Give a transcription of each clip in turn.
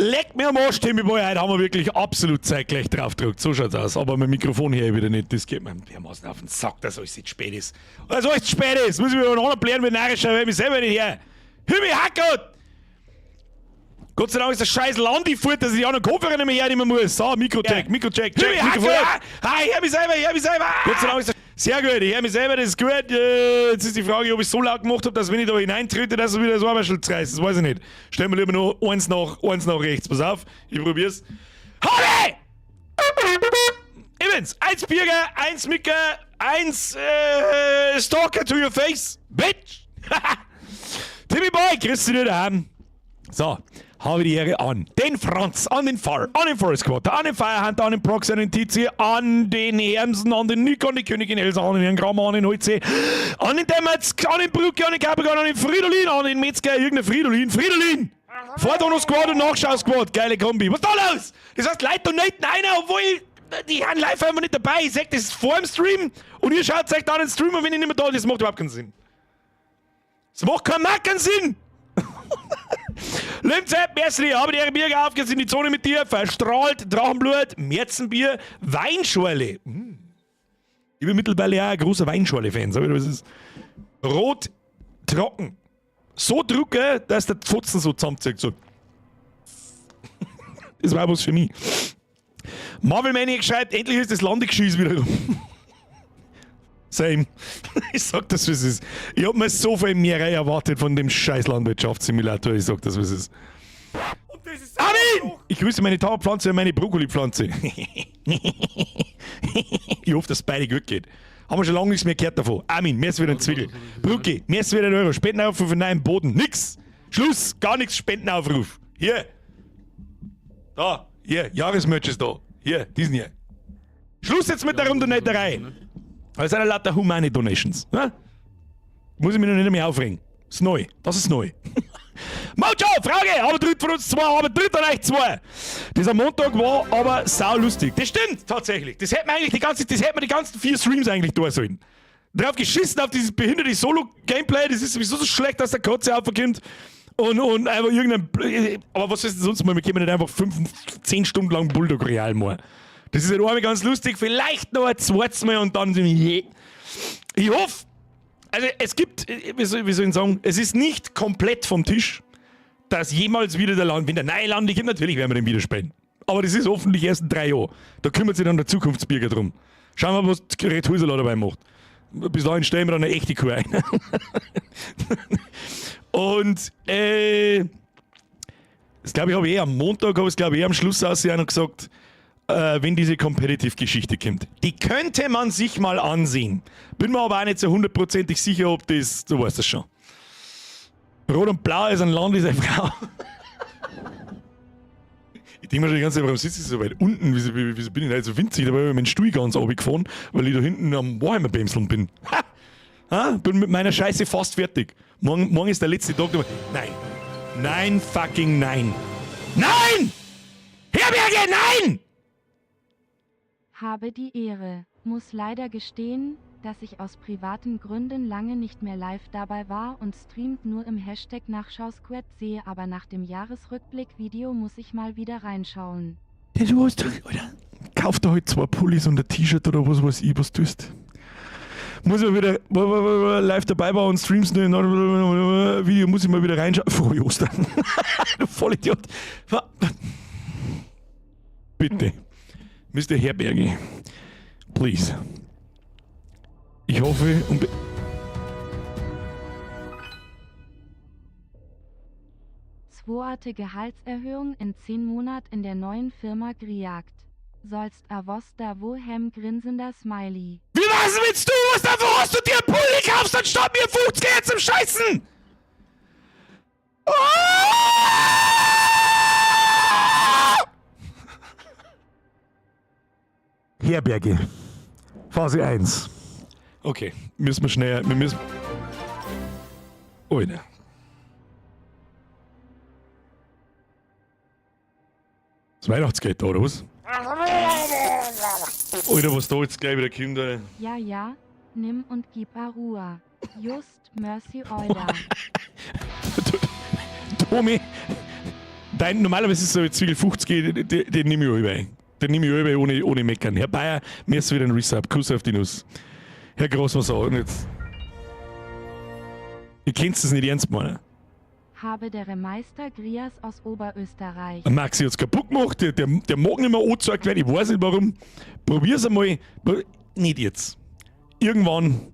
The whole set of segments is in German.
Leckt mir am Arsch, Timmy Boy, heute haben wir wirklich absolut zeitgleich draufgedruckt. So schaut's aus. Aber mein Mikrofon hier wieder nicht, das geht mir dermaßen auf den Sack, dass alles jetzt spät ist. Also alles spät ist, muss ich mir noch erklären mit Narischer, weil ich mich selber nicht her. Himmel, Hackert! Gott sei Dank ist der scheiß Landi fort, dass ich die anderen Kopfhörer nicht mehr hernehmen muss. So, Mikrocheck, Mikrocheck, check, Mikrofon. Hi, ich hör mich selber. Gott sei Dank ist der... Sehr gut, ich höre mich selber, das ist gut. Jetzt ist die Frage, ob ich so laut gemacht habe, dass wenn ich da hineintrete, dass er wieder so ein reißt. Das weiß ich nicht. Stell mir lieber noch eins nach rechts. Pass auf, ich probier's. Holly! Evans, 1 Birger, 1 Micker, 1 Stalker to your face. Bitch! Timmy Boy, grüß dich daheim. So, habe die Ehre an den Franz, an den Fall, an den Forest Squad, an den Firehand, an den Proxy, an den TC, an den Hermsen, an den Nick, an die Königin Elsa, an den Herrn Grammer, an den Holze, an den Demetz, an den Brücke, an den Capricorn, an den Fridolin, an den Metzger, irgendein Fridolin. Vorderno Squad und Nachschau Squad, geile Kombi. Was ist da los? Das heißt, Leute donaten einer, obwohl die haben live einfach nicht dabei. Ich sag, das ist vor dem Stream und ihr schaut euch da den Stream und wenn ich nicht mehr da bin, das macht überhaupt keinen Sinn. Das macht keinen Sinn. Limzett, merci, habe die Bier gekauft, jetzt in die Zone mit dir, verstrahlt, Drachenblut, Märzenbier, Weinschorle. Ich bin mittlerweile ja ein großer Weinschorle-Fan, sag ich dir, was ist. Rot, trocken. So drücke, dass der Pfotzen so zusammenzieht. So. Das war was für mich. Marvel Maniac schreibt, endlich ist das Landegeschiss wieder rum. Same. Ich sag das, was es ist. Ich hab mir so viel mehr erwartet von dem scheiß Landwirtschaftssimulator. Ich sag das, was es ist. Und das ist Amen! Ich grüße meine Tauberpflanze und meine Brokkolipflanze. Ich hoffe, dass es beide gut geht. Haben wir schon lange nichts mehr gehört davon. Armin, mehr ist wieder ein Zwickel. Brücke, mehr ist wieder ein Euro. Spendenaufruf für neuen Boden. Nix. Schluss. Gar nichts. Spendenaufruf. Hier. Da. Hier. Jahresmerch ist da. Hier. Diesen hier. Schluss jetzt mit der Rundenetterei. Das sind ja lauter humane Donations. Ne? Muss ich mich noch nicht mehr aufregen. Das ist neu. Das ist neu. Mojo, Frage! Aber dritt von uns zwei, aber dritt an euch zwei. Dieser Montag war aber sau lustig. Das stimmt, tatsächlich. Das hätten wir die ganzen 4 Streams eigentlich tun sollen. Drauf geschissen auf dieses behinderte Solo-Gameplay. Das ist sowieso so schlecht, dass der Kotze aufkommt. Und einfach irgendein. Aber was ist denn sonst mal? Wir können nicht einfach 10 Stunden lang Bulldog-Real machen. Das ist ja halt ganz lustig, vielleicht noch ein zweites Mal und dann sind wir. Ich hoffe, also es gibt, wie soll ich sagen, es ist nicht komplett vom Tisch, dass jemals wieder der Land, wenn der neue Land kommt, natürlich werden wir den wieder spielen. Aber das ist hoffentlich erst in 3 Jahren. Da kümmert sich dann der Zukunftsbürger drum. Schauen wir mal, was Gerät Häuserler dabei macht. Bis dahin stellen wir dann eine echte Kuh ein. Und, das glaube ich, habe ich am Montag, habe ich glaube ich am Schluss auch noch gesagt, wenn diese Competitive-Geschichte kommt. Die könnte man sich mal ansehen. Bin mir aber auch nicht so 100%ig sicher, ob das, du weißt das schon. Rot und Blau ist ein Land, ist eine Frau. Ich denke mir schon die ganze Zeit, warum sitze ich so weit unten? Wieso bin ich nicht so winzig? Da bin ich mit meinem Stuhl ganz runtergefahren, weil ich da hinten am Warhammer-Bämseln bin. Ha? Bin mit meiner Scheiße fast fertig. Morgen ist der letzte Tag. Nein. Nein, fucking nein. Nein! Herberge, nein! Habe die Ehre. Muss leider gestehen, dass ich aus privaten Gründen lange nicht mehr live dabei war und streamt nur im Hashtag Nachschau-Squad sehe, aber nach dem Jahresrückblick-Video muss ich mal wieder reinschauen. Ja, du hast, Alter, kauf da halt 2 Pullis und ein T-Shirt oder was weiß ich, was du tust. Muss ich mal wieder live dabei war und streams nur Video, muss ich mal wieder reinschauen. Frohe Ostern. Du Vollidiot. Bitte. Mr. Herberge. Please. Ich hoffe und... Zweite Gehaltserhöhung in 10 Monaten in der neuen Firma Griagt. Sollst avos da wohem grinsender Smiley. Wie was willst du? Was dafür hast du dir einen Pulli kaufst, anstatt mir 50 jetzt zum Scheißen? Oh! Herberge. Phase 1. Okay, müssen wir schnell. Wir müssen. Oh, ne. Das Weihnachtsgeld da, oder was? Alter, was da jetzt gleich wieder kommt, Alter. Ja, ja, nimm und gib a Ruhe. Just Mercy Euler. Tommy, Dein, normalerweise ist so ein Zwiegel 50, den nehme ich über. Den nehme ich über ohne Meckern. Herr Bayer, mir ist wieder ein Resub. Kuss auf die Nuss. Herr Groß, was auch nicht. Ihr kennt es nicht ernst meinen. Habe der Meister Grias aus Oberösterreich. Der Maxi hat es kaputt gemacht, der mag nicht mehr angezeigt werden, ich weiß nicht warum. Probier's einmal. Nicht jetzt. Irgendwann.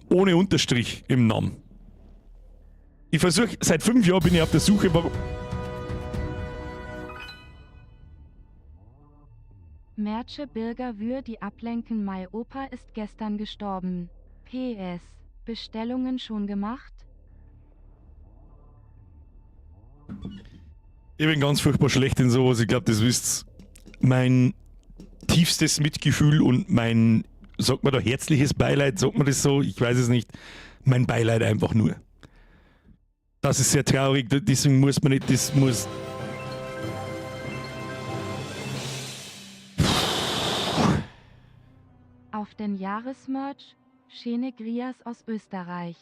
Ohne Unterstrich im Namen. Ich versuche, seit 5 Jahren bin ich auf der Suche, warum. Mertsche Birger Wür die ablenken, mein Opa ist gestern gestorben. PS. Bestellungen schon gemacht? Ich bin ganz furchtbar schlecht in sowas, ich glaube, das wisst mein tiefstes Mitgefühl und mein, sagt man da herzliches Beileid, sagt man das so, ich weiß es nicht, mein Beileid einfach nur. Das ist sehr traurig, deswegen muss man nicht, das muss... Auf den Jahresmerch, Schene Grias aus Österreich.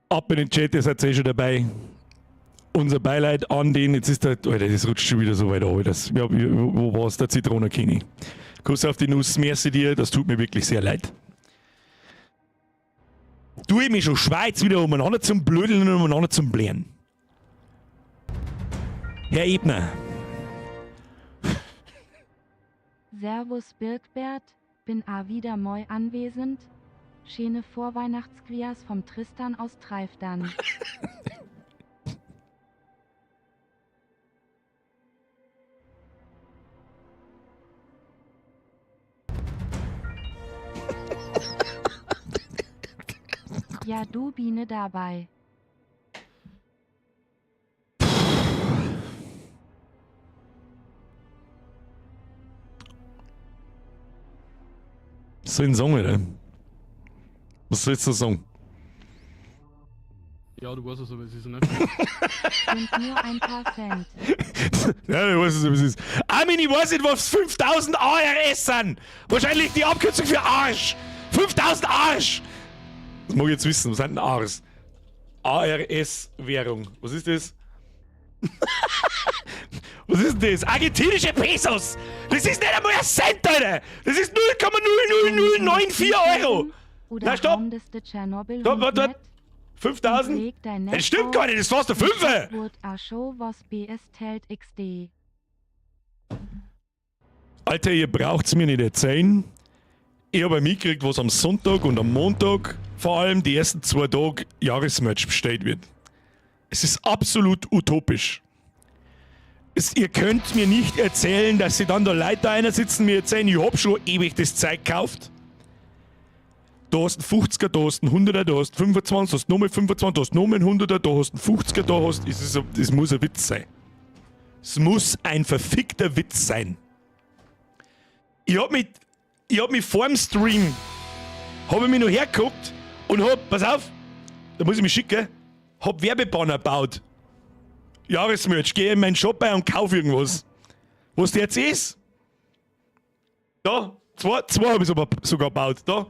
Ab in den Chat, ihr seid eh schon dabei. Unser Beileid an den, jetzt ist der, Alter, das rutscht schon wieder so weit auf. Ja, wo war es, der Zitronenkenny? Kuss auf die Nuss, merci dir, das tut mir wirklich sehr leid. Du ich mich schon Schweiz wieder umeinander zum Blödeln und umeinander zum Blären. Herr Ebner. Servus Birgbert, bin a wieder moi anwesend. Schöne Vorweihnachtsgrias vom Tristan aus Treifdan. Ja, du Biene dabei. So ein Song, oder? Was sollst du sagen? Ja, du weißt es, aber es ist nicht. Sind nur ein paar Cent. Ja, ich weiß es, was es ist. Armin, ich weiß nicht, was 5000 ARS sind. Wahrscheinlich die Abkürzung für Arsch. 5000 Arsch. Das mag ich jetzt wissen. Was sind denn Ars? ARS-Währung. Was ist das? Was ist denn das? Argentinische Pesos. Das ist nicht einmal ein Cent, Alter. Das ist 0,00094 Euro. Oder Na, stopp. Tschernobyl Stopp, warte. 5000? Das stimmt gar nicht, das war's der Fünfe! Alter, ihr braucht's mir nicht erzählen. Ich habe mitgekriegt, was am Sonntag und am Montag, vor allem die ersten 2 Tage, Jahresmerch bestellt wird. Es ist absolut utopisch. Ihr könnt mir nicht erzählen, dass sie dann da Leute einer sitzen mir erzählen, ich hab schon ewig das Zeug gekauft. Da hast du einen 50er, da hast du einen 100er, da hast du 25, da hast du nochmal 25, da hast du nochmal einen 100er, da hast du einen 50er, da hast du... Das muss ein Witz sein. Es muss ein verfickter Witz sein. Ich hab mich vor dem Stream noch hergeguckt und hab, pass auf, da muss ich mich schicken, hab Werbebanner gebaut. Jahresmerch, geh in meinen Shop ein und kauf irgendwas. Was der jetzt ist? Da, zwei hab ich sogar gebaut, da.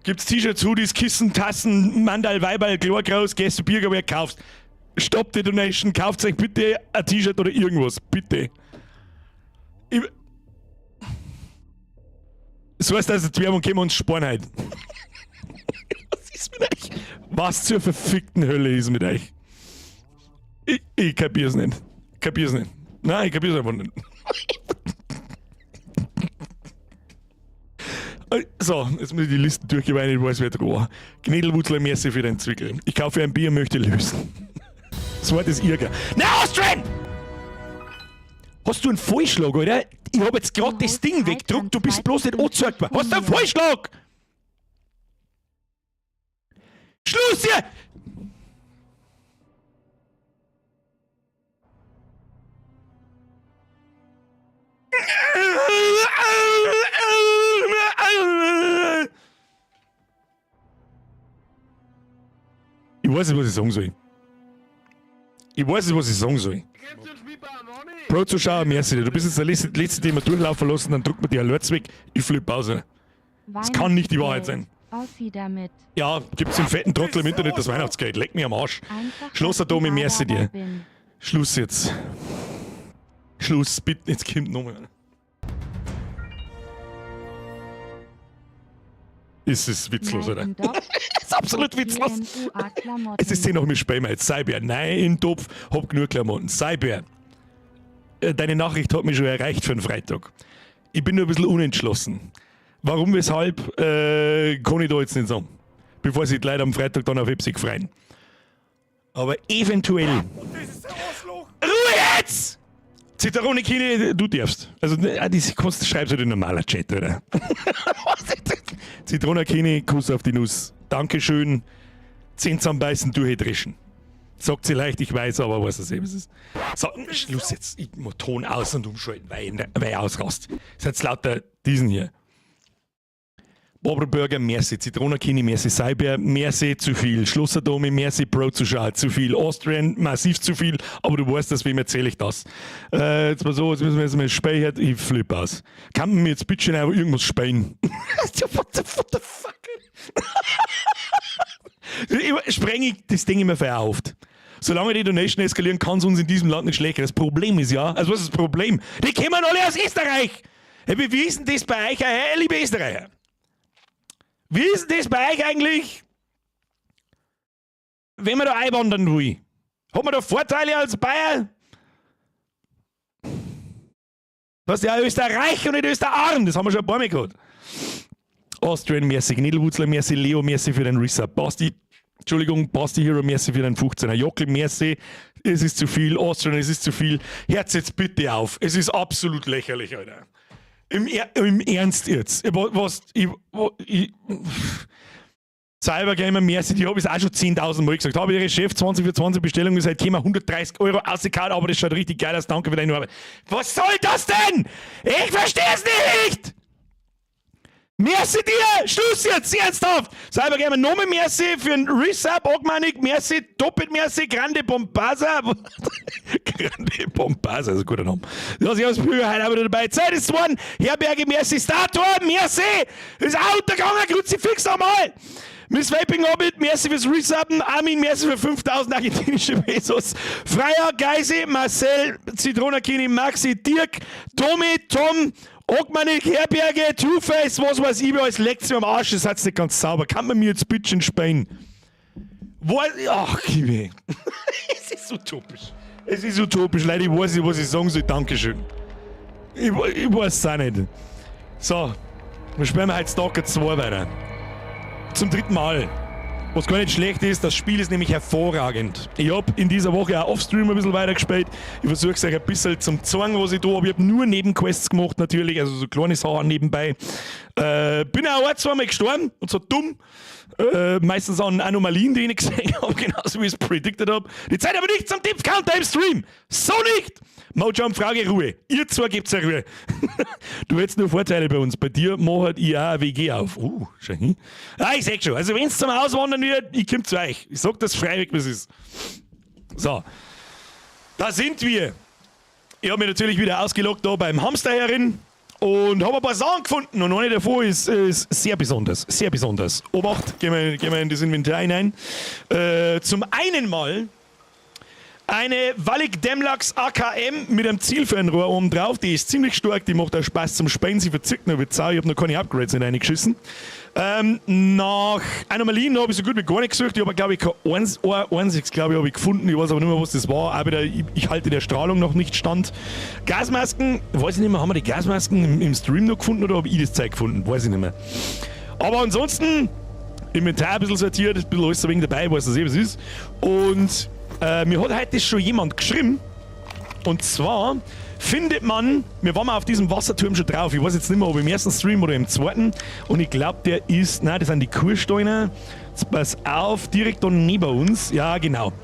Gibt's T-Shirts, Hoodies, Kissen, Tassen, Mandal, Weiberl, Chlorkraus, gehst du Biergerwehr, kaufst. Stop the Donation, kauft euch bitte ein T-Shirt oder irgendwas, bitte. So heißt das, jetzt Werbung, können wir uns sparen heute. Was ist mit euch? Was zur verfickten Hölle ist mit euch? Ich kapier's nicht. Nein, ich kapier's einfach nicht. So, jetzt muss ich die Listen durchgehen, weil ich weiß, wer dran. Gnädelwutzler, merci für den Zwickel. Ich kaufe ein Bier, möchte lösen. So hat es Irger. Na, Austrian! Hast du einen Vollschlag, oder? Ich hab jetzt gerade das Ding weggedruckt, du bist bloß nicht angezeigt worden. Hast du einen Vollschlag? Schluss hier! Ich weiß nicht, was ich sagen soll. Gibt's den Schmipper Anoni? Pro-Zuschauer, merci dir. Du bist jetzt der letzte, den wir durchlaufen lassen, dann drückt man die Alerts weg. Ich flippe aus. Das kann nicht die Wahrheit sein. Aussie damit. Ja, gibt's den fetten Trottel im Internet das Weihnachtsgeld. Leck mich am Arsch. Schlosser Domi, merci dir. Schluss jetzt. Schluss, bitte. Jetzt kommt nochmal. Ist es witzlos, oder? Ist absolut witzlos. Es ist noch mit Spämer jetzt. Cyber, nein, in Topf, hab genug Klamotten. Cyber, deine Nachricht hat mich schon erreicht für den Freitag. Ich bin nur ein bisschen unentschlossen. Warum, weshalb, kann ich da jetzt nicht sagen. Bevor sich die Leute am Freitag dann auf Epsig freuen. Aber eventuell. Ruhe jetzt! Zitronenkini, du darfst. Also, das schreibst du in normaler Chat, oder? Zitronenkini, Kuss auf die Nuss. Dankeschön. 10 zusammenbeißen, du dreschen. Sagt sie leicht, ich weiß, aber was es ist. So, Schluss jetzt. Ich muss Ton aus und umschalten, weil ich ausrast. Das ist jetzt lauter diesen hier. Burger, merci. Zitronenkini, merci. Cyber, merci, zu viel. Schlosserdomi, merci. Pro-Zuschauer, zu viel. Austrian, massiv zu viel. Aber du weißt, wem erzähle ich das? Jetzt mal so, jetzt müssen wir jetzt mal speichern. Ich flippe aus. Kann man mir jetzt bitte einfach irgendwas speien? What the fuck? Spreng ich das Ding immer verhauft. Solange die Donation eskalieren, kann es uns in diesem Land nicht schlecht gehen. Das Problem ist ja, also was ist das Problem? Die kommen alle aus Österreich. Hey, wie ist denn das bei euch, liebe Österreicher? Wie ist denn das bei euch eigentlich, wenn man da einwandern will? Hat man da Vorteile als Bayer? Das ist ja Österreich und nicht Österarn, das haben wir schon ein paar Mal gehabt. Austrian, merci. Gnädelwutzler, merci. Leo, merci für den Resub. Basti Hero, merci für den 15er. Jockel, merci. Es ist zu viel. Austrian, es ist zu viel. Herz jetzt bitte auf. Es ist absolut lächerlich, Alter. Im Ernst jetzt. Cybergamer, merci, die habe ich auch schon 10.000 Mal gesagt. Habe ihre Chef 20 für 20 Bestellungen gesagt, käme 130 € ausgekaut, aber das schaut richtig geil aus. Danke für deine Arbeit. Was soll das denn? Ich verstehe es nicht! Merci dir! Schluss jetzt! Ernsthaft! Cybergamer, nochmal merci für den Resub, Ogmanik, merci, doppelt merci, Grande Bombasa. Grande Bombasa, das ist ein guter Name. Lass ich aus Brühe heute aber dabei. Zeit ist geworden. Herberge, merci, Stator, merci! Das Auto gegangen, Kruzifix einmal! Miss Vaping Hobbit, merci fürs Resubben. Armin, merci für 5000 argentinische Pesos. Freier, Geisi, Marcel, Zitronakini, Maxi, Dirk, Tommy, Tom, Ogmanik, Herberge, Two-Face, was weiß ich, als Lektion am Arsch, das hat's nicht ganz sauber. Kann man mir jetzt bitte spielen? Ach, Kiwi. Es ist utopisch. Es ist utopisch, Leute, ich weiß nicht, was ich sagen soll. Dankeschön. Ich weiß es auch nicht. So, wir spielen heute Stalker 2 weiter. Zum 3. Mal. Was gar nicht schlecht ist, das Spiel ist nämlich hervorragend. Ich habe in dieser Woche auch offstream ein bisschen weitergespielt. Ich versuche es euch ein bisschen zum zeigen, was ich da habe. Ich habe nur Nebenquests gemacht natürlich, also so kleine Sachen nebenbei. Bin auch ein, zweimal gestorben und so dumm. Meistens an Anomalien, die ich nicht gesehen habe, genauso wie ich es predicted habe. Die Zeit aber nicht zum Tipp-Counter im Stream. So nicht! Mojam, Frage, Ruhe. Ihr zwei gebt's ja Ruhe. Du hättest nur Vorteile bei uns. Bei dir macht ich auch eine WG auf. Schau hin. Ich sag schon. Also wenn es zum Auswandern wird, ich komm zu euch. Ich sag das freiwillig, was ist. So. Da sind wir. Ich habe mich natürlich wieder ausgeloggt da beim Hamster herin und habe ein paar Sachen gefunden und eine davon ist sehr besonders. Sehr besonders. Obacht, gehen wir in das Inventar hinein. Zum einen mal eine Wallig Demlax AKM mit einem Zielfernrohr oben drauf. Die ist ziemlich stark, die macht auch Spaß zum Spielen. Sie verzickt noch wie Sau. Ich habe noch keine Upgrades in reingeschissen. Nach Anomalien habe ich so gut wie gar nicht gesucht. Ich habe, glaube ich, kein einziges, glaube ich, habe ich gefunden. Ich weiß aber nicht mehr, was das war. Auch wieder, ich halte der Strahlung noch nicht stand. Gasmasken, weiß ich nicht mehr, haben wir die Gasmasken im Stream noch gefunden oder habe ich das Zeug gefunden? Weiß ich nicht mehr. Aber ansonsten, Inventar ein bisschen sortiert, ein bisschen alles ein wenig dabei, weiß ich, was ist. Und mir hat heute schon jemand geschrieben, und zwar findet man, wir waren mal auf diesem Wasserturm schon drauf, ich weiß jetzt nicht mehr, ob im ersten Stream oder im zweiten, und ich glaube, der ist, nein, das sind die Kursteine, jetzt pass auf, direkt da neben uns, ja genau,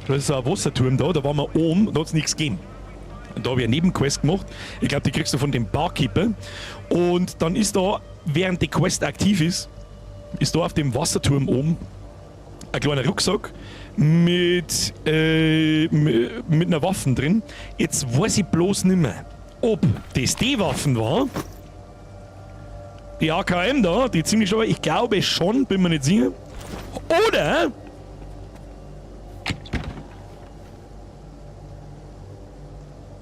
da ist so ein Wasserturm da waren wir oben, da hat es nichts gegeben. Und da habe ich eine Nebenquest gemacht, ich glaube, die kriegst du von dem Barkeeper, und dann ist da, während die Quest aktiv ist da auf dem Wasserturm oben ein kleiner Rucksack mit einer Waffe drin. Jetzt weiß ich bloß nicht mehr, ob das die Waffen war. Die AKM da, die ziemlich schlau, ich glaube schon, bin mir nicht sicher. Oder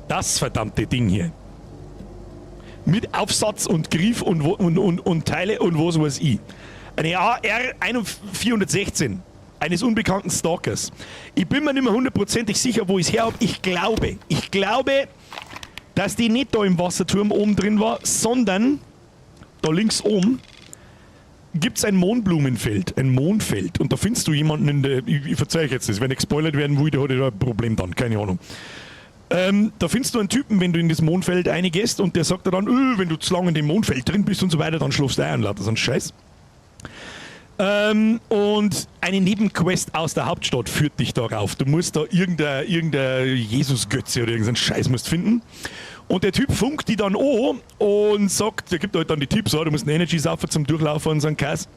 das verdammte Ding hier. Mit Aufsatz und Griff und Teile und was weiß ich. Eine AR-416 eines unbekannten Stalkers. Ich bin mir nicht mehr hundertprozentig sicher, wo ich es her habe. Ich glaube, dass die nicht da im Wasserturm oben drin war, sondern da links oben gibt es ein Mohnblumenfeld, ein Mondfeld. Und da findest du jemanden in der. Ich verzeihe jetzt das, wenn ich gespoilert werden will, der hat ja ein Problem dann, keine Ahnung. Da findest du einen Typen, wenn du in das Mondfeld reingehst und der sagt dir dann, wenn du zu lange in dem Mondfeld drin bist und so weiter, dann schlafst du ein und lauter so ein Scheiß. Und eine Nebenquest aus der Hauptstadt führt dich darauf. Du musst da irgendein Jesus-Götze oder irgendeinen Scheiß musst finden. Und der Typ funkt die dann an und sagt, der gibt halt dann die Tipps, du musst einen Energy saufen zum Durchlaufen und so einen Kass.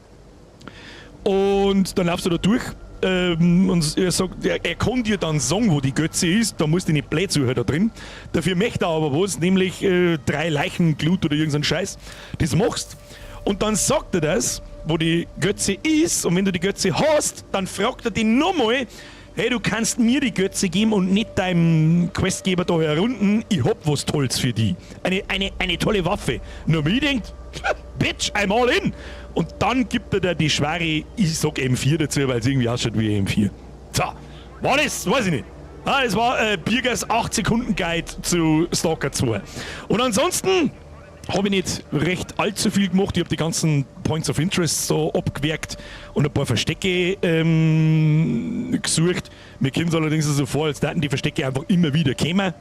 Und dann laufst du da durch. Und er sagt, er kann dir dann sagen, wo die Götze ist, da musst du nicht blöd zuhören da drin. Dafür möchte er aber was, nämlich 3 Leichenglut oder irgendeinen Scheiß. Das machst und dann sagt er das, wo die Götze ist, und wenn du die Götze hast, dann fragt er dich nochmal, hey, du kannst mir die Götze geben und nicht deinem Questgeber da herunten, ich hab was Tolles für die. Eine tolle Waffe. Nur mir denkt, Bitch, I'm all in. Und dann gibt er dir die schwere, ich sag M4 dazu, weil es irgendwie ausschaut wie M4. So, war das? Weiß ich nicht. Ah, das war Birgers 8-Sekunden-Guide zu Stalker 2. Und ansonsten habe ich nicht recht allzu viel gemacht. Ich habe die ganzen Points of Interest so abgewerkt und ein paar Verstecke gesucht. Mir kommt es allerdings so vor, als hätten die Verstecke einfach immer wieder kommen.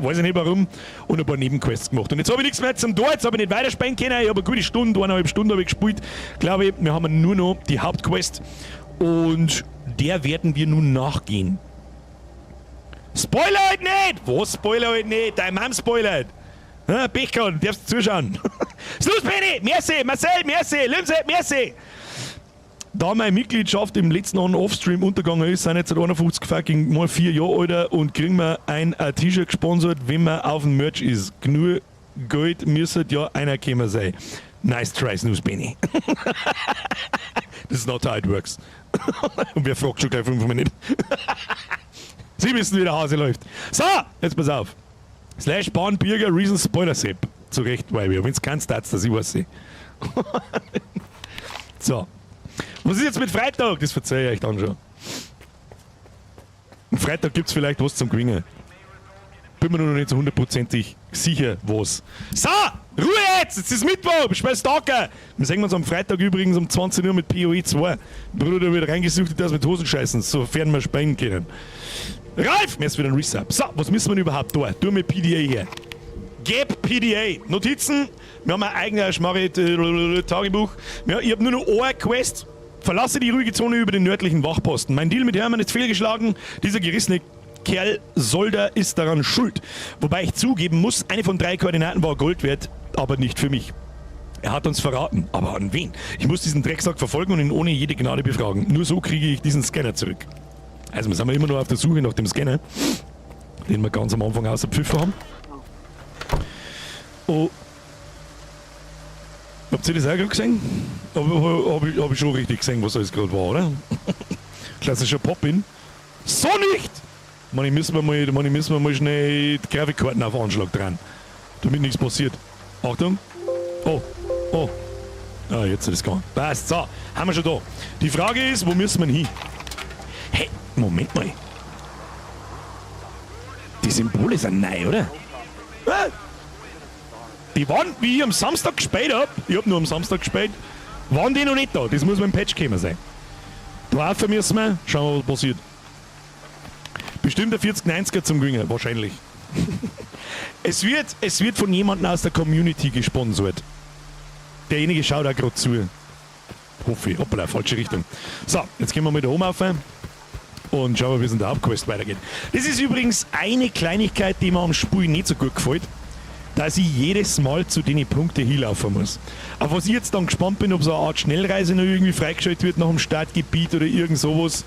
Weiß ich nicht warum. Und ein paar Nebenquests gemacht. Und jetzt habe ich nichts mehr zum Tor, jetzt habe ich nicht weiterspielen können. Ich habe eine gute Stunde, 1,5 Stunden habe ich gespielt. Glaube ich, wir haben nur noch die Hauptquest. Und der werden wir nun nachgehen. Spoiler halt nicht! Was Spoiler halt nicht? Dein Mom spoilert! Pech gehabt, darfst du zuschauen. Schluss, Penny! Merci! Marcel, merci! Linse, merci! Da meine Mitgliedschaft im letzten On-Off-Stream untergegangen ist, sind jetzt seit 51 fucking mal 4 Jahre alt und kriegen wir ein T-Shirt gesponsert, wenn man auf dem Merch ist. Genug Geld müsste ja einer gekommen sein. Nice try, Snooze Benny. Das ist not how it works. Und wer fragt schon gleich 5 Minuten? Sie wissen, wie der Hase läuft. So, jetzt pass auf. / Bahnbürger Reason Spoiler Sepp. Zu Recht, weil wir, wenn es kannst, dass ich weiß. So. Was ist jetzt mit Freitag? Das verzeihe ich euch dann schon. Am Freitag gibt es vielleicht was zum Gewinnen. Bin mir noch nicht so hundertprozentig sicher, was. So! Ruhe jetzt! Jetzt ist Mittwoch! Ich spiele Stalker! Wir sehen uns am Freitag übrigens um 20 Uhr mit PoE 2. Bruder wird reingesucht, das mit Hosen scheißen, sofern wir spielen können. Ralf! Mir ist wieder ein Resub. So, was müssen wir überhaupt da? Tu mir PDA hier. Geb PDA. Notizen. Wir haben ein eigenes Tagebuch. Ja, ich habe nur noch eine Quest. Verlasse die ruhige Zone über den nördlichen Wachposten. Mein Deal mit Hermann ist fehlgeschlagen. Dieser gerissene Kerl Solder ist daran schuld. Wobei ich zugeben muss, eine von 3 Koordinaten war Gold wert, aber nicht für mich. Er hat uns verraten. Aber an wen? Ich muss diesen Drecksack verfolgen und ihn ohne jede Gnade befragen. Nur so kriege ich diesen Scanner zurück. Also wir sind immer noch auf der Suche nach dem Scanner, den wir ganz am Anfang außer Pfiffer haben. Oh. Habt ihr das auch gerade gesehen? Hab ich schon richtig gesehen, was alles gerade war, oder? Klassischer Pop-In. So nicht! Manni, müssen wir mal schnell die Grafikkarten auf Anschlag dran, damit nichts passiert. Achtung! Oh! Oh! Ah, jetzt ist es gegangen. Passt, so, haben wir schon da. Die Frage ist, wo müssen wir hin? Hey, Moment mal. Die Symbole sind neu, oder? Die waren, wie ich am Samstag gespielt habe, ich habe nur am Samstag gespielt, waren die noch nicht da. Das muss beim Patch gekommen sein. Drauf müssen wir, schauen wir, was passiert. Bestimmt der 4090er zum Gewinnen, wahrscheinlich. Es wird von jemandem aus der Community gesponsert. Derjenige schaut auch gerade zu. Hoffe ich. Hoppala, falsche Richtung. So, jetzt gehen wir mit der Home auf und schauen wir, wie es in der Hauptquest weitergeht. Das ist übrigens eine Kleinigkeit, die mir am Spiel nicht so gut gefällt, dass ich jedes Mal zu den Punkten hinlaufen muss. Auf was ich jetzt dann gespannt bin, ob so eine Art Schnellreise noch irgendwie freigeschaltet wird nach dem Startgebiet oder irgend sowas.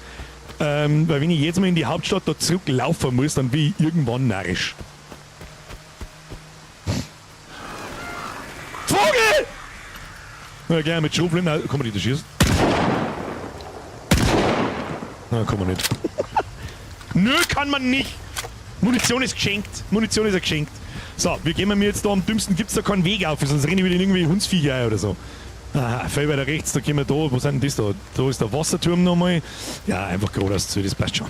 Weil wenn ich jetzt mal in die Hauptstadt da zurücklaufen muss, dann bin ich irgendwann narrisch. Vogel! Na, gleich mit Schrubeln. Nein, kann man nicht erschießen? Nein, kann man nicht. Nö, kann man nicht. Munition ist geschenkt. Munition ist ja geschenkt. So, wie gehen wir jetzt da am dümmsten? Gibt es da keinen Weg auf, sonst rennen wir in irgendwie Hundsviecher ein oder so. Ah, voll weiter rechts, da gehen wir da. Wo sind denn das da? Da ist der Wasserturm nochmal. Ja, einfach geradeaus zu, das passt schon.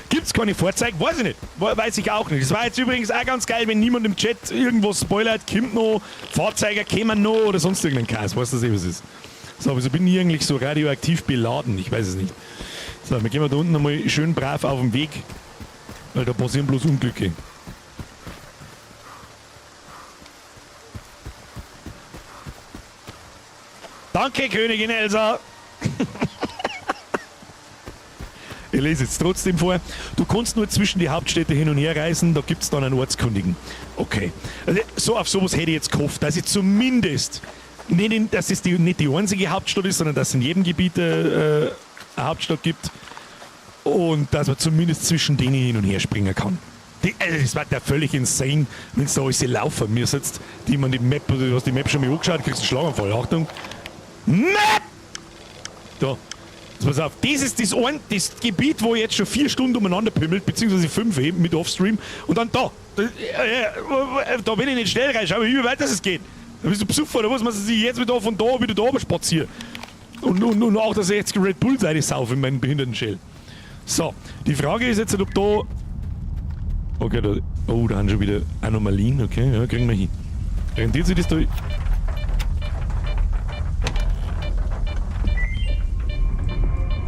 Gibt's keine Vorzeichen? Weiß ich nicht. Weiß ich auch nicht. Das war jetzt übrigens auch ganz geil, wenn niemand im Chat irgendwo spoilert, kommt noch, Fahrzeuge kämen noch oder sonst irgendein Chaos. Weißt du, was es ist? So, wieso bin ich eigentlich so radioaktiv beladen? Ich weiß es nicht. So, wir gehen da unten nochmal schön brav auf den Weg, weil da passieren bloß Unglücke. Danke, Königin Elsa! Ich lese jetzt trotzdem vor. Du kannst nur zwischen die Hauptstädte hin und her reisen, da gibt es dann einen Ortskundigen. Okay. Also, so auf sowas hätte ich jetzt gehofft, dass ich zumindest, dass es nicht die einzige Hauptstadt ist, sondern dass es in jedem Gebiet eine Hauptstadt gibt und dass man zumindest zwischen denen hin und her springen kann. Das war ja völlig insane, wenn es da alles laufen mir sitzt, die man die Map, du hast die Map schon mal angeschaut, kriegst einen Schlaganfall. Achtung! Map! Da. Pass auf, das ist das Gebiet, wo jetzt schon 4 Stunden umeinander pimmelt, beziehungsweise 5 eben mit Offstream. Und dann da. Da will ich nicht schnell rein, schau mal, wie weit das geht. Da bist du besoffen, da muss man sich jetzt wieder von da wieder da spazieren. Und auch, dass ich jetzt Red Bull Seite saufe in meinen behinderten Shell. So, die Frage ist jetzt, ob da. Okay, da. Oh, da haben schon wieder Anomalien, okay, ja, kriegen wir hin. Rentiert sich das da?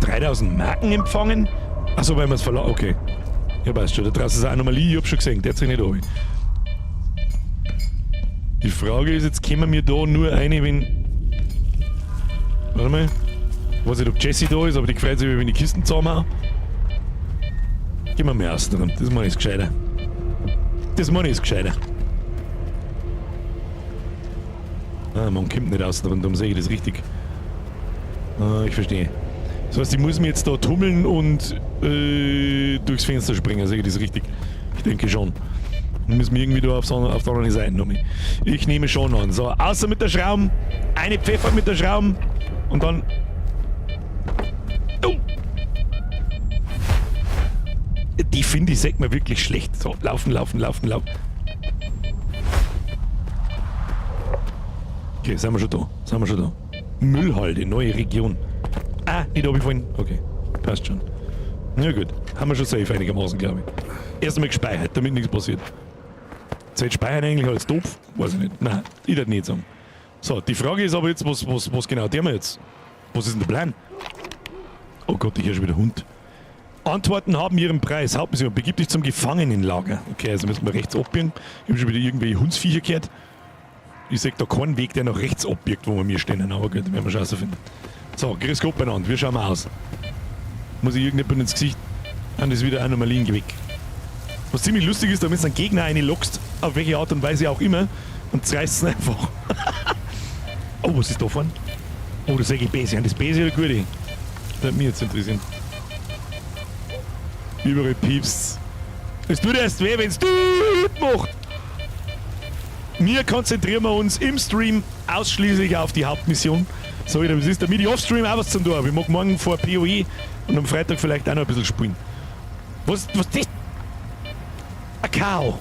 3000 Marken empfangen? Achso, weil wir es verlassen. Okay. Ja, weißt schon, da draußen ist eine Anomalie, ich hab schon gesehen, der hat sich nicht an. Die Frage ist jetzt, kommen wir da nur eine, wenn. Warte mal. Ich weiß nicht, ob Jessie da ist, aber die freut sich, wenn die Kisten zusammenhauen. Gehen wir mal aus dran, das meine ich gescheiter. Das meine ich gescheiter. Ah, man kommt nicht aus dran, darum sehe ich das richtig. Ah, ich verstehe. Das heißt, ich muss mich jetzt da tummeln und durchs Fenster springen, sehe ich das richtig? Ich denke schon. Dann müssen wir irgendwie da auf der anderen Seite nochmal. Ich nehme schon an. So, außer mit der Schrauben, eine Pfeffer mit der Schrauben und dann. Oh! Die finde ich, sagt man wirklich schlecht. So, laufen. Okay, sind wir schon da. Müllhalde, neue Region. Ah, nicht runtergefallen. Okay, passt schon. Na gut, haben wir schon safe einigermaßen, glaube ich. Erst einmal gespeichert, damit nichts passiert. Zeit speichern eigentlich als doof? Weiß ich nicht. Nein, ich würde nicht sagen. So, die Frage ist aber jetzt, was genau tun wir jetzt? Was ist denn der Plan? Oh Gott, ich höre schon wieder Hund. Antworten haben ihren Preis. Hauptmission, begib dich zum Gefangenenlager. Okay, also müssen wir rechts abbiegen. Ich habe schon wieder irgendwelche Hundsviecher gehört. Ich sehe da keinen Weg, der nach rechts abbiegt, wo wir mir stehen. Aber gut, werden wir schon finden. So, grüß Gott beieinander, wie schauen wir aus? Muss ich irgendjemand ins Gesicht? Dann ist wieder Anomalien weg. Was ziemlich lustig ist, wenn du einen Gegner reinlockst, auf welche Art und Weise auch immer, und zerreißt es einfach. Oh, was ist da vorne? Oh, das sehe ich Base. Das Base ist ja gut. Das hat mich jetzt interessiert. Überall piepst. Es tut erst weh, wenn es macht. Wir konzentrieren uns im Stream ausschließlich auf die Hauptmission. So wie das ist, damit ich Offstream auch was zum tun habe. Ich mag morgen vor PoE und am Freitag vielleicht auch noch ein bisschen spielen. Was das? Ein Kau.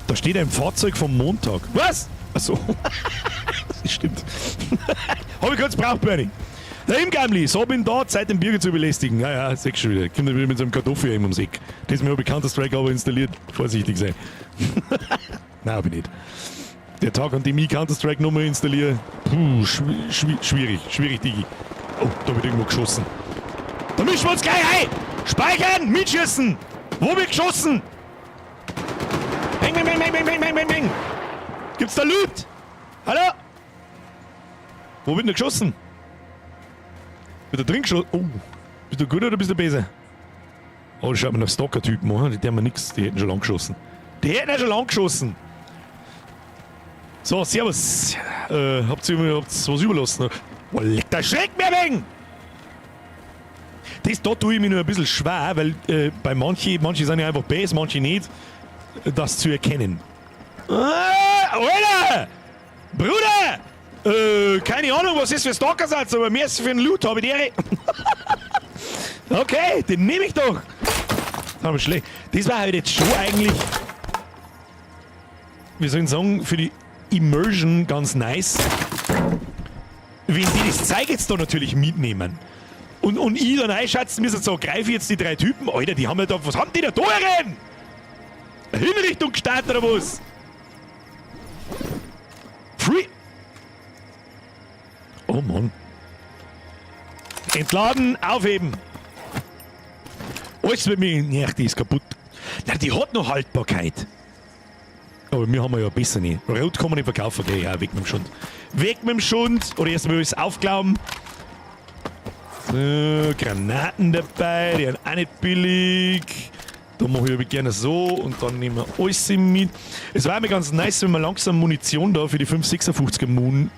Da steht ein Fahrzeug vom Montag. Was? Achso. Das stimmt. Habe ich kurz braucht, Bernie. Der Imgamli, so bin da, Zeit den Bürger zu belästigen. Ja, sechs schon wieder. Kommt wieder mit so einem Kartoffel ums Eck. Das ist mir bei Counter-Strike aber installiert. Vorsichtig sein. Nein, hab ich nicht. Der Tag, an dem ich Counter-Strike nochmal installiere, schwierig, Digi. Oh, da wird irgendwo geschossen. Da mischen wir uns gleich ein! Speichern, mitschießen! Wo wird geschossen? Bang! Gibt's da Loot? Hallo? Wo wird denn geschossen? Wird da drin geschossen? Oh, bist du gut oder bist du besser? Oh, das schaut mir nach Stalker-Typen an, die haben nix, die hätten schon lang geschossen. So, servus. Habt ihr was überlassen? Oh, leck, da schreckt mir wegen! Da tue ich mir nur ein bisschen schwer, weil bei manche sind ja einfach base, manche nicht, das zu erkennen. Alter! Bruder! Keine Ahnung, was ist für Stalker seid, aber mehr ist für einen Loot, habe ich die. Okay, den nehme ich doch. Aber schlecht. Das war halt jetzt schon eigentlich, wie soll ich sagen, für die Immersion ganz nice. Wenn die das Zeug jetzt da natürlich mitnehmen. Und ich dann einschätzen müssen, so, greife jetzt die 3 Typen. Alter, die haben ja da, was haben die da rein? Hinrichtung gestartet oder was? Free. Oh Mann. Entladen, aufheben. Alles wird mir. Ja, die ist kaputt. Na, die hat noch Haltbarkeit. Aber wir haben ja besser nicht. Rot kann man nicht verkaufen, okay, ja, weg mit dem Schund. Weg mit dem Schund. Oder erstmal alles aufglauben. So, Granaten dabei, die sind auch nicht billig. Da mache ich aber gerne so und dann nehmen wir alles mit. Es war mir ganz nice, wenn wir langsam Munition da für die 556er Moon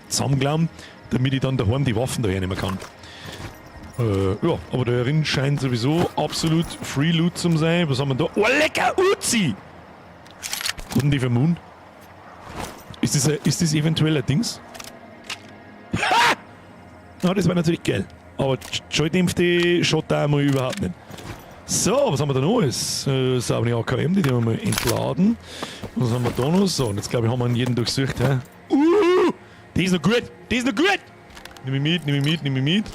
zusammenglauben, damit ich dann daheim die Waffen da hernehmen kann. Ja, aber da drin scheint sowieso absolut Free Loot zu sein. Was haben wir da? Oh, lecker Uzi! Was denn die für Moon? Ist das eventuell ein Dings? Ha! Ah, das war natürlich geil. Aber Joy-Dämpfte schaut da mal überhaupt nicht. So, was haben wir da noch? Das ist aber die AKM, die haben wir entladen. Was haben wir da noch? So, und jetzt glaube ich, haben wir jeden durchsucht. Die ist noch gut, die ist noch gut! Nimm ich mit.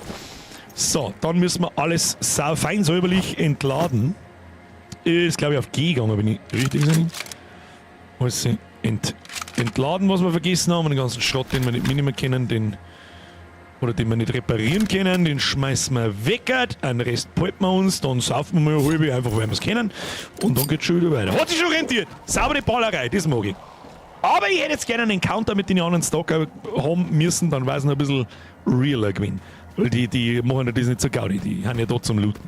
So, dann müssen wir alles fein säuberlich entladen. Ist glaube ich auf G gegangen, wenn ich richtig bin. Alles entladen, was wir vergessen haben. Den ganzen Schrott, den wir nicht mitnehmen können, den wir nicht reparieren können, den schmeißen wir weg. Einen Rest behalten wir uns, dann saufen wir mal eine halbe, einfach weil wir es kennen. Und dann geht es schon wieder weiter. Hat sich schon rentiert. Saubere Ballerei, das mag ich. Aber ich hätte jetzt gerne einen Encounter mit den anderen Stalker haben müssen, dann war es noch ein bisschen realer gewesen. Weil die machen ja das nicht so gaudi, die haben ja da zum Looten.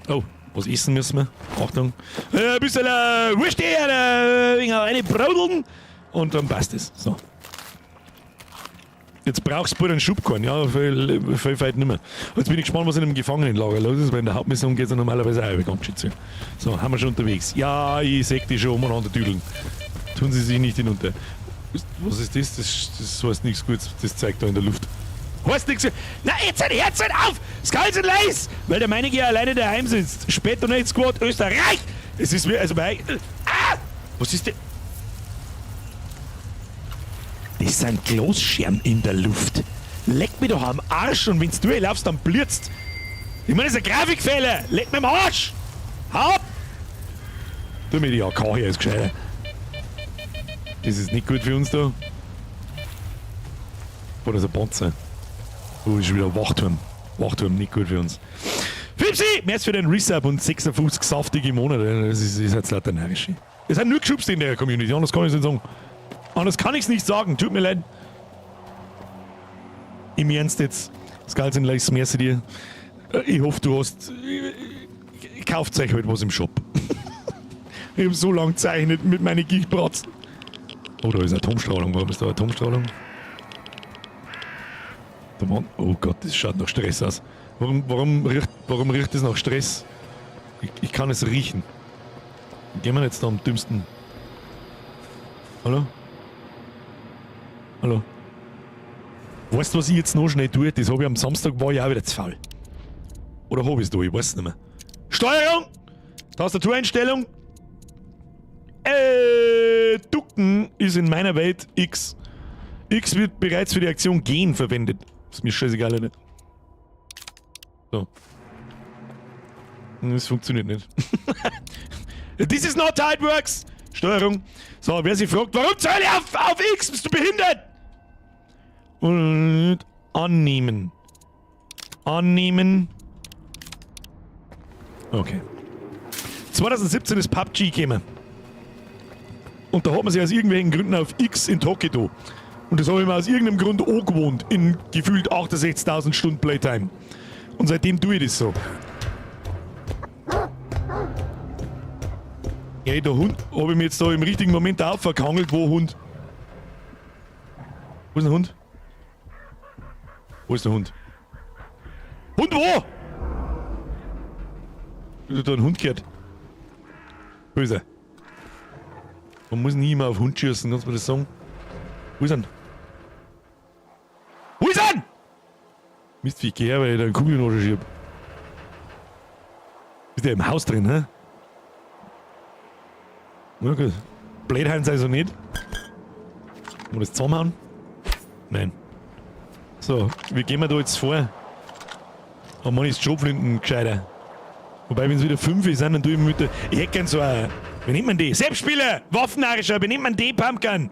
Oh, was essen müssen wir? Achtung. Ein bisschen Wurst eine Brodeln und dann passt es. So. Jetzt brauchst du einen Schubkorn, ja, viel nicht mehr. Jetzt bin ich gespannt, was in einem Gefangenenlager los ist, weil in der Hauptmission geht es ja normalerweise auch über Kampfschütze. So, haben wir schon unterwegs. Ja, ich sehe die schon umeinander düdeln. Tun Sie sich nicht hinunter. Was ist das? Das heißt nichts Gutes, das zeigt da in der Luft. Heißt nichts. Na, jetzt hört auf! Skulls sind leise! Weil der meinige ja alleine daheim sitzt. Später Night Squad Österreich! Es ist mir, also bei. Was ist denn? Das sind Glasscherben in der Luft. Leck mich doch am Arsch und wenn's durchlaufst, dann blitzt. Ich meine, das ist ein Grafikfehler. Leck mich am Arsch! Hau ab! Tu mir die AK hier, ist gescheiter. Das ist nicht gut für uns da. Oder so ein Panzer. Oh, ist schon wieder Wachturm. Wachturm, nicht gut für uns. Fipsi! Mehr für den Resub und 56 saftige Monate. Das ist jetzt lauter närrisch. Es sind nur geschubst in der Community, anders kann ich es nicht sagen. Anders kann ich es nicht sagen, tut mir leid. Im Ernst jetzt. Skulls and Lace, merci dir. Ich hoffe, du hast. Kauft euch halt was im Shop. Ich habe so lange gezeichnet mit meinen Gichtbratzen. Oh, da ist Atomstrahlung. Warum ist da Atomstrahlung? Der Mann. Oh Gott, das schaut nach Stress aus. Warum riecht das nach Stress? Ich kann es riechen. Gehen wir jetzt da am dümmsten. Hallo? Hallo? Weißt du, was ich jetzt noch schnell tue? Das habe ich am Samstag, war ich auch wieder zu faul. Oder habe ich es da? Ich weiß es nicht mehr. Steuerung! Tastatureinstellung! Ducken ist in meiner Welt X. X wird bereits für die Aktion gehen verwendet. Ist mir scheißegal, nicht. So. Das funktioniert nicht. This is not how it works! Steuerung. So, wer sich fragt, warum zahle ich auf X? Bist du behindert? Und annehmen. Annehmen. Okay. 2017 ist PUBG gekommen. Und da hat man sich aus irgendwelchen Gründen auf X in Tokido. Und das habe ich mir aus irgendeinem Grund auch gewohnt. In gefühlt 68.000 Stunden Playtime. Und seitdem tue ich das so. Ja, der Hund habe ich mir jetzt da im richtigen Moment aufgehangelt. Wo Hund? Wo ist der Hund? Wo ist der Hund? Hund wo? Du da einen Hund gehört. Böse. Man muss nie immer auf Hund schießen, kannst du mir das sagen? Wo ist er? Wo ist er? Mist, wie ich gehe, weil ich da einen Kugeln schieb. Ist der im Haus drin, hä? Na gut. Blödheim sei so nicht. Wollen wir das zusammenhauen? Nein. So, wie gehen wir da jetzt vor? Am Mann ist Schrotflinten gescheiter. Wobei, wenn es wieder 5 ist, dann tue ich mir mit der. Ich hätte gern so ein. Wie nennt man die? Selbstspieler! Waffennarischer, wie nennt man die Pumpgun?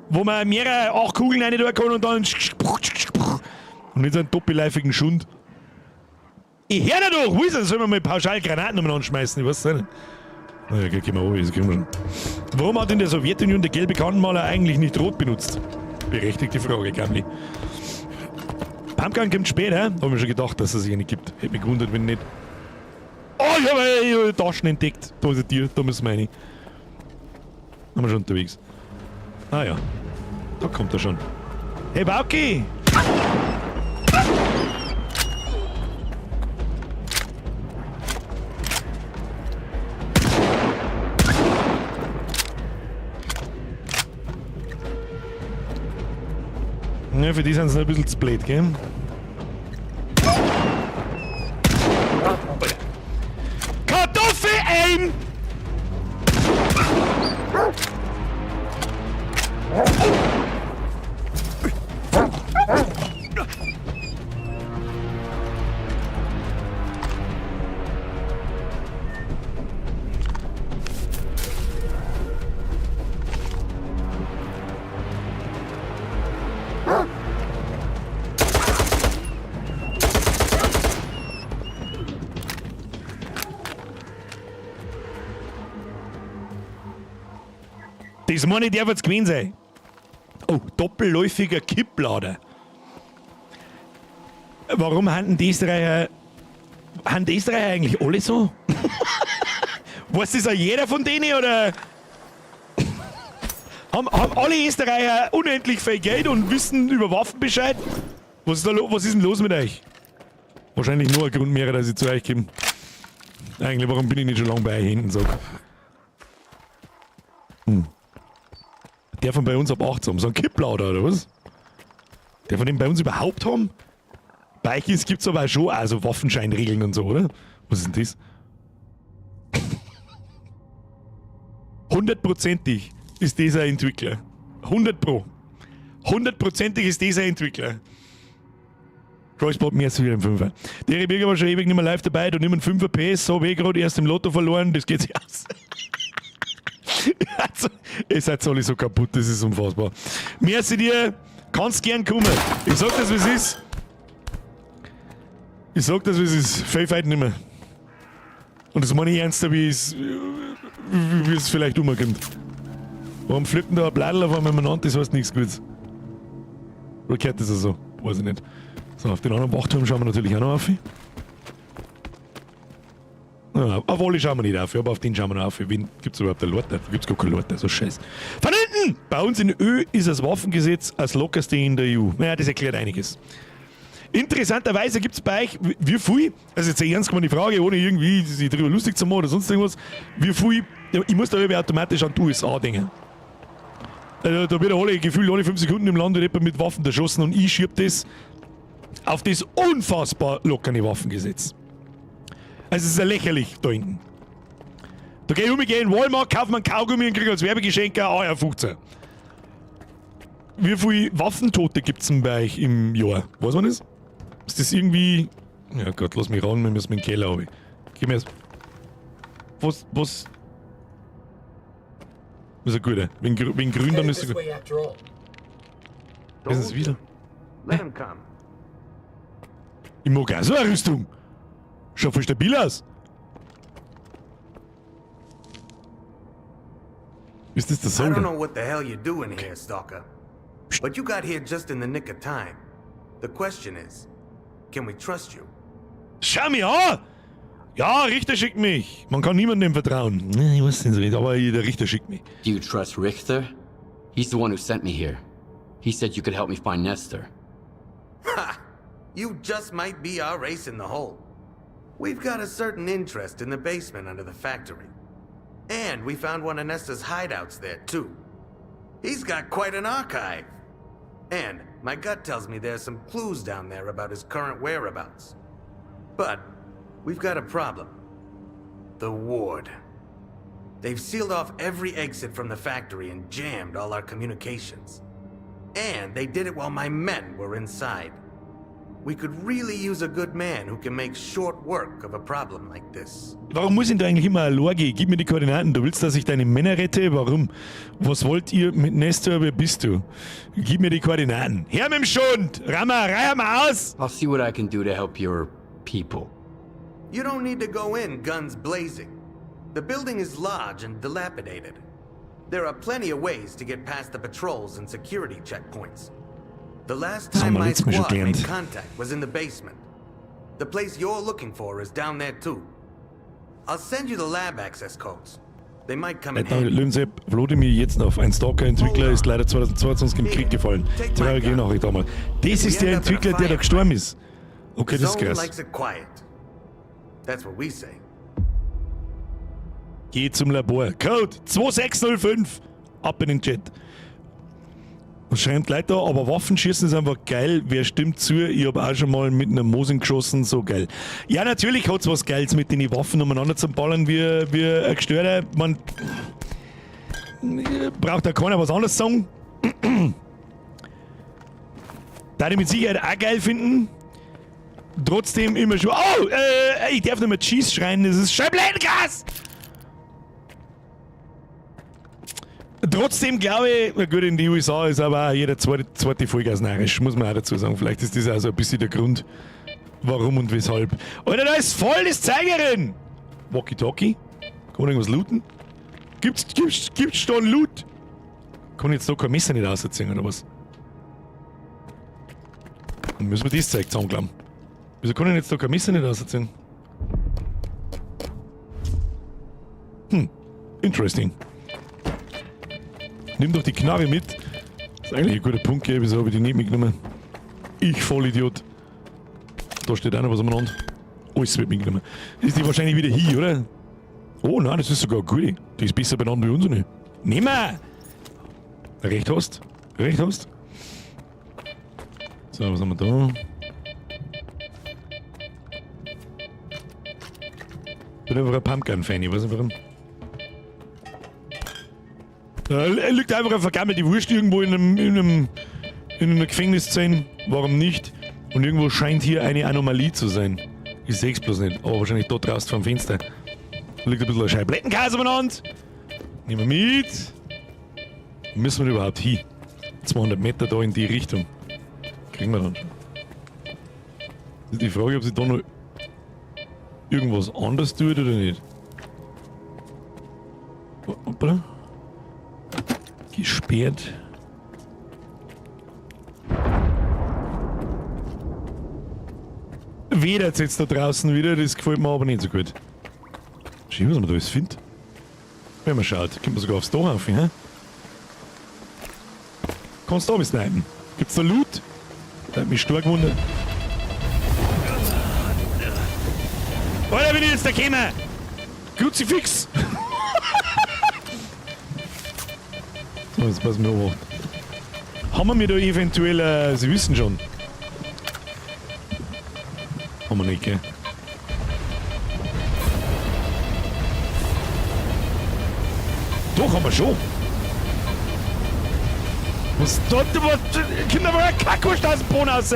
Wo man mehrere 8 Kugeln rein tun kann und dann. Und nicht so einen doppelleifigen Schund. Ich hör da doch! Wo ist er? Sollen wir mal pauschal Granaten nochmal anschmeißen? Ich weiß es nicht. Na ja, gehen wir runter, das kriegen wir schon. Warum hat in der Sowjetunion der gelbe Kantenmaler eigentlich nicht rot benutzt? Berechtigte Frage, Gamli. Pumpgun kommt später, hab mir schon gedacht, dass es sich nicht gibt. Hätte mich gewundert, wenn nicht. Oh, ich habe Taschen entdeckt. Da ist ein Tier, da müssen wir rein. Sind wir schon unterwegs. Ah ja, da kommt er schon. Hey Bauki! Ja, für die sind sie noch ein bisschen zu blöd, gell? Kartoffel-Aim! Das meine ich, der wird's gewesen sein. Oh, doppelläufiger Kipplader. Warum haben die Österreicher eigentlich alle so? Weiß das auch jeder von denen, oder? haben alle Österreicher unendlich viel Geld und wissen über Waffen Bescheid? Was ist denn los mit euch? Wahrscheinlich nur ein Grund mehr, dass ich zu euch komme. Eigentlich, warum bin ich nicht schon lange bei euch hinten, sag. Der von bei uns ab 18 so ein Kipplauder, oder was? Der von dem bei uns überhaupt haben? Bei euch gibt es aber auch schon also Waffenscheinregeln und so, oder? Was ist denn das? 100%ig ist dieser Entwickler. 100 Pro. 100%ig ist dieser Entwickler. Crossbot mehr als wieder im 5er. Der Birger war schon ewig nicht mehr live dabei, da nimmt 5er PS, so habe ich gerade erst im Lotto verloren, das geht sich aus. Also, ihr seid alle so kaputt, das ist unfassbar. Merci dir, kannst gern kommen. Ich sag das, wie es ist. Viel Fight nicht mehr. Und das meine ich ernster, wie es vielleicht umkommt. Warum fliegt denn da ein Bladel auf einmal miteinander? Das heißt nichts Gutes. Oder gehört das so? Weiß ich nicht. So, auf den anderen Wachturm schauen wir natürlich auch noch auf. Ja, auf alle schauen wir nicht auf, aber auf den schauen wir noch auf. Wen gibt es überhaupt eine Lorte? Da gibt es gar keine Lorte, so scheiße. Von hinten! Bei uns in Ö ist das Waffengesetz das lockerste in der EU. Naja, das erklärt einiges. Interessanterweise gibt es bei euch, wie viel, also jetzt ernst gemeine Frage, ohne irgendwie sich darüber lustig zu machen oder sonst irgendwas, wie viel, ich muss da irgendwie automatisch an die USA denken. Da wird alle gefühlt alle 5 Sekunden im Land jemand mit Waffen erschossen und ich schieb das auf das unfassbar lockere Waffengesetz. Also es ist ja lächerlich da hinten. Da gehe ich in Walmart, kaufe mir einen Kaugummi und kriege als Werbegeschenk ein AR-15. Wie viele Waffentote gibt es denn bei euch im Jahr? Weiß man das? Ist das irgendwie... Ja Gott, lass mich ran, wir müssen in den Keller runter. Gib mir das... Was... Das ist ein guter. Wenn grün, dann ist es gut. Was ist es wieder? Ich mag auch so eine Rüstung. Schaut voll stabil aus. Ist das der I don't Soldat? know what the hell you're doing here, Stalker. But you got here just in the nick of time. The question is, can we trust you? Schau mich an! Ja, Richter schickt mich. Man kann niemandem vertrauen. Ich weiß nicht, aber der Richter schickt mich. Do you trust Richter? He's the one who sent me here. He said you could help me find Nestor. Ha! You just might be our ace in the hole. We've got a certain interest in the basement under the factory. And we found one of Nesta's hideouts there, too. He's got quite an archive. And my gut tells me there's some clues down there about his current whereabouts. But we've got a problem. The Ward. They've sealed off every exit from the factory and jammed all our communications. And they did it while my men were inside. We could really use a good man who can make short work of a problem like this. Warum muss ich da eigentlich immer allein gehen? Gib mir die Koordinaten. Du willst, dass ich deine Männer rette? Warum? Was wollt ihr mit Nestor? Wer bist du? Gib mir die Koordinaten. Her mit dem Schund! Rammer, reih mal aus! I'll see what I can do to help your people. You don't need to go in guns blazing. The building is large and dilapidated. There are plenty of ways to get past the patrols and security checkpoints. The last time my squad made contact was in the basement. The place you're looking for is down there too. I'll send you the lab access codes. They might come in handy. Löwensepp, Wladimir jetzt auf. Ein Stalker-Entwickler ist leider 2022 im Krieg gefallen. Traurige Nachricht damals. Das ist der Entwickler, der da gestorben ist. Okay, das ist Zone krass. likes it quiet. That's what we say. Geh zum Labor. Code 2605. Ab in den Chat. Was schreibt Leute da? Aber Waffenschießen ist einfach geil. Wer stimmt zu? Ich habe auch schon mal mit einer Mosin geschossen. So geil. Ja, natürlich hat es was Geiles mit den Waffen umeinander zu ballern wie ein Gestörter. Man braucht da keiner was anderes sagen. Da ich mit Sicherheit auch geil finden. Trotzdem immer schon. Oh! Ich darf nicht mehr Cheese schreien. Das ist Scheibengas! Trotzdem glaube ich, na gut, in den USA ist aber auch jeder zweite Vollgas narrisch, muss man auch dazu sagen. Vielleicht ist das auch so ein bisschen der Grund, warum und weshalb. Alter, da ist voll das Zeigerin! Walkie-Talkie? Kann man irgendwas looten? Gibt's da einen Loot? Kann ich jetzt da kein Messer nicht rausziehen, oder was? Dann müssen wir das Zeug zusammenklappen. Wieso kann ich jetzt da kein Messer nicht rausziehen? Interesting. Nimm doch die Knarre mit. Das ist eigentlich ein guter Punkt, gell? Wieso habe ich die nicht mitgenommen? Ich Vollidiot. Da steht auch noch was umeinander. Alles wird mitgenommen. Ist die wahrscheinlich wieder hier, oder? Oh nein, das ist sogar gut. Die ist besser benannt wie unsere. Nimm mal! Recht hast. Recht hast. So, was haben wir da? Ich bin einfach ein Pumpkin-Fan, ich weiß nicht warum. Er liegt einfach eine vergammelte Wurst irgendwo in einem Gefängnis zu sein. Warum nicht? Und irgendwo scheint hier eine Anomalie zu sein. Ich seh's bloß nicht, aber wahrscheinlich dort draußen vom Fenster. Da liegt ein bisschen ein Scheiblettenkäse umeinander. Nehmen wir mit. Wo müssen wir überhaupt hin? 200 Meter da in die Richtung. Kriegen wir dann schon. Das ist die Frage, ob sich da noch irgendwas anderes tut oder nicht. Hoppla. Gesperrt. Wedert jetzt da draußen wieder, das gefällt mir aber nicht so gut. Schau, was man da alles findet. Wenn man schaut, kommt man sogar aufs Dach rauf, hä? Kannst du da bis rein? Gibt's da Loot? Das hat mich stark gewundert. Alter, bin ich jetzt da gekommen! Kruzifix! So, jetzt passen wir auf. Haben wir da eventuell, Sie wissen schon. Haben wir nicht, gell? Doch, haben wir schon. Was dort, was? Kinder, mal ein Kackwurst aus dem Boden raus!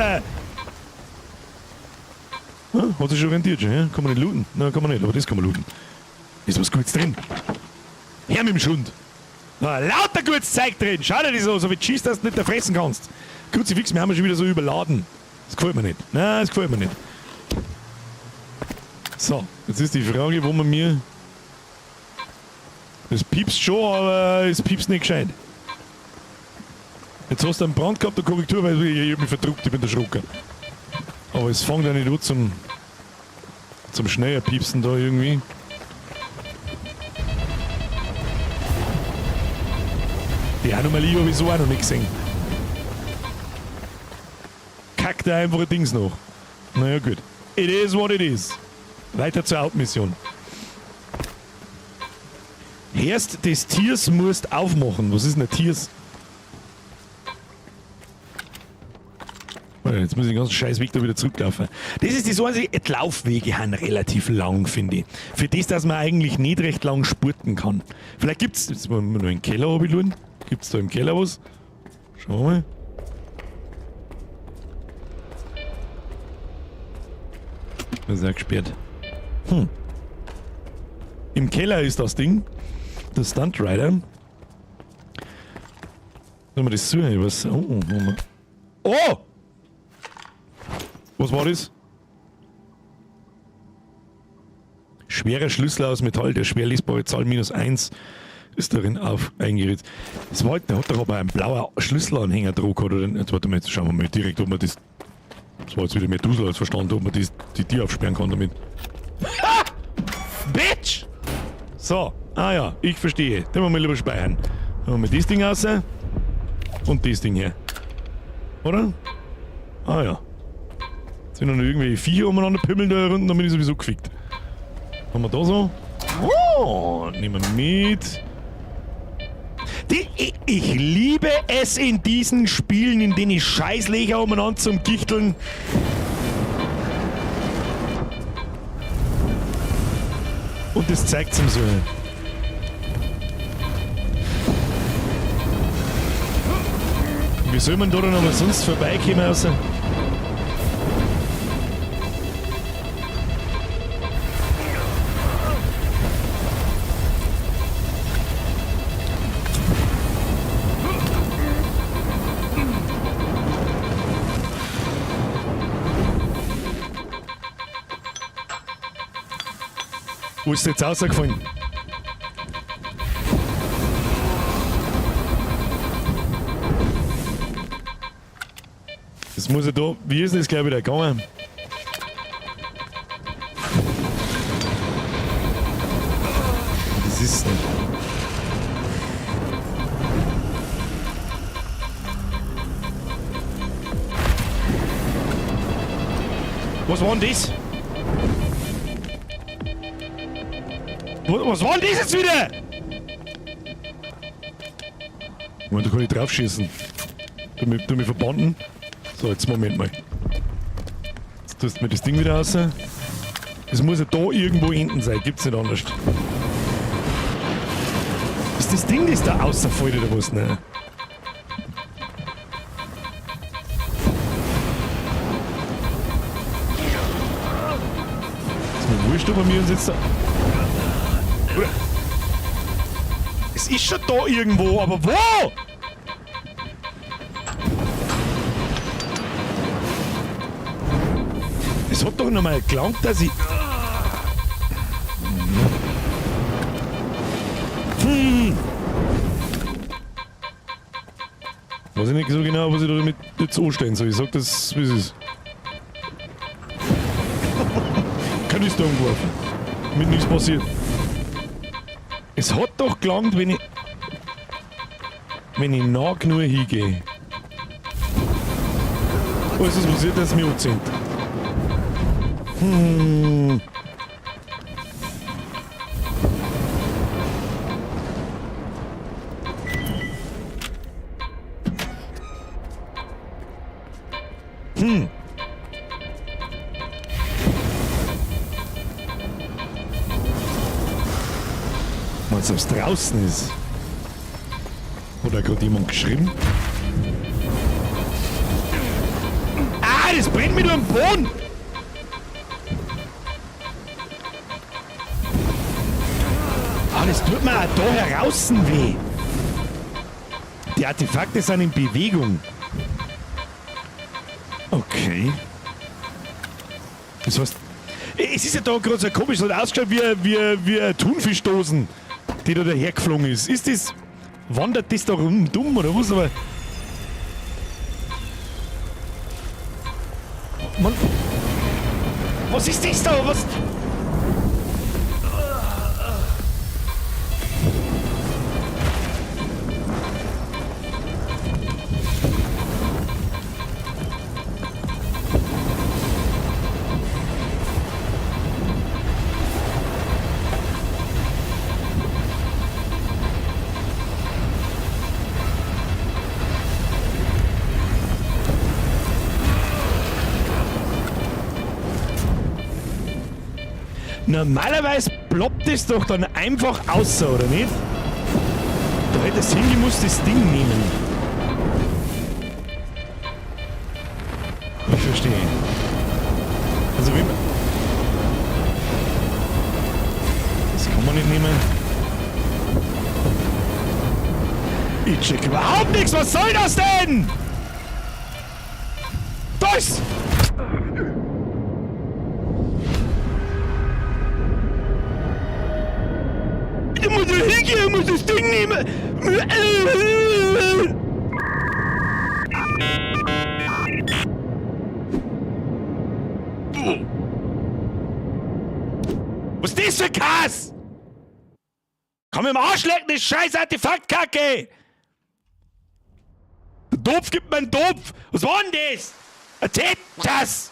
Hat sich schon rentiert, schon, ja? Kann man nicht looten? Nein, kann man nicht, aber das kann man looten. Ist was Gutes drin. Her mit dem Schund. Na, lauter gutes Zeug drin. Schau dir das an, so wie Cheese, dass du nicht fressen kannst. Kruzifix, wir haben schon wieder so überladen. Das gefällt mir nicht. Nein, das gefällt mir nicht. So, jetzt ist die Frage, wo man mir... Das piepst schon, aber es piepst nicht gescheit. Jetzt hast du einen Brand gehabt, eine Korrektur, weil ich hab mich verdruckt, ich bin der Schrucker. Aber es fängt ja nicht an zum schneller piepsen da irgendwie. Die Anomalie habe ich so auch noch nicht gesehen. Kackt da einfach ein Dings noch. Naja, gut. It is what it is. Weiter zur Hauptmission. Herst des Tiers musst aufmachen. Was ist denn ein Tiers? Jetzt muss ich den ganzen scheiß Weg da wieder zurücklaufen. Das ist das einzige, die Laufwege haben relativ lang, finde ich. Für das, dass man eigentlich nicht recht lang spurten kann. Vielleicht gibt's, jetzt wollen wir noch in den Keller runterschauen. Gibt's da im Keller was? Schauen wir mal. Das ist auch gesperrt. Im Keller ist das Ding. Der Stunt Rider. Sollen wir das suchen? Was? Oh! Was war das? Schwerer Schlüssel aus Metall, der schwer lesbare Zahl -1 ist darin eingeritzt. Das war halt, der hat doch aber ein blauer Schlüsselanhänger drauf gehabt, oder? Jetzt warte mal, jetzt schauen wir mal direkt, ob man das. Das war jetzt wieder mehr Dusel als verstanden, ob man die Tür aufsperren kann damit. Ha! Bitch! So, ja, ich verstehe. Den wollen wir lieber speichern. Dann haben wir das Ding raus und das Ding her. Oder? Ja. Sind noch irgendwelche Viecher umeinander pimmeln da unten, dann bin ich sowieso gefickt. Haben wir da so? Oh, nehmen wir mit. Ich liebe es in diesen Spielen, in denen ich Scheißlöcher umeinander zum Gichteln. Und das zeigt's ihm so. Wie soll man da dann aber sonst vorbeikommen außer? Wo ist jetzt rausgefallen? Das muss ja da. Wie ist das gleich wieder gegangen? Das ist nicht. Was war denn das? Was war denn das jetzt wieder? Moment, da kann ich drauf schießen. Du mich verbunden. So, jetzt Moment mal. Jetzt tust du mir das Ding wieder raus. Das muss ja da irgendwo hinten sein, gibt's nicht anders. Ist das Ding, das da außerfällt oder was? Ne? Ist mir wurscht, ob wir uns jetzt da. Es ist schon da irgendwo, aber wo? Es hat doch noch mal gelangt, dass ich... Weiß ich nicht so genau, was ich damit jetzt anstellen soll. Ich sag das, wie es ist. Kanister umgeworfen. Mit nichts passiert. Es hat doch gelangt, wenn ich nah genug hingehe. Was ist passiert, dass wir anziehen? Meinst du, ob es draußen ist? Oder gerade jemand geschrieben? Ah, das brennt mir nur am Boden! Ah, das tut mir auch da heraus weh. Die Artefakte sind in Bewegung. Okay. Das heißt, es ist ja da gerade so komisch, es hat ausgeschaut wie eine Thunfischdosen, die da dahergeflogen ist. Ist das, wandert das da dumm oder was? Aber Mann, was ist das da? Was? Normalerweise ploppt es doch dann einfach aus, oder nicht? Da hättest du hingemusst das Ding nehmen. Ich verstehe. Also wie man... Das kann man nicht nehmen. Ich check überhaupt nichts. Was soll das denn? Das! Ich muss da hingehen, ich muss das Ding nehmen. Was ist das für Kass? Komm im Arsch lecken, das scheiß Artefaktkacke! Der Topf gibt mir einen Topf! Was war denn das? Erzählt das!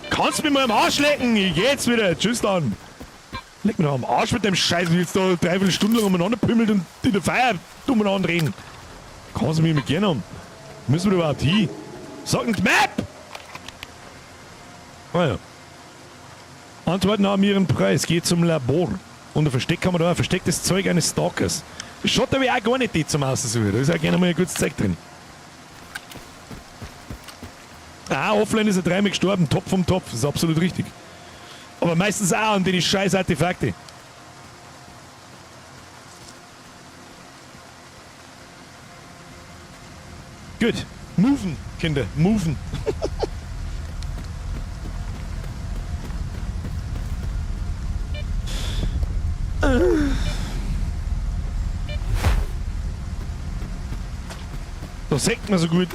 Kannst mich mal am Arsch lecken? Ich geh jetzt wieder. Tschüss dann. Leck mir doch am Arsch mit dem Scheiß, wie jetzt da 3/4 Stunde lang umeinander pümmelt und in der Feier umeinander reden. Kannst du mich mit gern haben? Müssen wir überhaupt hin? Sag ein Map! Ah ja. Antworten haben ihren Preis. Geht zum Labor. Und ein Versteck haben wir da. Ein verstecktes Zeug eines Stalkers. Das schaut aber auch gar nicht die zum Aussuchen. Da ist auch gerne mal ein gutes Zeug drin. Ah, offline ist er 3-mal gestorben. Top vom Topf. Das ist absolut richtig. Aber meistens auch an den scheiß Artefakte. Gut. Moven, Kinder. Moven. Das sagt man so gut.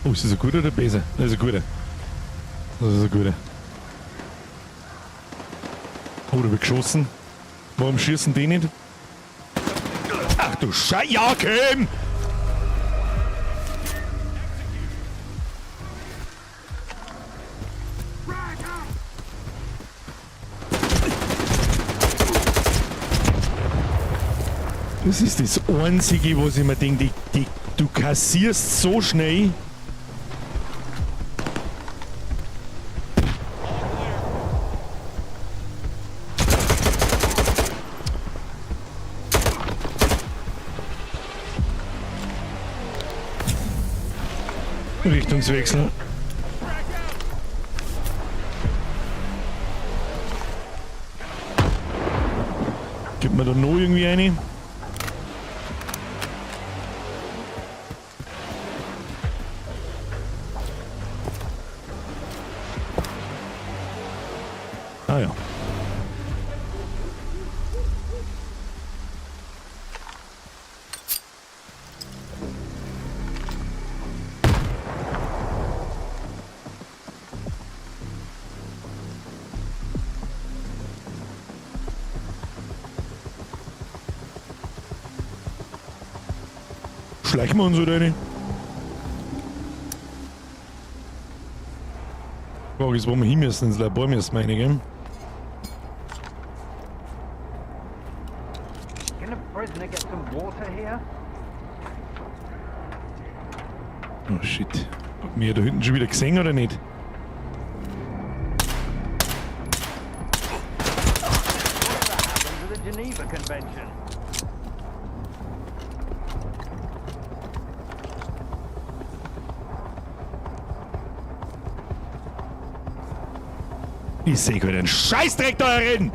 Oh, ist das ein guter oder besser? Das ist ein guter. Das ist ein guter. Oh, da wird geschossen. Warum schießen die nicht? Ach du Scheiße, ja, Kim! Das ist das Einzige, was ich mir denke, du kassierst so schnell. Richtungswechsel. Gibt mir da noch irgendwie eine? Ah ja. Schleichen wir uns oder nicht? Frage ist, wo wir hin müssen, ins Labor müssen, meine ich, gell? Can a prisoner get some water here? Oh shit. Hat mir da hinten schon wieder gesehen oder nicht? To the Geneva Convention. Ich seh gerade einen Scheißdreck da herin!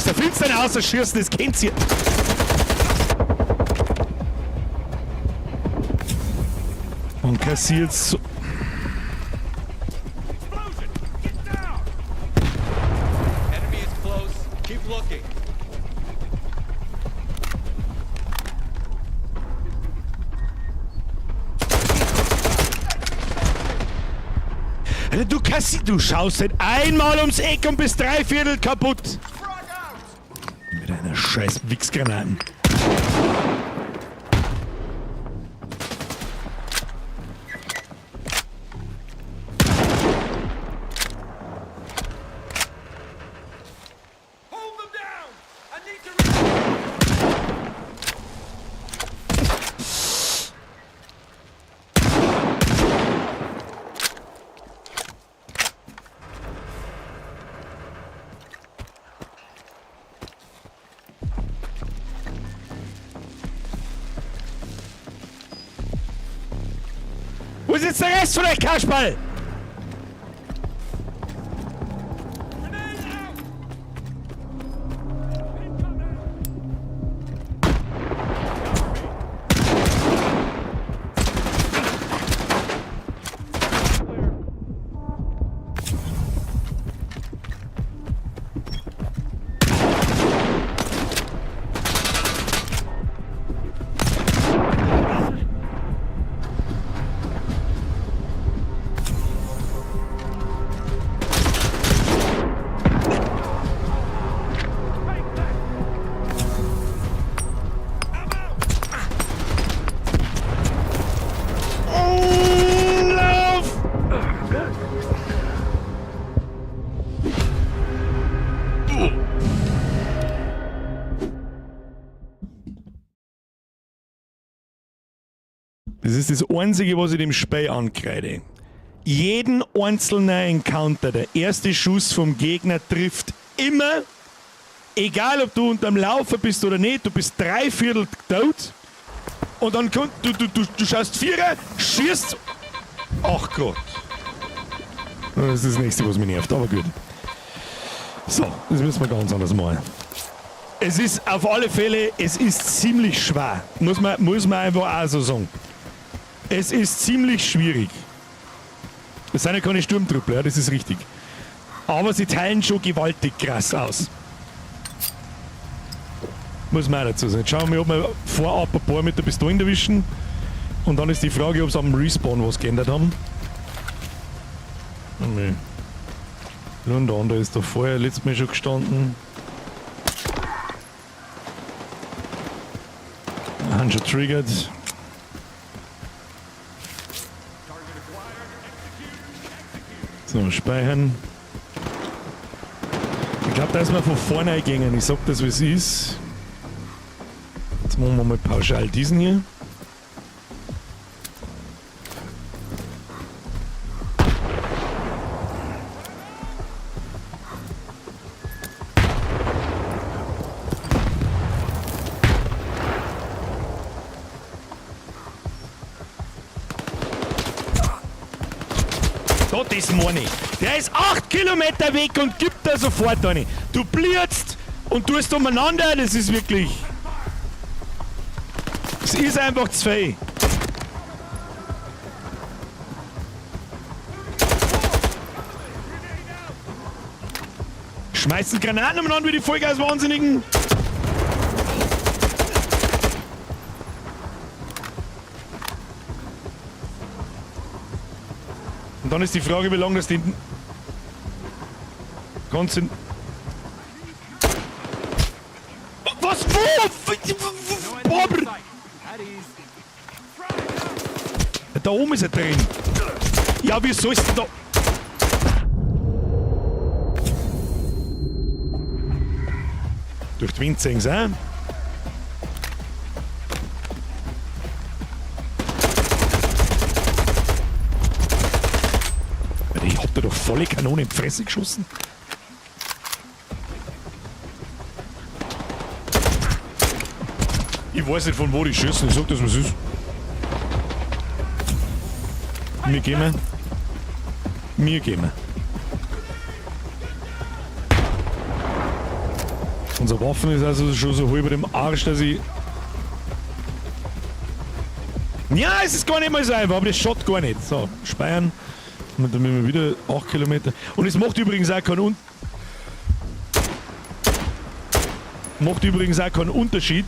Der Finsterne außer Schürzen, das kennt ihr. Und kassiert so. Enemy is close. Keep looking. Alter, du schaust nicht einmal ums Eck und bist 3/4 kaputt. Mit einer scheiß Wichsgranaten. Wo ist jetzt der Rest von euch, Kasperl? Das ist das Einzige, was ich dem Spiel ankreide. Jeden einzelnen Encounter, der erste Schuss vom Gegner trifft immer, egal ob du unterm Laufen bist oder nicht, du bist 3/4 tot und dann du schaust Vierer, schießt. Ach Gott. Das ist das Nächste, was mich nervt, aber gut. So, das müssen wir ganz anders machen. Es ist auf alle Fälle, es ist ziemlich schwer, muss man einfach auch so sagen. Es ist ziemlich schwierig. Es sind ja keine Sturmtruppler, ja, das ist richtig. Aber sie teilen schon gewaltig krass aus. Muss man auch dazu sagen. Jetzt schauen wir, ob wir vorab ein paar mit der Pistole erwischen. Und dann ist die Frage, ob sie am Respawn was geändert haben. Oh nee. Und der andere ist da vorher letztes Mal schon gestanden. Haben schon triggert. So, speichern. Ich glaube, da ist man von vorne eingegangen. Ich sag das, wie es ist. Jetzt machen wir mal pauschal diesen hier. Das ist Money. Der ist 8 Kilometer weg und gibt da sofort eine. Du blitzt und tust umeinander, das ist wirklich... Es ist einfach zu viel. Schmeißen Granaten umeinander wie die Vollgas-Wahnsinnigen. Und dann ist die Frage, wie lange das die ganzen... Was? Wo? Da oben ist er drin. Ja, wie sollst du da... Durch die Wind sehen sie, auch. Ich hab da doch volle Kanone in die Fresse geschossen. Ich weiß nicht, von wo die schießen. Ich sag das, was ist. Mir gehen wir. Mir gehen wir. Unser Waffen ist also schon so halb im Arsch, dass ich... Ja, es ist gar nicht mal so einfach, aber das schaut gar nicht. So, speichern. Und dann müssen wir wieder 8 Kilometer. Und es macht übrigens auch keinen Unterschied,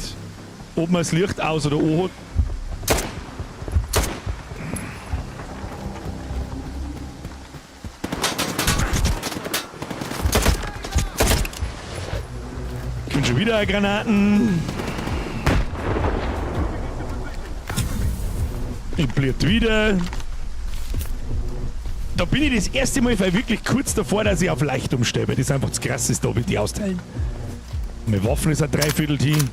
ob man das Licht aus oder an hat. wieder Granaten. Impliert wieder. Da bin ich das erste Mal wirklich kurz davor, dass ich auf leicht umstelle, weil das einfach das Krasseste, ob ich die austeilen. Meine Waffen ist ein Dreiviertel-Team.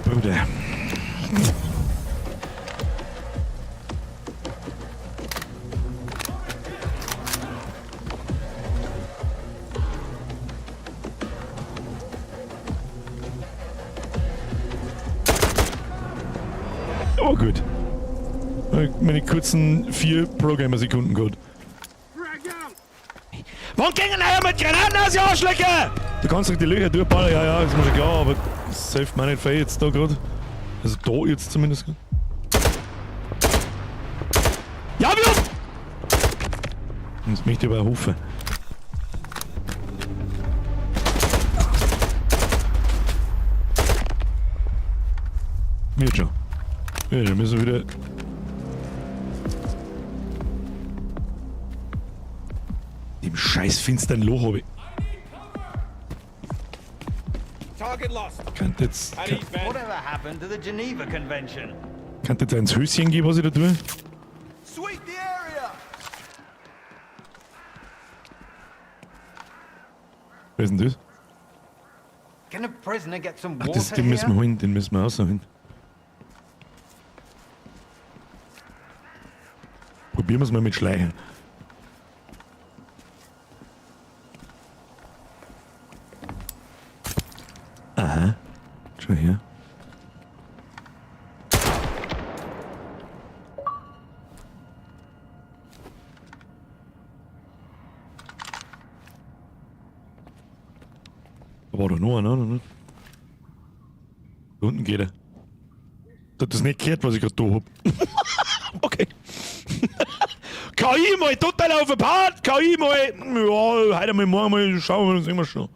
Bruder. Oh gut. Meine kurzen 4 Programmer-Sekunden gut. Wann gingen euch mit Granaten aus, die Arschlöcher? Du kannst doch die Löcher durchballern, ja, ist mir schon klar, aber das hilft mir nicht viel jetzt da gerade. Also da jetzt zumindest. Ja, wir! Jetzt möchte ich aber rufen. Wird schon. Ja, dann müssen wir wieder. Im scheiß finsteren Loch habe ich. Kann jetzt Whatever happened to the Geneva Convention? jetzt eins Höschen geben, was ich da tue? Sweep the area! Was ist denn das? Can a prisoner get some Ach, water den müssen wir here? holen, den müssen wir ausholen. Probieren wir es mal mit Schleichen. Aha. Schau her. Da war doch noch einer, oder? Da unten geht er. Du hast das nicht gehört, was ich gerade da hab. Okay. KI mal total auf den Part, KI mal. Ja, heute mal morgen mal schauen wir uns immer schon.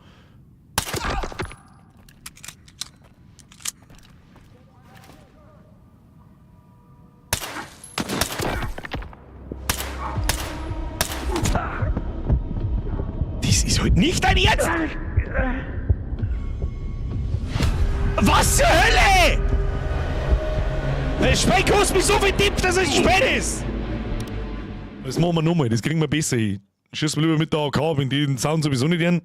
Das ist halt nicht dein Ernst! Was zur Hölle? Das Spiel kostet mich so viel Tipp, dass es spät ist! Das machen wir nochmal, das kriegen wir besser hin. Schießen wir lieber mit der AK, wenn die den Sound sowieso nicht hören.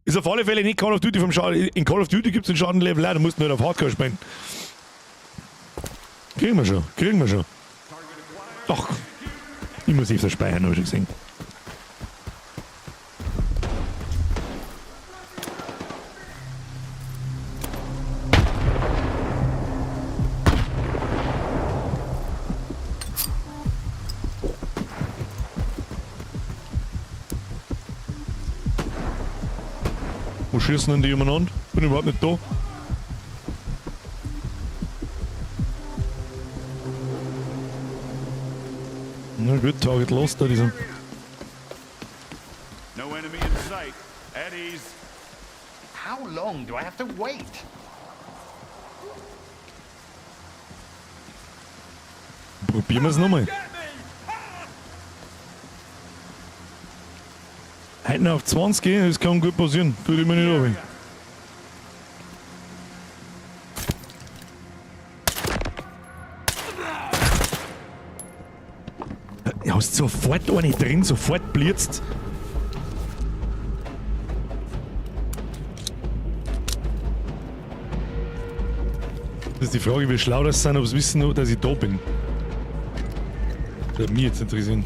Ist auf alle Fälle nicht Call of Duty vom Schaden. In Call of Duty gibt es den Schadenlevel auch, da musst du nicht auf Hardcore spielen. Kriegen wir schon, kriegen wir schon. Ach, ich muss öfter speichern, habe ich schon gesehen. Wo schießen denn die umeinander? Bin überhaupt nicht da. Na gut, Target lost da, dieser. No enemy in sight. At ease. How long do I have to wait? Probieren wir es nochmal. Heute noch auf 20 gehen, das kann gut passieren. Tut immer nicht runter. Du hast sofort eine drin, sofort blitzt. Das ist die Frage, wie schlau das sind, ob sie wissen, dass ich da bin. Das würde mich jetzt interessieren.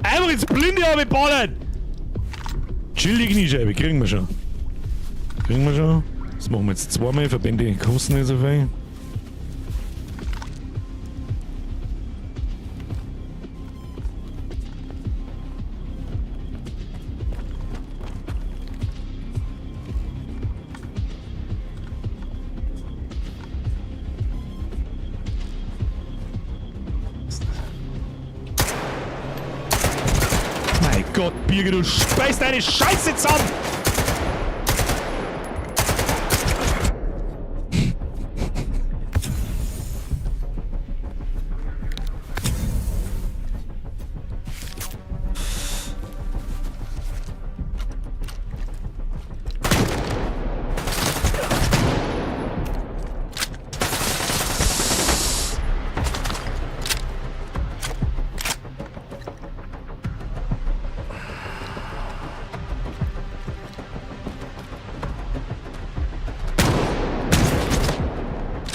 Einfach ins Blinde abgeballert! Chill die Kniescheibe, kriegen wir schon. Kriegen wir schon. Das machen wir jetzt zweimal, Verbände kosten nicht so viel. Gott, Birger, du speist deine Scheiße zusammen!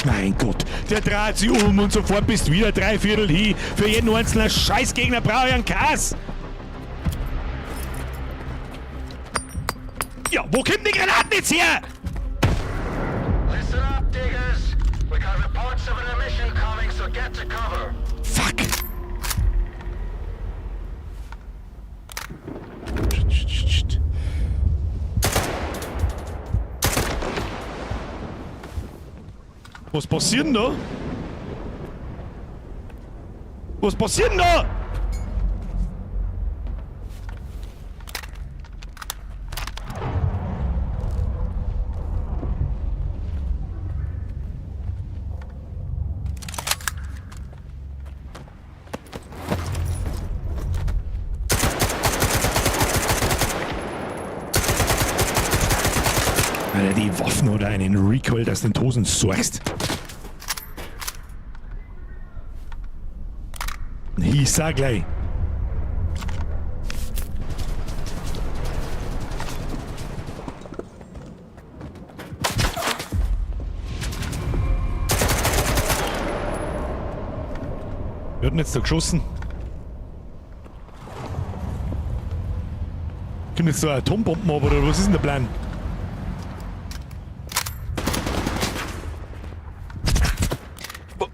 Mein Gott, der dreht sich um und sofort bist du wieder 3/4 hin. Für jeden einzelnen Scheißgegner brauche ich einen Kass. Ja, wo kommen die Granaten jetzt her? Listen up, diggers. We got reports of an emission coming, so get to cover. Fuck. Was passiert denn da? Was passiert denn da? Alter, die Waffen oder einen Recoil, dass du den Hosen sorgst. Ich sag gleich. Wir hatten jetzt da geschossen. Kommt jetzt so Atombomben ab oder was ist denn der Plan?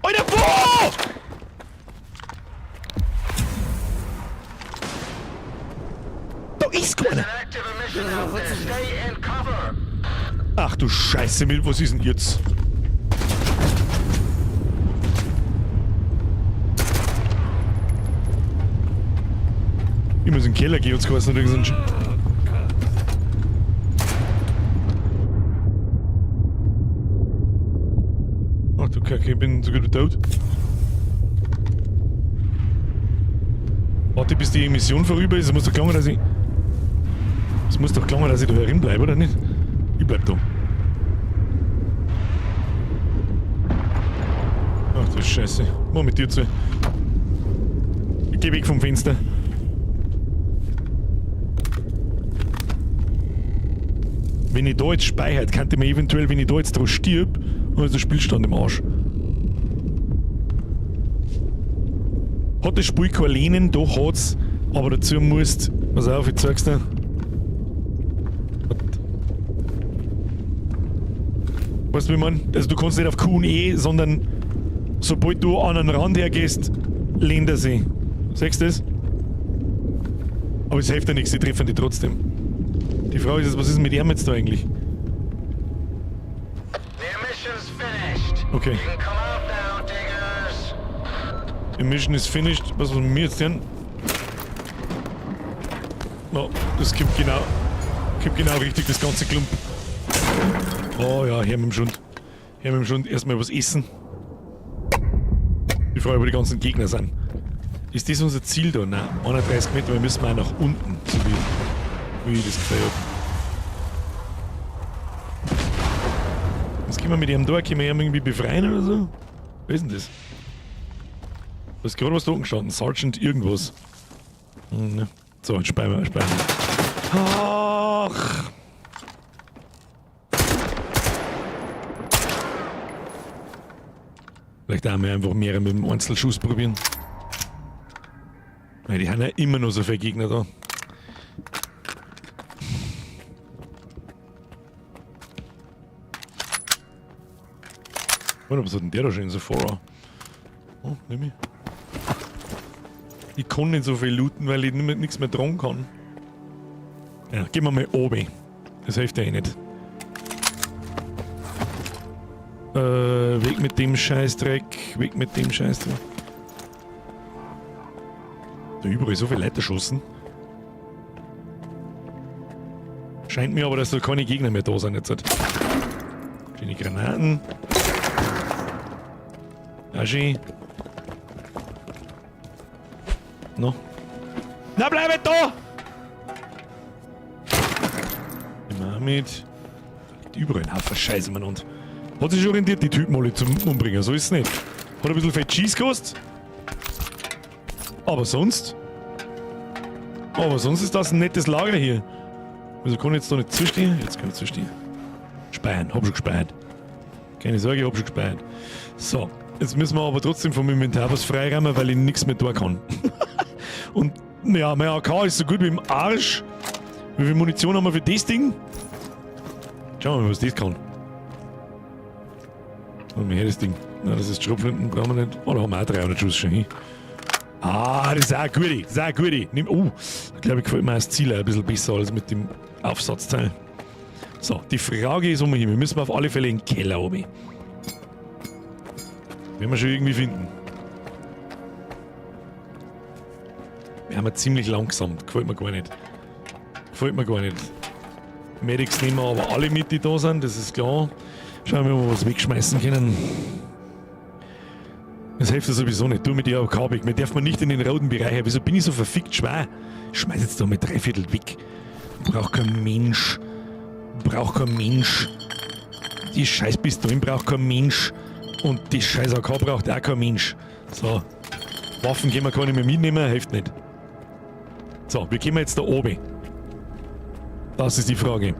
Alter, wo? Da ist keiner. An active emission out there. Stay in cover. Ach du Scheiße, was ist denn jetzt? Ich muss in den Keller gehen, uns geheißen oder irgend so ein Ach du Kacke, ich bin so gut wie tot. Warte, bis die Mission vorüber ist. Es muss doch klar, dass ich... Es muss doch klar, dass ich da herin bleibe, oder nicht? Ich bleib da. Ach du Scheiße. Mach mit dir zu. Ich geh weg vom Fenster. Wenn ich da jetzt speichert, kann ich mir eventuell, wenn ich da jetzt drauf stirb, dann ist der Spielstand im Arsch. Hat das Spiel keine Lehnen? Doch hat's. Aber dazu musst... Pass auf, ich zeig's dir. Weißt du, wie ich mein? Also du kannst nicht auf Q und E, sondern sobald du an einen Rand hergehst, lehnt er sich. Siehst du das? Aber es hilft ja nichts, die treffen die trotzdem. Die Frage ist, was ist mit ihm jetzt da eigentlich? The emission's finished. Okay. You can come out now, diggers. Die Mission ist finished. Was mit mir jetzt denn? Oh, das kommt genau richtig, das ganze Klump. Oh ja, her mit dem Schund. Her mit dem Schund. Erstmal was essen. Die Frage, wo die ganzen Gegner sind. Ist das unser Ziel da? Nein, 31 Meter, wir müssen mal nach unten, so wie ich das gefällt habe. Was können wir mit ihm da? Können wir ihn irgendwie befreien oder so? Was ist denn das? Da ist gerade was da oben gestanden. Sergeant irgendwas. Ne. So, jetzt speichern wir. Ach! Vielleicht auch mal einfach mehrere mit dem Einzelschuss probieren. Weil die haben ja immer noch so viele Gegner da. Warte, was hat denn der da schon so vor? Oh, nimm ich. Ich kann nicht so viel looten, weil ich nichts mehr tragen kann. Ja, gehen wir mal oben. Das hilft ja eh nicht. Weg mit dem Scheißdreck. Weg mit dem Scheißdreck. Da überall so viele Leute erschossen. Scheint mir aber, dass da keine Gegner mehr da sind jetzt. Schöne Granaten. Aschi. No. Na, bleib da! Immer mit. Überall ein Haufen Scheiße, Mann. Und hat sich schon orientiert, die Typen alle zum Umbringen. So ist es nicht. Hat ein bisschen Fett Cheese gekostet. Aber sonst ist das ein nettes Lager hier. Also kann ich jetzt da nicht zustehen? Jetzt kann ich zustehen. Speichern, hab schon gespeichert. Keine Sorge, hab schon gespeichert. So, jetzt müssen wir aber trotzdem vom Inventar was freiräumen, weil ich nichts mehr tun kann. Und ja, mein AK ist so gut wie im Arsch. Wie viel Munition haben wir für das Ding? Schauen wir mal, was das kann. Und her das Ding. Na, das ist Schrotflinten, brauchen wir nicht. Oh, da haben wir auch 300 Schuss schon hin. Ah, das ist auch gut. Das ist auch gut. Ich glaube, ich gefällt mir das Ziel ein bisschen besser als mit dem Aufsatzteil. So, die Frage ist umhin. Wir müssen auf alle Fälle in den Keller oben. Werden wir schon irgendwie finden. Wir haben ziemlich langsam. Gefällt mir gar nicht. Medics nehmen wir aber alle mit, die da sind. Das ist klar. Schauen wir mal, ob wir was wegschmeißen können. Das hilft ja sowieso nicht. Du mit der AOK weg. Mir darf man nicht in den roten Bereich. Wieso bin ich so verfickt schwer? Ich schmeiß jetzt da mit 3/4 weg. Braucht kein Mensch. Die scheiß Pistolen braucht kein Mensch. Und die scheiß AK braucht auch kein Mensch. So. Waffen können wir gar nicht mehr mitnehmen. Hilft nicht. So, wie gehen wir jetzt da oben? Das ist die Frage.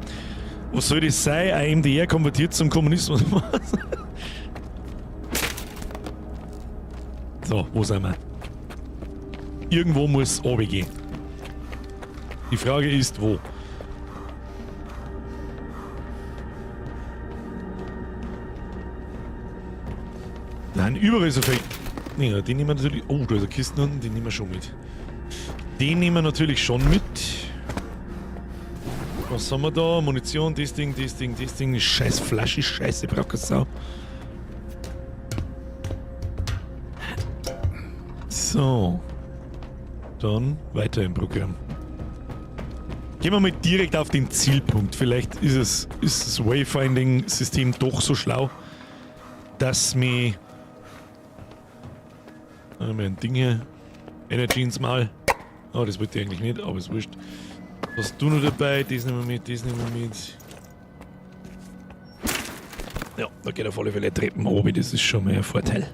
Was soll das sein? Ein MDR konvertiert zum Kommunismus? So, wo sind wir? Irgendwo muss es runtergehen. Die Frage ist, wo? Da sind überall so viel. Ja, die nehmen wir natürlich. Oh, da ist eine Kiste unten, die nehmen wir schon mit. Den nehmen wir natürlich schon mit. Was haben wir da? Munition, das Ding. Scheiß Flasche, scheiße, braucht keine Sau. So. Dann weiter im Programm. Gehen wir mal direkt auf den Zielpunkt. Vielleicht ist das Wayfinding-System doch so schlau, dass mir ein Ding hier. Energy ins Mal. Oh, das wollte ich eigentlich nicht, aber ist wurscht. Was hast du noch dabei? Das nehmen wir mit. Ja, da geht auf alle Fälle Treppen oben, das ist schon mal ein Vorteil.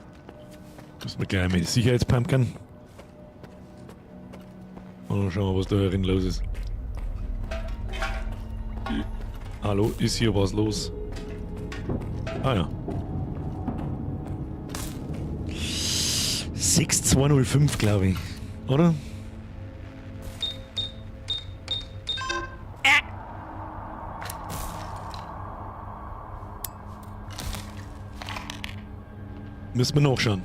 Müssen wir gleich mit Sicherheitspumpern. Und dann schauen wir, was da drin los ist. Hallo, ist hier was los? Ah ja. 6205, glaube ich. Oder? Müssen wir nachschauen.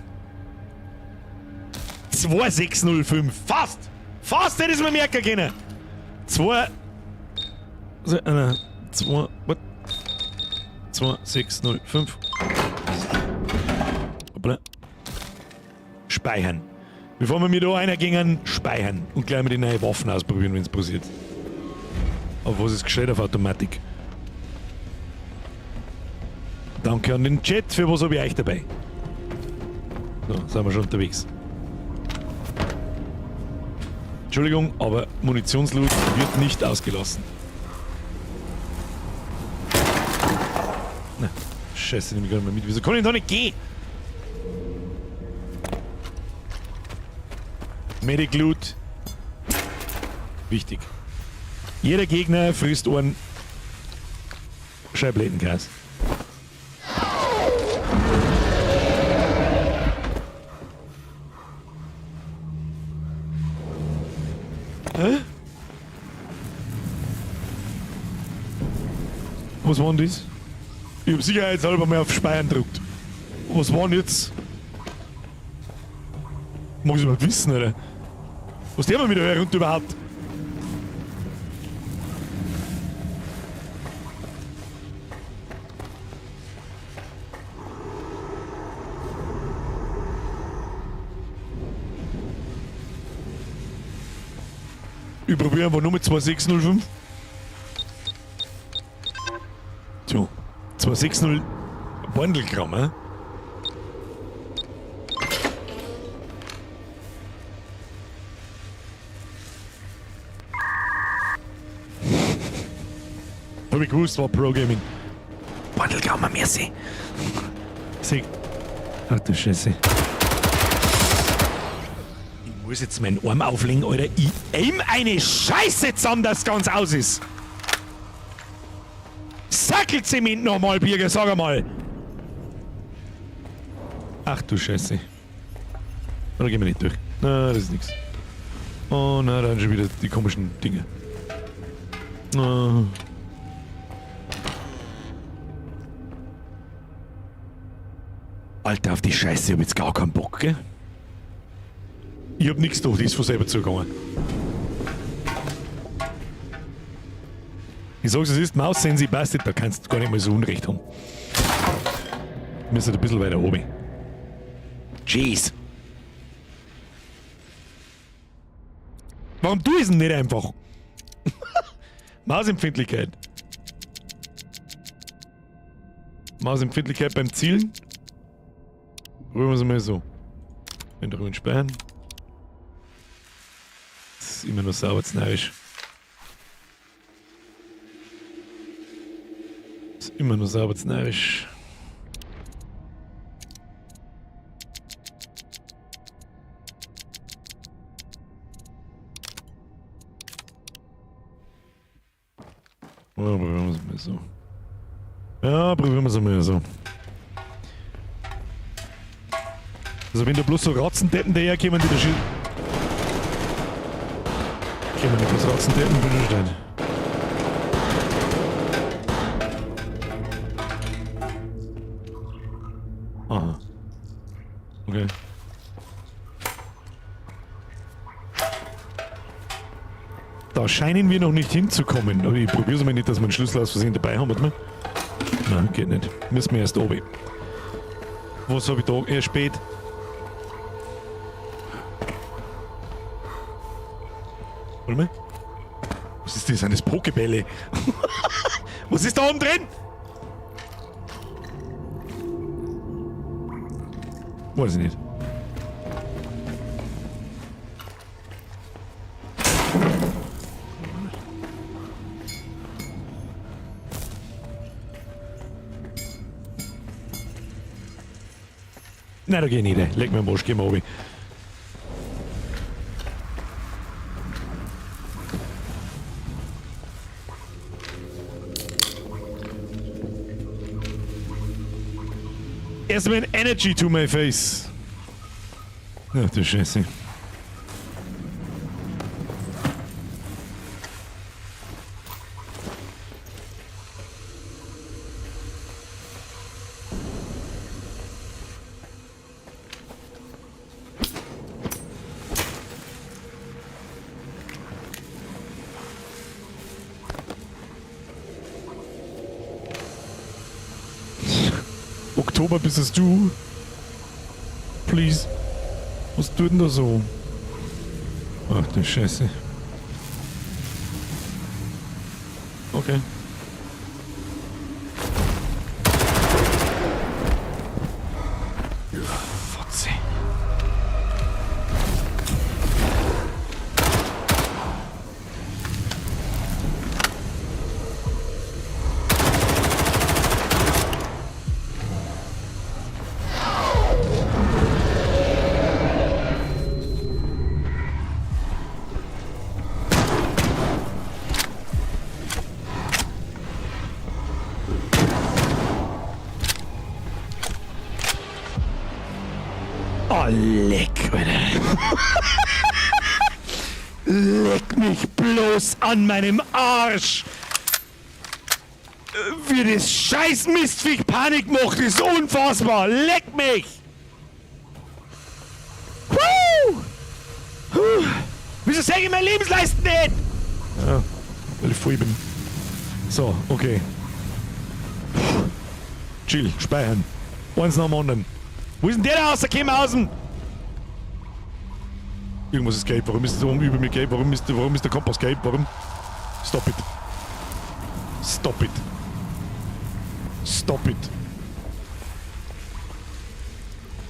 2605. Fast! Fast hätte ich es mir merken können. 2605. Hoppla. Speichern. Bevor wir mir da reingehen, speichern. Und gleich mal die neuen Waffen ausprobieren, wenn es passiert. Aber was ist gestellt auf Automatik? Danke an den Chat. Für was habe ich euch dabei? So, sind wir schon unterwegs. Entschuldigung, aber Munitionsloot wird nicht ausgelassen. Na, scheiße, nehme ich gar nicht mehr mit. Wieso kann ich da nicht gehen? Medic Loot. Wichtig. Jeder Gegner frisst einen Scheiblettenkreis. Hä? Was war denn das? Ich hab sicherheitshalber mal auf Speichern gedrückt. Was war denn jetzt? Muss ich mal wissen, Alter. Was der mal wieder herunter überhaupt? Ich probiere einfach nur mit 2605. 260 Bandelgramm, hä? Hab ich gewusst, war Pro-Gaming. Bandelgramm, merci. Sieg. Ach du Scheiße. Ich muss jetzt meinen Arm auflegen, Alter. Ich aim eine Scheiße zusammen, dass ganz aus ist. Sackelzement nochmal, Birger, sag einmal. Ach du Scheiße. Da gehen wir nicht durch. Na, das ist nix. Oh, na, da sind schon wieder die komischen Dinge. Oh. Alter, auf die Scheiße, ich hab jetzt gar keinen Bock, gell? Ich hab nix durch, die ist von selber zugegangen. Ich sag's, es ist Maus-Sensi Bastet, da kannst du gar nicht mal so Unrecht haben. Wir müssen ein bisschen weiter oben. Jeez. Warum tu ich denn nicht einfach? Mausempfindlichkeit. Mausempfindlichkeit beim Zielen. Probieren wir es mal so. Wenn drüben speichern. Das ist immer noch sauber znarisch. Das ist immer noch sauber znarisch. Ja, probieren wir es mal so. Ja, probieren wir es mal so. Also wenn da bloß so Ratzendeppen daherkommen, die da schon... Kommen nicht bloß Ratzendeppen, bin ich stehen. Aha. Okay. Da scheinen wir noch nicht hinzukommen. Aber ich probiere es mal nicht, dass wir einen Schlüssel aus Versehen dabei haben, warte mal. Nein, geht nicht. Müssen wir erst oben. Was habe ich da? Erst spät. Warte mal. Was ist das? Sind das Pokebälle? Was ist da oben drin? Weiß ich nicht. Nein, da geh ich nicht rein. Leg mir am Arsch, geh mal oben. Erstmal ein Energy to my face. Ach du Scheiße. Oktober bist es du. Please. Was tut denn da so? Ach du Scheiße. Okay. Fotze. Oh, leck, Alter. Leck mich bloß an meinem Arsch. Wie das scheiß Mistviech Panik macht, ist unfassbar. Leck mich. Wieso sag ich mein Lebensleisten nicht? Ja, weil ich voll bin. So, okay. Chill, speichern. Eins nach dem anderen. Wo ist denn der da rausgekommen außen? Irgendwas ist gelb. Warum ist es oben über mir gelb? Warum ist der Kompass gelb? Warum? Stop it. Stop it. Stop it.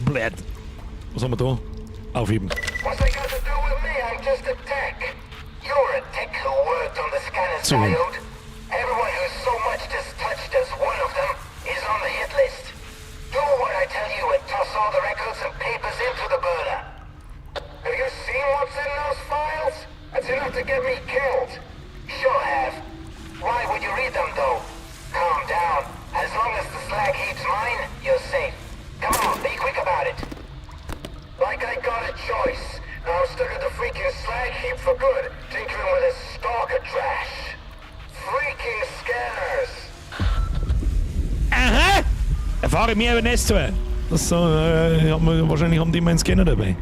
Blöd. Was haben wir da? Aufheben. What's that got to do with me? I'm just a tech. You're a tech who worked on the scanner's So- diode. Everyone who's so much as touched as one of them is on the hit list. Do what I tell you and toss all the records and papers into the burner. Have you seen what's in those files? That's enough to get me killed. Sure have. Why would you read them though? Calm down. As long as the slag heap's mine, you're safe. Come on, be quick about it. Like I got a choice. Now I'm stuck at the freaking slag heap for good, tinkering with this stalker trash. Freaking scanners! Aha! Erfahre mehr über Nestor. Das wahrscheinlich haben die immer einen Scanner dabei.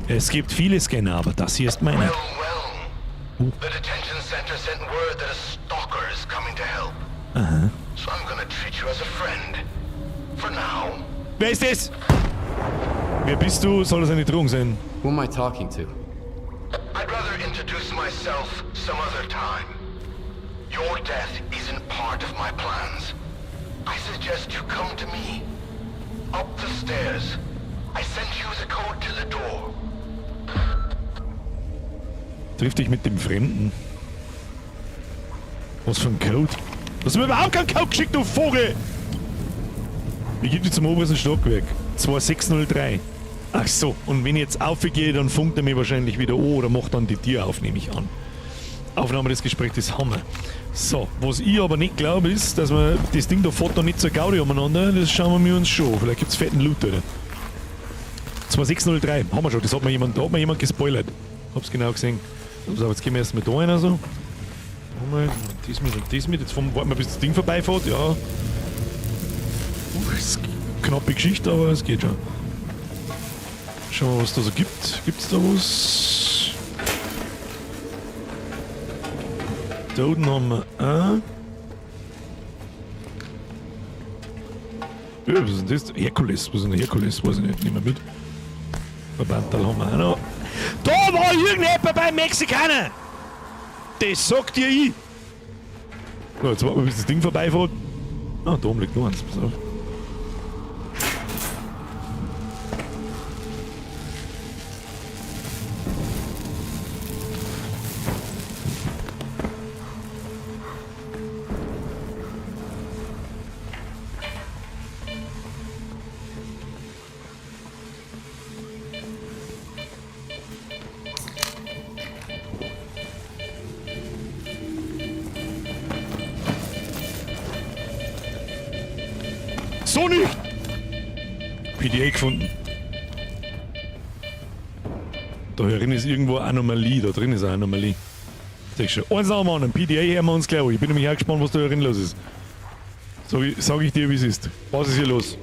Es gibt viele Scanner, aber das hier ist meiner. Well, well. The detention center sent word that a stalker is coming to help. So I'm gonna treat you as a friend. For now. Wer ist das? Wer bist du? Soll das eine Drohung sein? Who am I talking to? I'd rather introduce myself some other time. Your death isn't part of my plans. I suggest you come to me. Up the stairs. I sent you the code to the door. Triff dich mit dem Fremden. Was für ein Code? Du hast mir überhaupt keinen Code geschickt, du Vogel! Wie geht die zum obersten Stockwerk? 2603. Ach so, und wenn ich jetzt aufgehe, dann funkt er mir wahrscheinlich wieder an oder macht dann die Tür auf, nehme ich an. Aufnahme des Gesprächs, das haben wir. So, was ich aber nicht glaube, ist, dass wir das Ding da fährt da nicht so Gaudi umeinander. Das schauen wir uns schon. Vielleicht gibt es fetten Loot, oder? 2603, haben wir schon. Das hat mir jemand gespoilert. Hab's genau gesehen. So, jetzt gehen wir erstmal da rein. Also. Mal, das mit und das mit. Jetzt warten wir, bis das Ding vorbeifährt. Ja. Das ist eine knappe Geschichte, aber es geht schon. Schauen wir, was da so gibt. Gibt's da was? Da unten haben wir ja, was ist denn das? Herkules. Was ist denn Herkules? Weiß ich nicht. Nehmen wir mit. Verbantal haben wir auch noch. Da war irgendjemand beim Mexikaner! Das sagt dir ich! So, jetzt warten wir, bis das Ding vorbeifährt. Ah, da oben liegt noch eins. Pass auf. So nicht! PDA gefunden. Da drin ist irgendwo eine Anomalie. Da drin ist eine Anomalie. Sag schon. Eins nach dem anderen. PDA hören wir uns gleich an. Ich bin nämlich auch gespannt, was da drin los ist. Sag ich dir, wie es ist. Was ist hier los?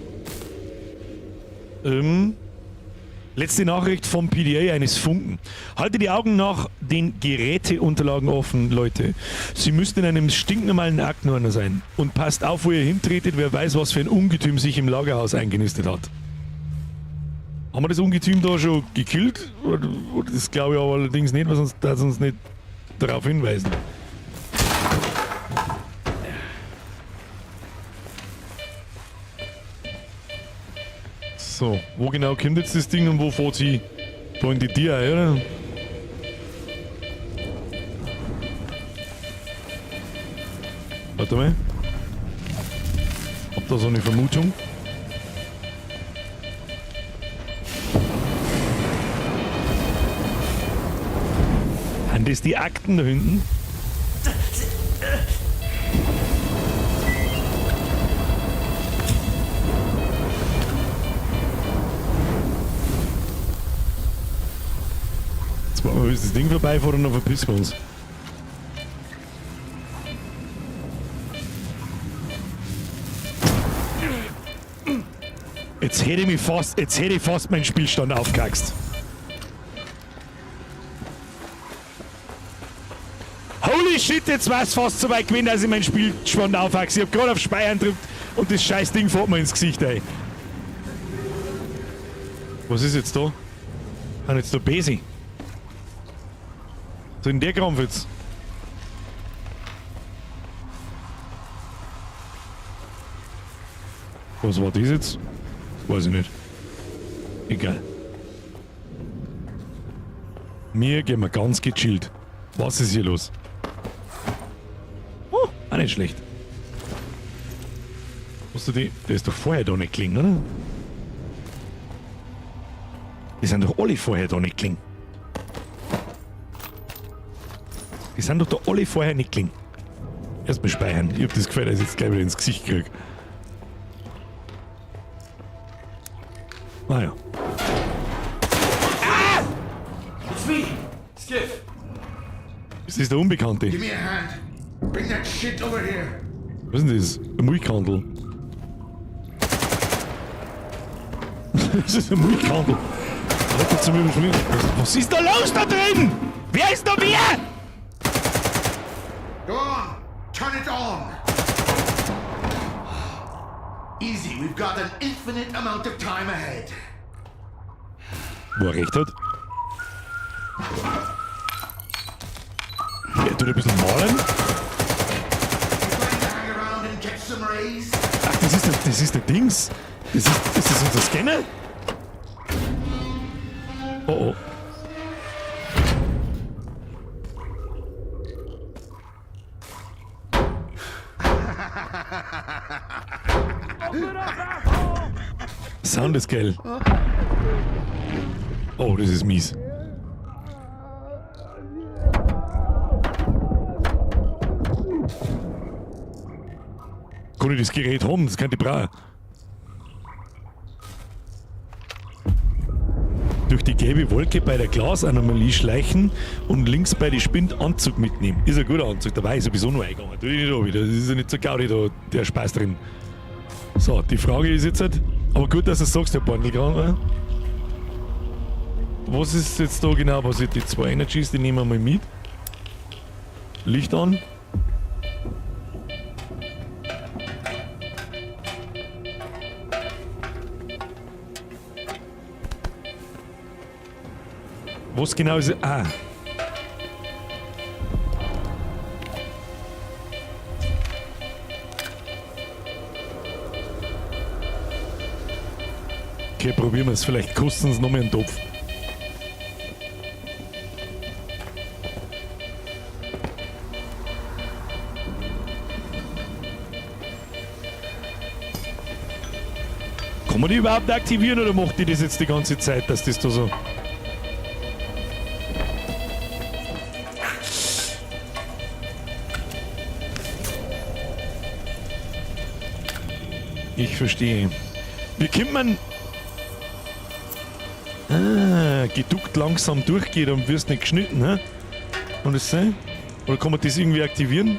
Letzte Nachricht vom PDA eines Funken. Halte die Augen nach den Geräteunterlagen offen, Leute. Sie müssten in einem stinknormalen Aktenordner sein. Und passt auf, wo ihr hintretet, wer weiß, was für ein Ungetüm sich im Lagerhaus eingenistet hat. Haben wir das Ungetüm da schon gekillt? Oder das glaube ich aber allerdings nicht, weil sonst darf es uns nicht darauf hinweisen. So, wo genau kommt jetzt das Ding und wo fährt sie? Da in die Tür, oder? Warte mal. Hab da so eine Vermutung. Sind das die Akten da hinten? Jetzt warten wir, bis das Ding vorbeifährt und dann verpissen wir uns. Jetzt hätte ich fast meinen Spielstand aufgekackst. Holy shit, jetzt war es fast so weit gewesen, dass ich meinen Spielstand aufwachse. Ich hab gerade auf Speichern gedrückt und das scheiß Ding fährt mir ins Gesicht, ey. Was ist jetzt da? Ah, jetzt da Besi. So in der Krampf jetzt. Was war das jetzt? Weiß ich nicht. Egal. Mir gehen wir ganz gechillt. Was ist hier los? Oh, auch nicht schlecht. Hast du die? Der ist doch vorher da nicht gelingen, oder? Die sind doch alle vorher da nicht gelingen. Die sind doch da alle vorher nicht gelingen. Erstmal speichern. Ich hab das Gefühl, dass ich jetzt gleich wieder ins Gesicht krieg. Naja. It's me, Skiff. Das ist der Unbekannte. Give me a hand. Bring that shit over here. Was ist denn das? Ein Milchkandel. Das ist ein Milchkandel. Was ist da los da drin? Wer ist da wer? Go on. Turn it on. Easy. We've got an infinite amount of time ahead. Wo er recht hat. Er tut ein bisschen malen. You going to hang around and catch some rays? Ach, das ist der Dings. Ist das unser Scanner? Oh oh. Sound ist geil. Oh, das ist mies. Kann ich das Gerät haben? Das kann ich brauchen. Durch die gelbe Wolke bei der Glasanomalie schleichen und links bei die Spind Anzug mitnehmen. Ist ein guter Anzug, da war ich sowieso noch eingegangen. Tu ich nicht an wieder. Das ist ja nicht so gaudi da, der Spaß drin. So, die Frage ist jetzt halt, aber gut, dass du es sagst, der Bandelkran. Was ist jetzt da genau? Was sind die zwei Energies? Die nehmen wir mal mit. Licht an. Was genau ist. Ah. Okay, probieren wir es. Vielleicht kosten es noch mehr einen Topf. Kann man die überhaupt aktivieren oder macht die das jetzt die ganze Zeit, dass das da so. Ich verstehe. Wie kommt man. Geduckt langsam durchgeht und wirst nicht geschnitten, ne? Kann das sein? Oder kann man das irgendwie aktivieren?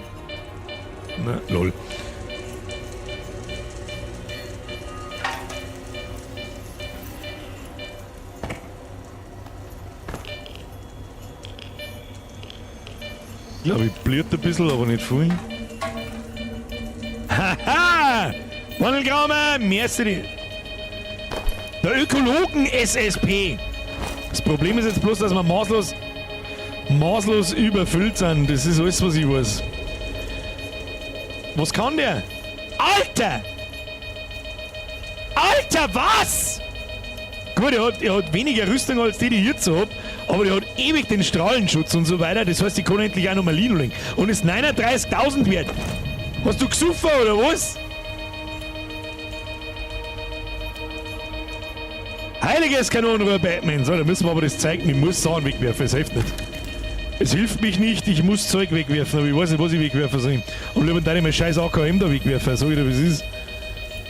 Na, lol. Ich glaube, ich bliert ein bisschen, aber nicht viel. Haha! Wandelgramer, merci. Der Ökologen-SSP. Das Problem ist jetzt bloß, dass wir maßlos überfüllt sind. Das ist alles, was ich weiß. Was kann der? Alter! Alter, was? Gut, er hat weniger Rüstung als die ich jetzt so hab, aber der hat ewig den Strahlenschutz und so weiter. Das heißt, ich kann endlich auch noch mal liegen legen. Und ist 39.000 wert. Hast du gesoffen oder was? Heiliges Kanonenrohr Batman. So, da müssen wir aber das zeigen. Ich muss Sachen wegwerfen, es hilft nicht. Es hilft mich nicht, ich muss Zeug wegwerfen, aber ich weiß nicht, was ich wegwerfen soll. Und lieber dann mein scheiß AKM da wegwerfen, sag ich dir, wie es ist.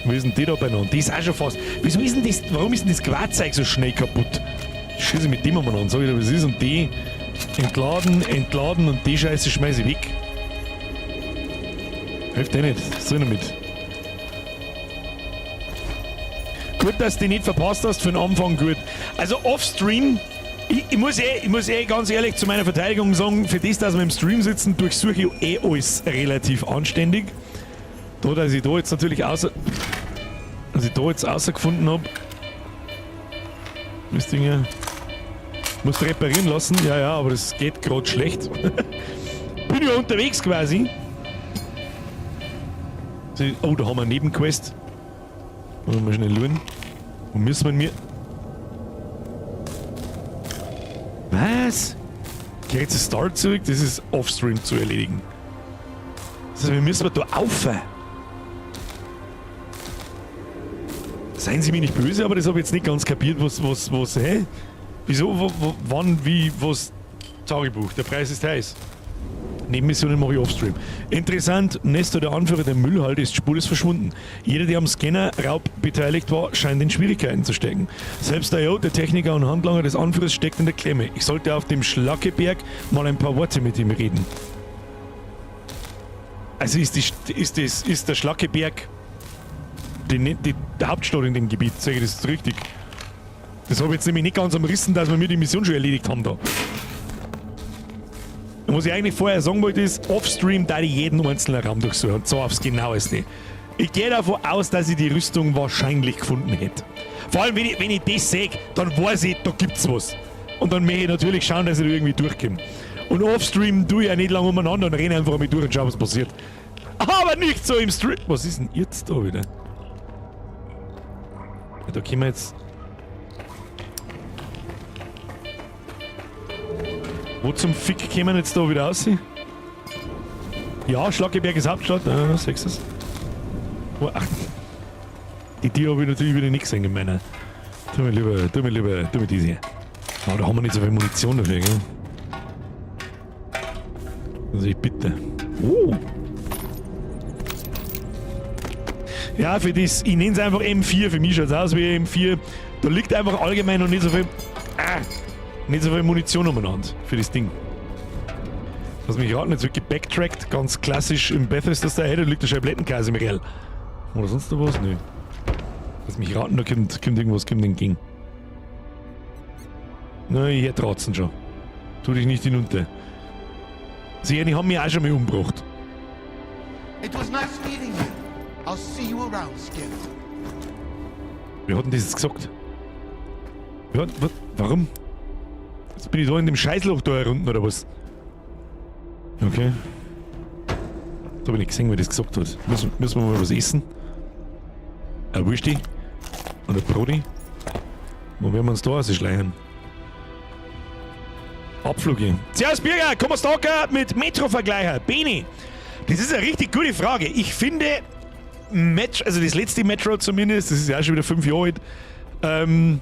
Wie ist denn die da beieinander? Die ist auch schon fast. Wieso ist denn das, warum ist denn das Quarzzeug so schnell kaputt? Schieße mit dem an, sag ich dir, wie es ist. Und die entladen und die Scheiße schmeiße ich weg. Hilft eh nicht, was soll ich damit? Gut, dass du die nicht verpasst hast, für den Anfang gut. Also offstream, ich muss ganz ehrlich zu meiner Verteidigung sagen, für das, dass wir im Stream sitzen, durchsuche ich alles relativ anständig. Da, dass ich da jetzt natürlich rausgefunden habe, das Ding hier, musst du reparieren lassen, ja, aber das geht gerade schlecht. Bin ja unterwegs quasi. Oh, da haben wir eine Nebenquest. Mal schnell schauen. Wo müssen wir mir... Was? Geh jetzt das Start zurück? Das ist Offstream zu erledigen. Das heißt, wir müssen da auf. Seien Sie mir nicht böse, aber das habe ich jetzt nicht ganz kapiert, was, hä? Wieso, wann, wie, was? Tagebuch, der Preis ist heiß. Nebenmissionen mache ich Offstream. Interessant, Nestor, der Anführer der Müllhalde, ist spurlos verschwunden. Jeder, der am Scanner-Raub beteiligt war, scheint in Schwierigkeiten zu stecken. Selbst der Techniker und Handlanger des Anführers, steckt in der Klemme. Ich sollte auf dem Schlackeberg mal ein paar Worte mit ihm reden. Also ist der Schlackeberg die Hauptstadt in dem Gebiet, sage ich das richtig? Das habe ich jetzt nämlich nicht ganz am Rissen, dass wir mir die Mission schon erledigt haben da. Und was ich eigentlich vorher sagen wollte ist, Offstream da ich jeden einzelnen Raum durchsuchen, und zwar aufs Genaueste. Ich gehe davon aus, dass ich die Rüstung wahrscheinlich gefunden hätte. Vor allem, wenn ich das sehe, dann weiß ich, da gibt's was. Und dann möchte ich natürlich schauen, dass ich da irgendwie durchkomme. Und Offstream tue ich ja nicht lange umeinander und renne einfach mit durch und schau, was passiert. Aber nicht so im Stream. Was ist denn jetzt da wieder? Ja, da können wir jetzt... Wo zum Fick kämen jetzt da wieder raus? Ja, Schlackeberg ist Hauptstadt. Ja, sagst du's. Oh, ach. Die Tiere habe ich natürlich wieder nicht gesehen in meiner. Tu mir diese. Oh, da haben wir nicht so viel Munition dafür, gell? Also ich bitte. Oh! Ja, für das, ich nenne es einfach M4, für mich schaut es aus wie M4. Da liegt einfach allgemein noch nicht so viel. Nicht so viel Munition umeinander für das Ding. Was mich raten, jetzt wird gebacktrackt, ganz klassisch im Bethesda-Style, da liegt der Scheiblettenkäse im Real. Oder sonst noch was? Nö. Lass mich raten, da kommt irgendwas, kommt entgegen. Na, ich hätte Ratzen schon. Tu dich nicht hinunter. Sie, die haben mich auch schon mal umgebracht. It was nice meeting you. I'll see you around, Skip. Wer hat denn das jetzt gesagt? Warum? Jetzt bin ich da in dem Scheißloch da herunten, oder was? Okay. Da habe ich nicht gesehen, wer das gesagt hat. Müssen wir mal was essen? Ein Würsti? Und ein Broti? Wo werden wir uns da rausschleichen? Abflüge. Servus Bürger, komm mal stalker mit Metro-Vergleicher. Beni, das ist eine richtig gute Frage. Ich finde, also das letzte Metro zumindest, das ist ja auch schon wieder 5 Jahre alt,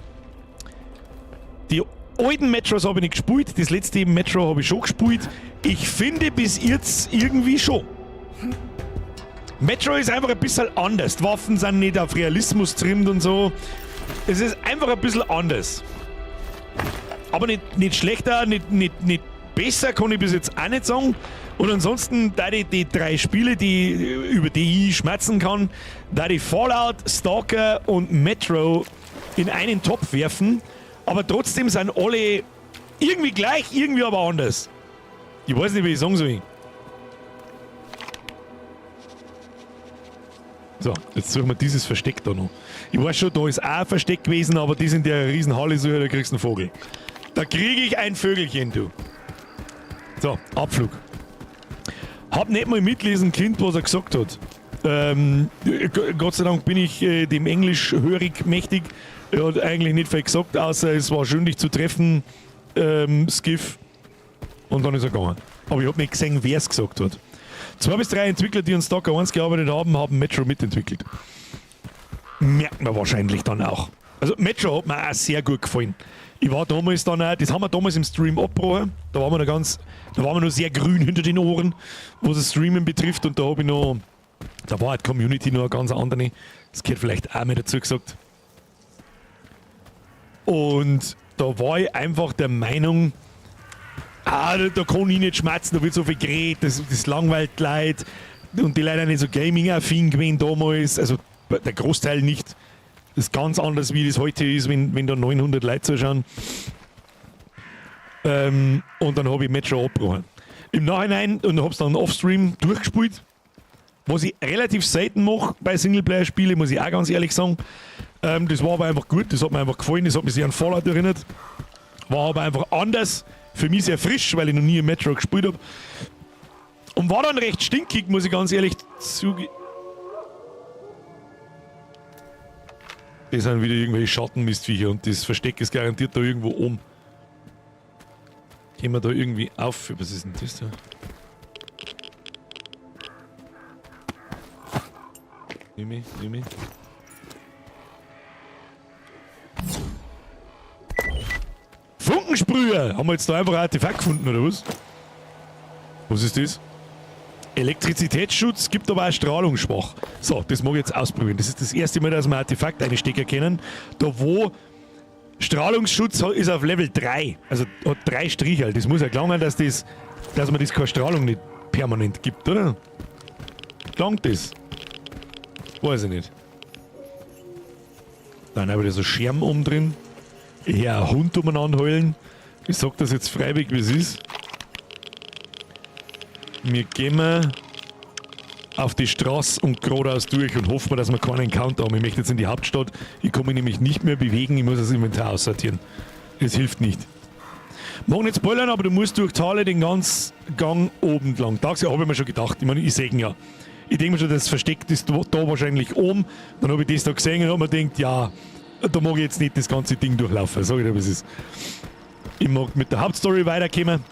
die alten Metros habe ich nicht gespielt, das letzte Metro habe ich schon gespielt. Ich finde bis jetzt irgendwie schon. Metro ist einfach ein bisschen anders. Die Waffen sind nicht auf Realismus trimmt und so. Es ist einfach ein bisschen anders. Aber nicht schlechter, nicht besser, kann ich bis jetzt auch nicht sagen. Und ansonsten, da die 3 Spiele, über die ich schmerzen kann, da die Fallout, Stalker und Metro in einen Topf werfen. Aber trotzdem sind alle irgendwie gleich, irgendwie aber anders. Ich weiß nicht, wie ich sagen soll. So, jetzt suchen wir dieses Versteck da noch. Ich weiß schon, da ist auch ein Versteck gewesen, aber die sind ja eine riesen Halle, so, da kriegst du einen Vogel. Da kriege ich ein Vögelchen, du. So, Abflug. Hab nicht mal mitlesen Kind, was er gesagt hat. Gott sei Dank bin ich dem Englisch hörig mächtig. Er hat eigentlich nicht viel gesagt, außer es war schön, dich zu treffen, Skiff. Und dann ist er gegangen. Aber ich habe nicht gesehen, wer es gesagt hat. 2 bis 3 Entwickler, die an Stalker 1 gearbeitet haben, haben Metro mitentwickelt. Merkt man wahrscheinlich dann auch. Also Metro hat mir auch sehr gut gefallen. Ich war damals dann auch, das haben wir damals im Stream abgebrochen. Da waren wir noch sehr grün hinter den Ohren, was das Streamen betrifft. Und da habe ich noch, da war halt Community noch eine ganz andere. Das gehört vielleicht auch mal dazu gesagt. Und da war ich einfach der Meinung, da kann ich nicht schmerzen, da wird so viel geredet, das langweilt die Leute. Und die Leute auch nicht so gaming-affin gewesen damals. Also der Großteil nicht. Das ist ganz anders, wie das heute ist, wenn da 900 Leute zuschauen. Und dann habe ich Metro abgebrochen. Im Nachhinein, und habe es dann offstream durchgespielt. Was ich relativ selten mache bei Singleplayer-Spielen, muss ich auch ganz ehrlich sagen. Das war aber einfach gut, das hat mir einfach gefallen, das hat mich sehr an Fallout erinnert. War aber einfach anders, für mich sehr frisch, weil ich noch nie im Metro gespielt habe. Und war dann recht stinkig, muss ich ganz ehrlich zugeben. Das sind wieder irgendwelche Schattenmistviecher und das Versteck ist garantiert da irgendwo oben. Gehen wir da irgendwie auf? Was ist denn das da? Nimm ich. Funkensprüher! Haben wir jetzt da einfach ein Artefakt gefunden, oder was? Was ist das? Elektrizitätsschutz, gibt aber auch strahlungsschwach. So, das mag ich jetzt ausprobieren. Das ist das erste Mal, dass wir ein Artefakt einstecken können. Da wo Strahlungsschutz ist auf Level 3. Also hat 3 Striche. Das muss ja klar sein, dass man das keine Strahlung nicht permanent gibt, oder? Langt das? Weiß ich nicht. Dann habe ich da so Scherm oben drin. Ich höre einen Hund umeinander heulen. Ich sag das jetzt freiwillig, wie es ist. Wir gehen auf die Straße und geradeaus durch und hoffen, dass wir keinen Encounter haben. Ich möchte jetzt in die Hauptstadt. Ich kann mich nämlich nicht mehr bewegen. Ich muss das Inventar aussortieren. Das hilft nicht. Mag nicht spoilern, aber du musst durch Tale den ganzen Gang oben lang. Da habe ich mir schon gedacht. Ich meine, ich sehe ihn ja. Ich denke mir schon, das Versteck ist da wahrscheinlich oben. Dann habe ich das da gesehen und habe mir gedacht, ja, da mag ich jetzt nicht das ganze Ding durchlaufen. Sag ich dir, was ist. Ich mag mit der Hauptstory weiterkommen.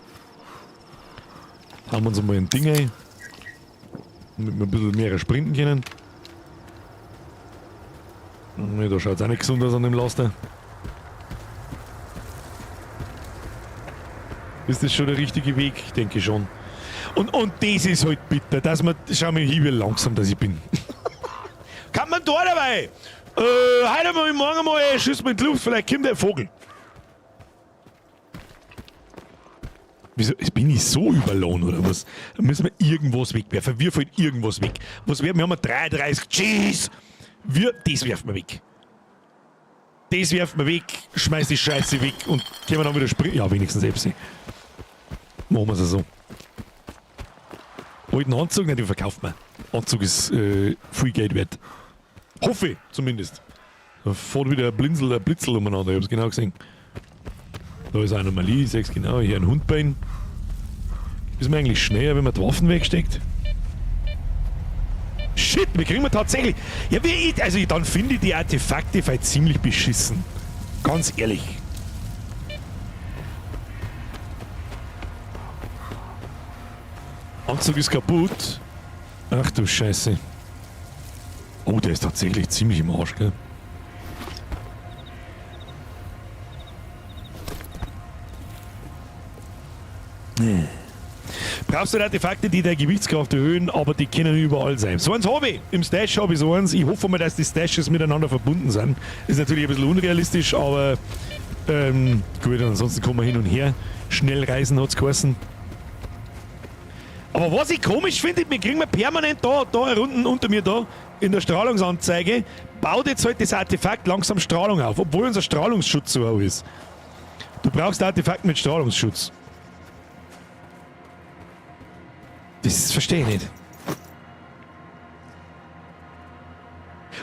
Haben wir uns mal ein Ding ein. Damit wir ein bisschen mehr sprinten können. Ne, da schaut es auch nicht gesund aus an dem Laster. Ist das schon der richtige Weg? Ich denke schon. Und das ist halt bitter, dass man. Schau mal hin, wie langsam dass ich bin. Kann man da dabei? Heute mal, morgen mal, schießt man in die Luft, vielleicht kommt der Vogel. Wieso? Bin ich so überlohnt oder was? Da müssen wir irgendwas wegwerfen. Wir fällt irgendwas weg. Was werden wir? Haben 33. Jeez! Das werfen wir weg. Das werfen wir weg, schmeiß die Scheiße weg und können wir dann wieder springen. Ja, wenigstens selbst. Machen wir es so. Alten Anzug? Nein, den verkauft man. Anzug ist viel Geld wert. Hoffe ich, zumindest. Da fährt wieder ein Blitzel umeinander, ich hab's genau gesehen. Da ist eine Anomalie, ich sag's genau, hier ein Hundbein. Ist man eigentlich schneller, wenn man die Waffen wegsteckt? Shit, wie kriegen wir tatsächlich. Ja, dann finde ich die Artefakte vielleicht ziemlich beschissen. Ganz ehrlich. Anzug ist kaputt. Ach du Scheiße. Oh, der ist tatsächlich ziemlich im Arsch, gell? Brauchst du Artefakte, die der Gewichtskraft erhöhen, aber die können überall sein. So eins habe ich. Im Stash habe ich so eins. Ich hoffe mal, dass die Stashes miteinander verbunden sind. Ist natürlich ein bisschen unrealistisch, aber gut, ansonsten kommen wir hin und her. Schnell reisen hat es geheißen. Aber was ich komisch finde, wir kriegen permanent da unten unter mir da in der Strahlungsanzeige, baut jetzt halt das Artefakt langsam Strahlung auf, obwohl unser Strahlungsschutz so hoch ist. Du brauchst Artefakt mit Strahlungsschutz. Das verstehe ich nicht.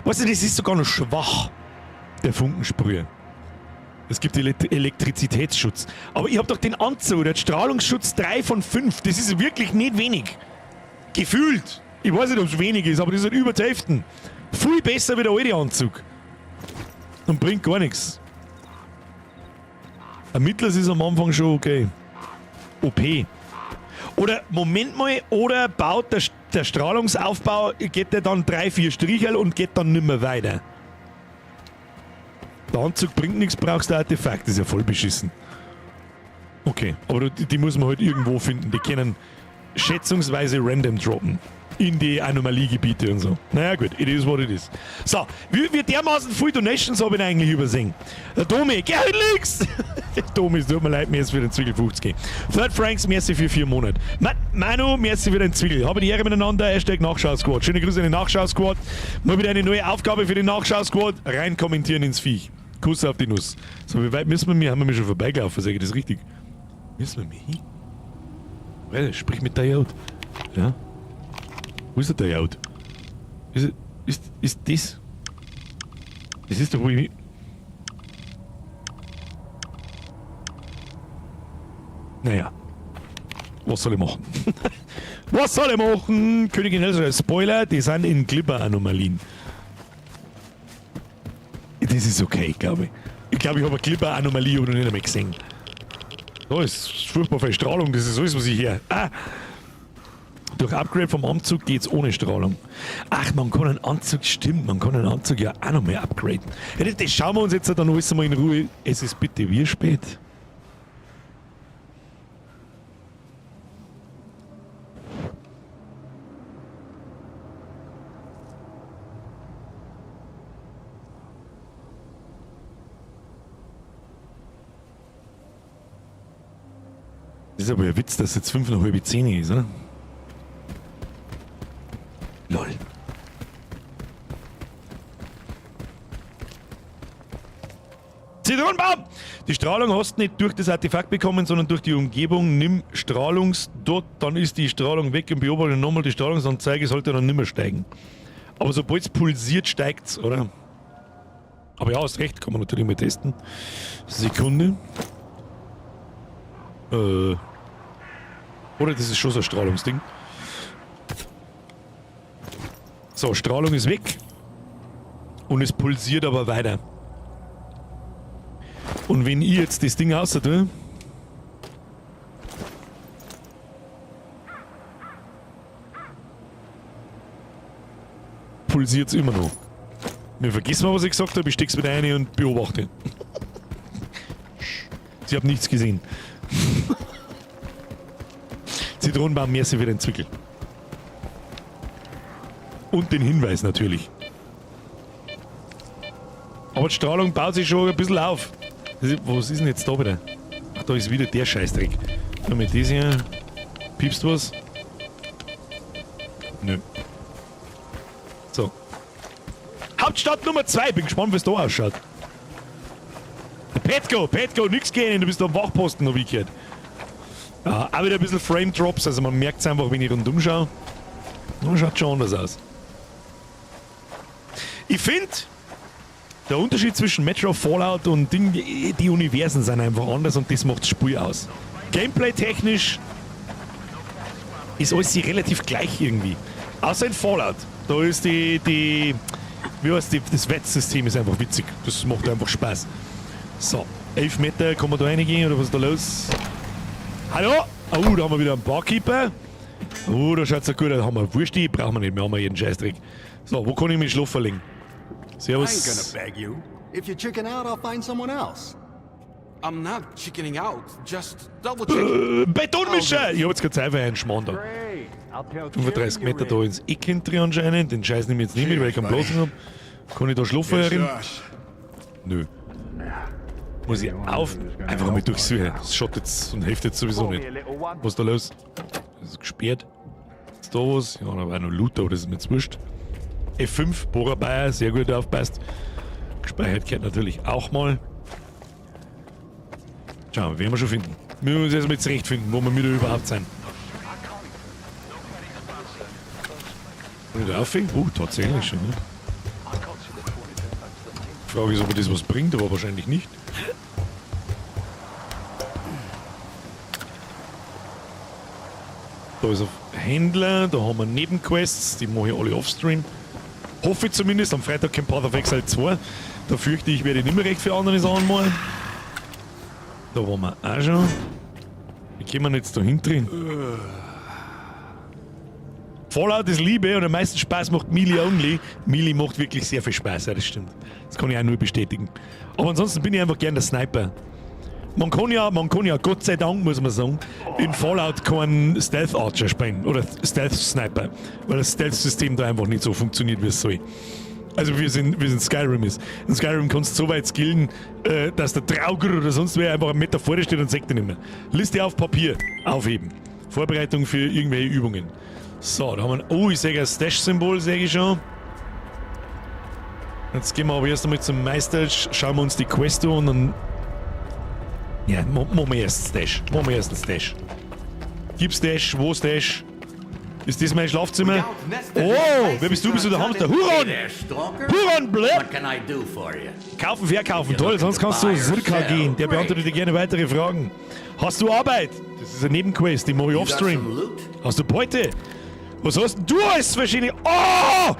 Weißt du, das ist sogar noch schwach, der Funkensprüher. Es gibt Elektrizitätsschutz. Aber ich habe doch den Anzug, der hat Strahlungsschutz 3 von 5. Das ist wirklich nicht wenig. Gefühlt. Ich weiß nicht, ob es wenig ist, aber das ist halt über die Hälfte. Viel besser wie der alte Anzug. Und bringt gar nichts. Ein mittleres ist am Anfang schon okay. OP. Oder, Moment mal, oder baut der Strahlungsaufbau, geht der dann 3-4 Strichel und geht dann nimmer weiter. Der Anzug bringt nichts, brauchst du ein Artefakt, das ist ja voll beschissen. Okay, aber die muss man halt irgendwo finden, die können schätzungsweise random droppen. In die Anomaliegebiete und so. Naja gut, it is what it is. So, wie dermaßen viele Donations habe ich eigentlich übersehen. Der Domi, geh halt links! Domi, es tut mir leid, merci für den Zwickel 50. Third Franks, merci für 4 Monate. Manu, merci für den Zwickel. Habe die Ehre miteinander, Hashtag Nachschau-Squad. Schöne Grüße an den Nachschau-Squad. Mal wieder eine neue Aufgabe für den Nachschau-Squad. Rein kommentieren ins Viech. Kuss auf die Nuss. So, wie weit müssen wir? Haben wir schon vorbeigelaufen, sage ich das richtig? Müssen wir mich hin? Sprich mit der Jaud. Ja? Wo ist der Jaud? Ist das? Das ist doch wohl. Naja. Was soll ich machen? Was soll ich machen? Königin Elsa, Spoiler, die sind in Glibber-Anomalien. Das Das ist okay, glaube ich. Ich glaube, ich habe eine Clipper-Anomalie oder nicht einmal gesehen. Da ist furchtbar viel Strahlung, das ist alles, was ich hier. Durch Upgrade vom Anzug geht's ohne Strahlung. Ach, man kann einen Anzug, stimmt, man kann einen Anzug ja auch noch mehr upgraden. Ja, das schauen wir uns jetzt dann alles mal in Ruhe. Es ist bitte wie spät? Das ist aber ein Witz, dass jetzt 5 nach halb 10 ist, oder? Lol. Zitronenbaum! Die Strahlung hast du nicht durch das Artefakt bekommen, sondern durch die Umgebung. Nimm Strahlungsdot, dann ist die Strahlung weg und beobachte nochmal die Strahlungsanzeige, sollte dann nicht mehr steigen. Aber sobald es pulsiert, steigt es, oder? Aber ja, hast recht, kann man natürlich mal testen. Sekunde. Oder das ist schon so ein Strahlungsding. So, Strahlung ist weg. Und es pulsiert aber weiter. Und wenn ich jetzt das Ding außer tue, pulsiert es immer noch. Mir vergiss mal, was ich gesagt habe, ich steck's wieder rein und beobachte. Sie haben nichts gesehen. Zitronenbaum, merci für den Zwickel. Und den Hinweis natürlich. Aber die Strahlung baut sich schon ein bisschen auf. Was ist denn jetzt da wieder? Ach, da ist wieder der Scheißdreck. Nur mit das hier. Piepst was? Nö. So. Hauptstadt Nummer 2. Bin gespannt, wie es da ausschaut. Petko, nix gehen, du bist am Wachposten, noch wie gehört. Ja, auch wieder ein bisschen Frame Drops, also man merkt es einfach, wenn ich rundum schaue. Das schaut schon anders aus. Ich finde, der Unterschied zwischen Metro, Fallout und Ding, die Universen sind einfach anders und das macht das Spiel aus. Gameplay-technisch ist alles relativ gleich irgendwie. Außer in Fallout. Da ist wie heißt das Wettsystem ist einfach witzig. Das macht einfach Spaß. So, 11 Meter, kann man da reingehen oder was ist da los? Hallo? Oh, da haben wir wieder einen Barkeeper. Oh, da schaut es ja gut aus. Da haben wir Wursti, brauchen wir nicht mehr, haben wir jeden Scheißdreck. So, wo kann ich mich schlafen legen? Servus. beg you. If you chicken out, I'll find someone else. I'm not chickening out. Just double check. Betonmischer! Ich hab jetzt keine Zeit für einen Schmarrn da. 35 Meter da ins Eck hinten anscheinend. Den Scheiß nehme ich jetzt nicht mit, weil ich keinen Platz habe. Kann ich da schlafen herin? Nö. Muss ich einfach mal durchsuchen. Das schaut jetzt und hilft jetzt sowieso nicht. Was ist da los? Das ist gesperrt. Ist da was? Ja, da war noch Loot, aber das ist mir jetzt wurscht. F5, Bohrer Bayer, sehr gut aufpasst. Gespeichert gehört natürlich auch mal. Schauen wir, werden wir schon finden. Wir müssen uns erstmal zurechtfinden, wo wir wieder überhaupt sind. Wieder aufhängen? Tatsächlich schon. Ne? Die Frage ist, ob das was bringt, aber wahrscheinlich nicht. Da ist ein Händler, da haben wir Nebenquests, die mache ich alle offstream. Hoffe ich zumindest, am Freitag kommt Path of Exile 2. Da fürchte ich, werde ich nicht mehr recht für andere Sachen machen. Da waren wir auch schon. Wie können wir jetzt da hinten? Fallout ist Liebe und am meisten Spaß macht Melee Only. Melee macht wirklich sehr viel Spaß, ja, das stimmt. Das kann ich auch nur bestätigen. Aber ansonsten bin ich einfach gern der Sniper. Man kann ja, Gott sei Dank, muss man sagen, in Fallout keinen Stealth Archer spielen oder Stealth Sniper, weil das Stealth-System da einfach nicht so funktioniert, wie es soll. Also wie es in Skyrim ist. In Skyrim kannst du so weit skillen, dass der Trauger oder sonst wer einfach einen Meter vor dir steht und sagt dir nicht mehr. Liste auf Papier aufheben. Vorbereitung für irgendwelche Übungen. So, da haben wir. Oh, ich sehe ein Stash-Symbol, sehe ich schon. Jetzt gehen wir aber erst einmal zum Meister, schauen wir uns die Quest an und dann. Ja, machen wir erst Stash. Gib Stash, wo Stash? Ist das mein Schlafzimmer? Oh, wer bist du? Bist du der Hamster? Huron! Huron, blöd! Kaufen, verkaufen, toll, sonst kannst du Sirka gehen. Der beantwortet dir gerne weitere Fragen. Hast du Arbeit? Das ist eine Nebenquest, die mache ich offstream. Hast du Beute? Was hast denn du alles verschiedene? Oh!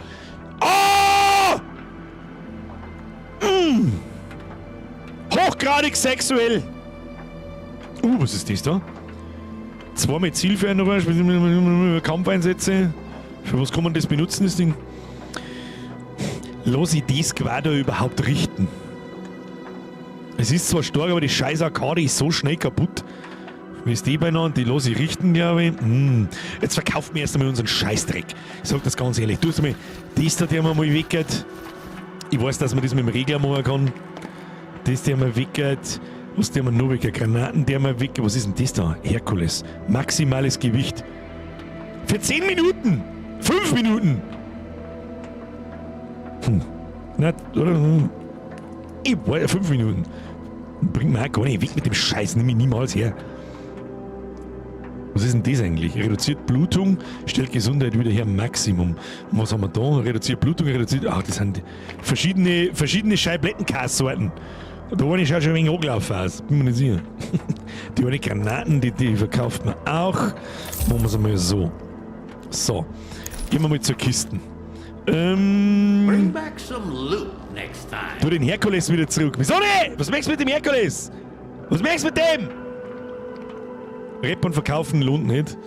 Oh! Hochgradig sexuell. Was ist das da? 2 mit Zielveränderung, Kampfeinsätze. Für was kann man das benutzen, das Ding? Lass ich das Quader überhaupt richten? Es ist zwar stark, aber die scheiß Arcade ist so schnell kaputt. Wie ist die beieinander? Die lasse ich richten, glaube ich. Jetzt verkauft mir erst einmal unseren Scheißdreck. Ich sag das ganz ehrlich. Du hast mal das da, der mir mal weggeht. Ich weiß, dass man das mit dem Regler machen kann. Das, der mir weggeht. Was der mir noch weggeht? Granaten, der mir weggeht. Was ist denn das da? Herkules. Maximales Gewicht. Für 10 Minuten! 5 Minuten! Nicht, oder? Ich war 5 Minuten. Bringt mir auch gar nicht weg mit dem Scheiß. Nimm mich niemals her. Was ist denn das eigentlich? Reduziert Blutung, stellt Gesundheit wieder her, Maximum. Und was haben wir da? Reduziert Blutung, reduziert... Ach, das sind verschiedene Scheiblettenkassorten. Da war ich schon ein wenig angelaufen aus. Bin mir nicht sicher. Die eine Granaten, die verkauft man auch. Machen wir es einmal so. So. Gehen wir mal zur Kisten. Bring back some loot next time. Tu den Herkules wieder zurück. Wieso nicht? Was machst du mit dem Herkules? Was machst du mit dem? Reppen und verkaufen lohnt nicht.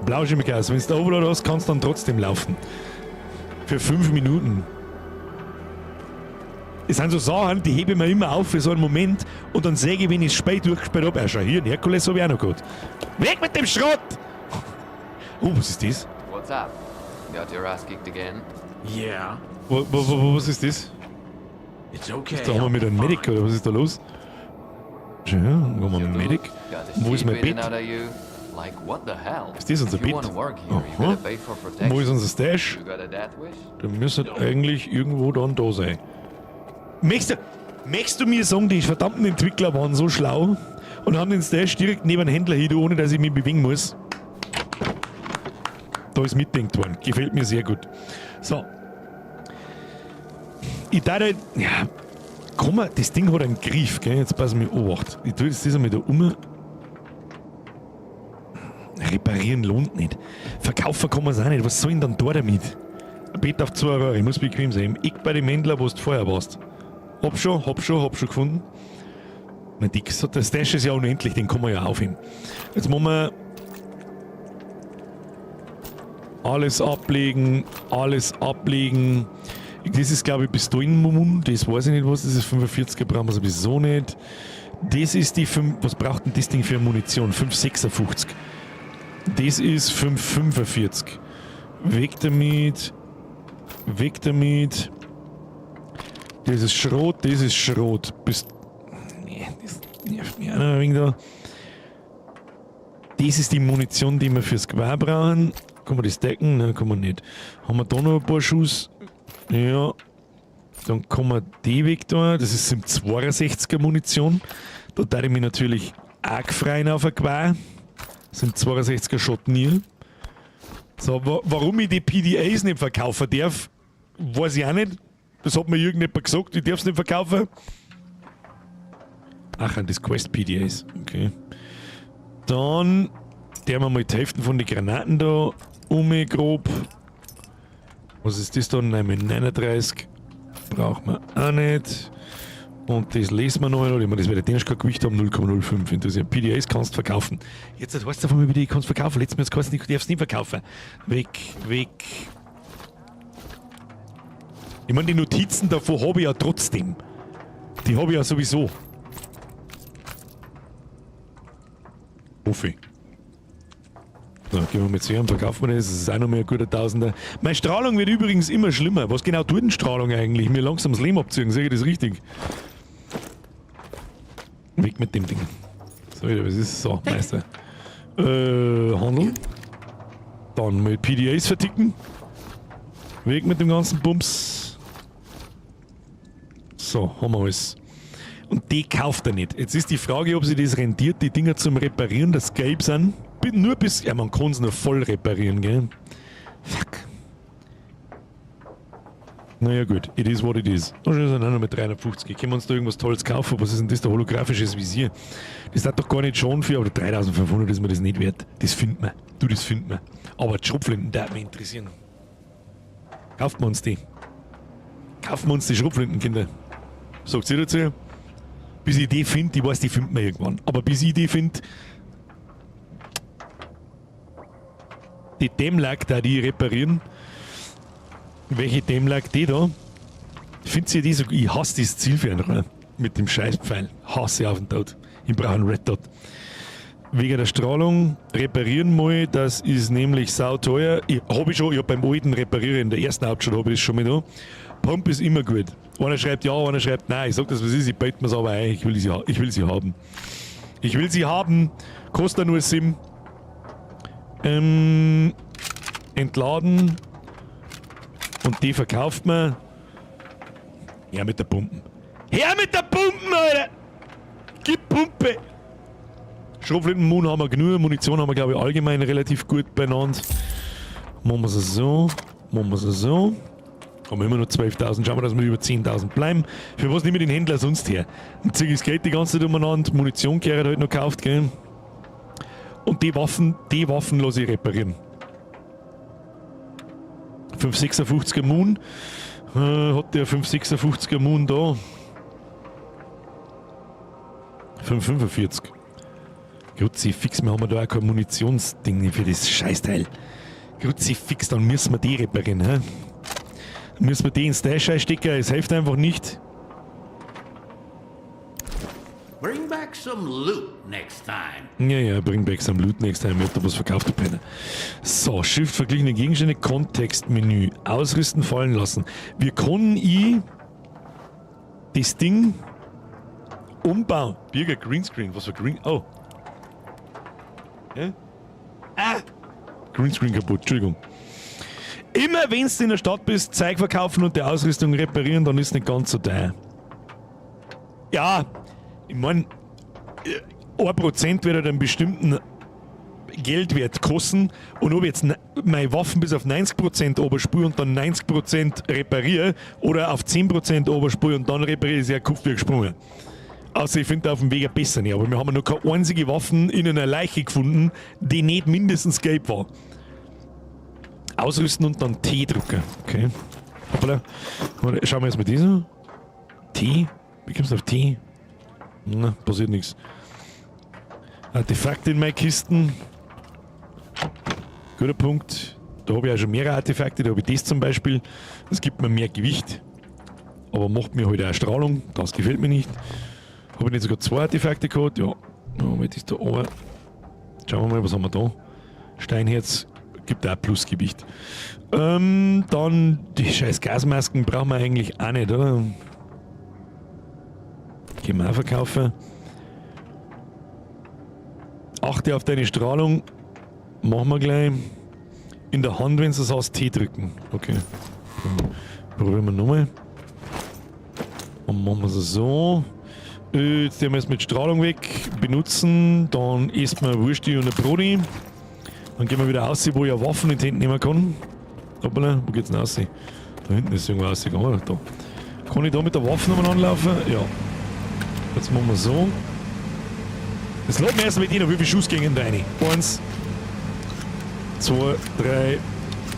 Blauschimmelgas. Wenn du da Overload hast, kannst du dann trotzdem laufen. Für 5 Minuten. Das sind so Sachen, die hebe ich mir immer auf für so einen Moment und dann säge ich, wenn ich es spät durchgesperrt habe, schau hier, einen Herkules habe ich auch noch gehabt. Weg mit dem Schrott! Oh, was ist das? What's up? Got your ass kicked again? Yeah. Was ist das? It's okay. Da haben wir mit einem Medic, oder was ist da los? Schau, da haben wir einen Medic. Wo ist mein Bett? Like, what the hell? Ist das unser If you Bett? wanna work here, you Aha. gotta pay for protection. Wo ist unser Stash? You got a death wish? Der müsste eigentlich irgendwo dann da sein. Möchtest du mir sagen, die verdammten Entwickler waren so schlau und haben den Stash direkt neben den Händler hin, ohne dass ich mich bewegen muss? Da ist mitdenkt worden. Gefällt mir sehr gut. So. Ich dachte halt, ja, komm mal, das Ding hat einen Griff, gell? Jetzt pass mir Obacht. Ich tue jetzt das einmal da um. Reparieren lohnt nicht. Verkaufen kann man es auch nicht. Was soll ich denn da damit? Ein Bett auf 2 Euro, ich muss bequem sein. Ich bei dem Händler, wo du vorher warst. Hab schon gefunden. Mein Dick, der Stash ist ja unendlich, den kann man ja aufheben. Jetzt machen wir alles ablegen. Das ist, glaube ich, Pistolenmumun, das weiß ich nicht, was das ist. 45er brauchen wir sowieso nicht. Das ist die 5, was braucht denn das Ding für Munition? 5,56. Das ist 5,45. Weg damit. Das ist Schrot. Nee, das nervt mich auch noch ein wenig da. Das ist die Munition, die wir fürs Gewehr brauchen. Kann man das decken? Nein, kann man nicht. Haben wir da noch ein paar Schuss? Ja. Dann kann man die weg da. Das ist 62er Munition. Da darf ich mich natürlich arg freien auf ein Gewehr. Das sind 62er Schottenil. So, warum ich die PDAs nicht verkaufen darf, weiß ich auch nicht. Das hat mir irgendjemand gesagt, ich darf es nicht verkaufen. Ach, an das Quest PDAs. Okay. Dann der wir mal die Hälfte von den Granaten da grob. Was ist das da? Nein, mit 39. Braucht man auch nicht. Und das lesen wir noch einmal. Das wird kein Gewicht haben, 0,05. Interessiert. PDAs kannst du verkaufen. Jetzt weißt du von mir, wie die kannst du verkaufen. Letztes Mal kannst du darfst nicht verkaufen. Weg. Ich meine, die Notizen davor habe ich ja trotzdem. Die habe ich ja sowieso. Hoffe ich. So, gehen wir mit zu und verkaufen wir das. Das ist auch noch mal ein guter Tausender. Meine Strahlung wird übrigens immer schlimmer. Was genau tut denn Strahlung eigentlich? Mir langsam das Leben abziehen, sehe ich das richtig? Weg mit dem Ding. So, was ist so, Meister? Handeln. Dann mit PDAs verticken. Weg mit dem ganzen Bums. So, haben wir alles. Und die kauft er nicht. Jetzt ist die Frage, ob sich das rentiert, die Dinger zum Reparieren, das gelb sind. Nur bis. Ja, man kann es nur voll reparieren, gell? Fuck. Naja, gut. It is what it is. Da sind auch noch mit 350. Können wir uns da irgendwas Tolles kaufen? Was ist denn das? Der holographisches Visier. Das hat doch gar nicht schon für, aber 3500 ist mir das nicht wert. Das findet man. Das findet man. Aber die Schrotflinten, der hat mich interessieren. Kauft man uns die. Kaufen wir uns die Schrotflinten, Kinder. Sagt ihr dazu? Bis ich die finde, ich weiß, die findet man irgendwann. Aber bis ich die finde, die Dämmlack da, die reparieren. Welche Dämmlack die da? Findet ihr die so? Ich hasse dieses Zielfernrohr mit dem Scheißpfeil. Hasse auf den Tod. Ich brauche einen Red Dot. Wegen der Strahlung reparieren mal, das ist nämlich sauteuer. Ich habe beim alten reparieren, in der ersten Hauptstadt habe ich das schon mal da. Pump ist immer gut. Einer schreibt ja, einer schreibt nein. Ich sag das, was ist, ich bete mir es aber ein. Ich will sie haben. Ich will sie haben. Kostet nur 7. Entladen. Und die verkauft man. Her mit der Pumpen. Her mit der Pumpen, Alter! Gib Pumpe! Schrotflintenmund haben wir genug. Munition haben wir, glaube ich, allgemein relativ gut beieinander. Machen wir es so. Haben wir immer noch 12.000. Schauen wir, dass wir über 10.000 bleiben. Für was nehmen wir den Händler sonst her? Ein Ziggiges Geld die ganze Zeit umeinander. Munition gehört halt noch gekauft, gell? Und die Waffen lasse ich reparieren. 556er Moon. Hat der 556er Moon da? 545. Kruzifix, wir haben da auch kein Munitionsding für das Scheißteil. Kruzifix, dann müssen wir die reparieren. He? Dann müssen wir die ins Stash stecken, es hilft einfach nicht. Bring back some loot next time. Ja, bring back some loot next time. Ich hab da was verkauft, der Penner. So, Shift, verglichene Gegenstände, Kontextmenü. Ausrüsten, fallen lassen. Wir können das Ding umbauen. Birger, Greenscreen. Was für Green... Oh. Ja? Greenscreen kaputt, Entschuldigung. Immer wenn du in der Stadt bist, Zeug verkaufen und die Ausrüstung reparieren, dann ist es nicht ganz so teuer. Ja, ich meine, 1% wird halt einen bestimmten Geldwert kosten und ob ich jetzt meine Waffen bis auf 90% oberspule und dann 90% repariere oder auf 10% oberspule und dann repariere, ist ja Kopf wie gesprungen. Also ich finde auf dem Weg besser nicht, aber wir haben noch keine einzige Waffe in einer Leiche gefunden, die nicht mindestens gelb war. Ausrüsten und dann T drücken. Okay. Hoppala. Schauen wir jetzt mal diese. T? Wie kommst du auf T? Na, passiert nichts. Artefakte in meine Kisten. Guter Punkt. Da habe ich auch schon mehrere Artefakte. Da habe ich das zum Beispiel. Das gibt mir mehr Gewicht. Aber macht mir halt auch Strahlung. Das gefällt mir nicht. Habe ich nicht sogar 2 Artefakte gehabt? Ja. Moment ist da oben. Schauen wir mal, was haben wir da? Steinherz gibt auch Plusgewicht. Dann die scheiß Gasmasken brauchen wir eigentlich auch nicht, oder? Können wir auch verkaufen. Achte auf deine Strahlung. Machen wir gleich. In der Hand, wenn du das hast, T drücken. Okay. Probieren wir nochmal. Und machen wir es so. Jetzt nehmen wir es mit Strahlung weg. Benutzen. Dann isst man Wursti und ein Broti. Dann gehen wir wieder raus, wo ich eine Waffen in die Hände nehmen kann. Hoppala, wo geht's denn raus? Da hinten ist irgendwo rausgegangen. Da. Kann ich da mit der Waffe nochmal anlaufen? Ja. Jetzt machen wir so. Jetzt laden wir erst mit Ihnen, wie viele Schuss gehen da rein? 1, 2, 3,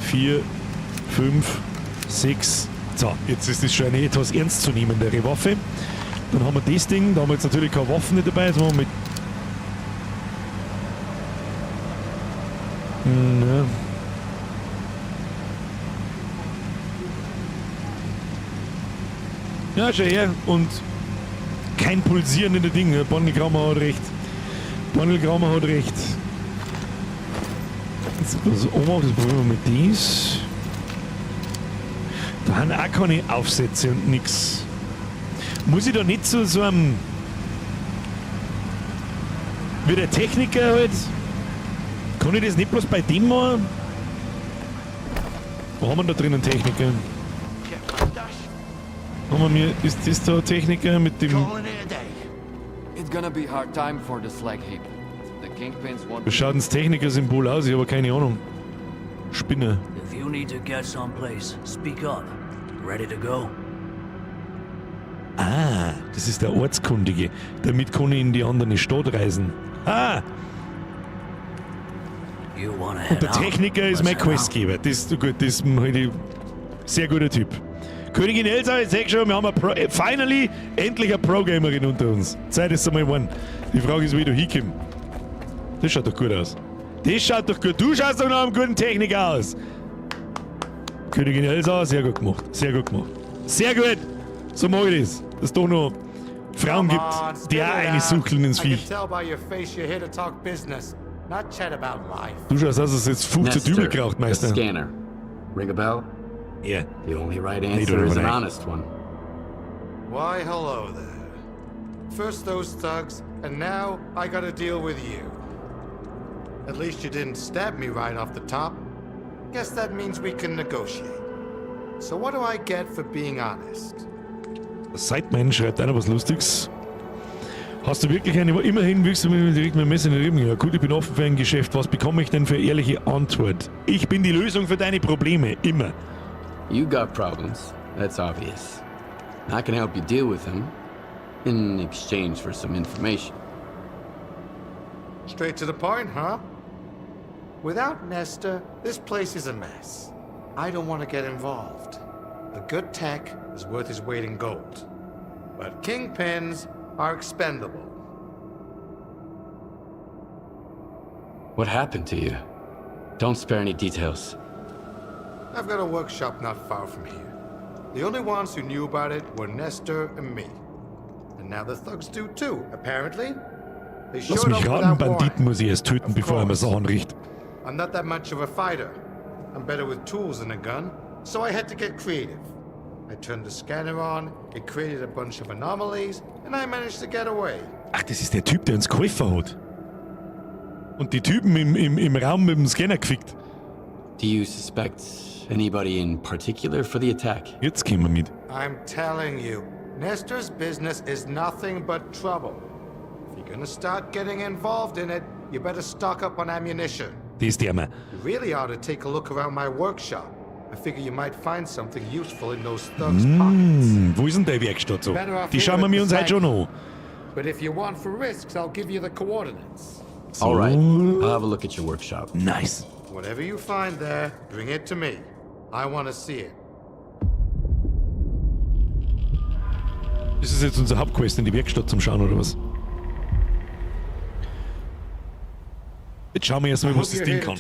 4, 5, 6. So, jetzt ist das schon eine etwas ernstzunehmendere Waffe. Dann haben wir das Ding, da haben wir jetzt natürlich keine Waffen nicht dabei. Jetzt machen wir mit. Ja, schau her. Und kein Pulsieren in der Ding. Bonnie Graumer hat recht. Bonnie Graumer hat recht. Jetzt das probieren wir mit dies. Da haben auch keine Aufsätze und nix. Muss ich da nicht so einem. Wie der Techniker halt. Kann ich das nicht bloß bei dem machen? Wo haben wir da drinnen Techniker? Haben wir, ist das da Techniker mit dem. It's gonna be hard time for the slag heap. The Kingpins want. Wie schaut das Techniker-Symbol aus? Ich habe keine Ahnung. Spinne. If you need to get someplace, speak up. Ready to go? Ah, das ist der Ortskundige. Damit kann ich in die andere Stadt reisen. Ah! Und der Techniker ist mein Questgeber. Das ist gut, das ist ein sehr guter Typ. Königin Elsa, ich sag schon, wir haben finally endlich eine Pro-Gamerin unter uns. Zeit ist einmal geworden. Die Frage ist, wie du hinkommst. Das schaut doch gut aus. Das schaut doch gut. Du schaust doch noch einen guten Techniker aus. Königin Elsa, sehr gut gemacht. Sehr gut gemacht. Sehr gut. So mag ich das. Dass es doch noch Frauen gibt, die auch eine sucheln ins Viech. Du schaust aus, als jetzt 15 Dübel geraucht, Meister. The scanner. Ring a bell? Yeah. The only right answer is an honest one. Why, hello there. First those thugs, and now I gotta deal with you. At least you didn't stab me right off the top. Guess that means we can negotiate. So what do I get for being honest? Sideman schreibt einer was Lustiges. Hast du wirklich eine, immerhin wirkst du mir direkt mit dem Messer in den Rücken. Ja gut, ich bin offen für ein Geschäft. Was bekomme ich denn für ehrliche Antwort? Ich bin die Lösung für deine Probleme, immer. You got problems, that's obvious. I can help you deal with them in exchange for some information. Straight to the point, huh? Without Nestor, this place is a mess. I don't want to get involved. The good tech is worth his weight in gold. But kingpins are expendable. What happened to you? Don't spare any details. I've got a workshop not far from here. The only ones who knew about it were Nestor and me. And now the thugs do too, apparently. They Lass showed mich up raten, without Banditen warning. muss ich erst töten, bevor er mir Sachen riecht. I'm not that much of a fighter. I'm better with tools than a gun, so I had to get creative. I turned the scanner on, it created a bunch of anomalies, and I managed to get away. Ach, das ist der Typ, der uns geholfen hat. Und die Typen im Raum mit dem Scanner gefickt. Do you suspect anybody in particular for the attack? Jetzt kommen wir mit. I'm telling you, Nestor's business is nothing but trouble. If you're gonna start getting involved in it, you better stock up on ammunition. Das ist der Mann. You really ought to take a look around my workshop. I figure you might find something useful in those thugs' pockets. Wo ist denn die Werkstatt so? Die schauen wir uns heute schon an. But if you want for risks, I'll give you the coordinates. So. All right, I'll have a look at your workshop. Nice. Whatever you find there, bring it to me. I want to see it. Ist das jetzt unser Hauptquest, in die Werkstatt zum Schauen oder was? Jetzt schauen wir erst mal, was das Ding kann.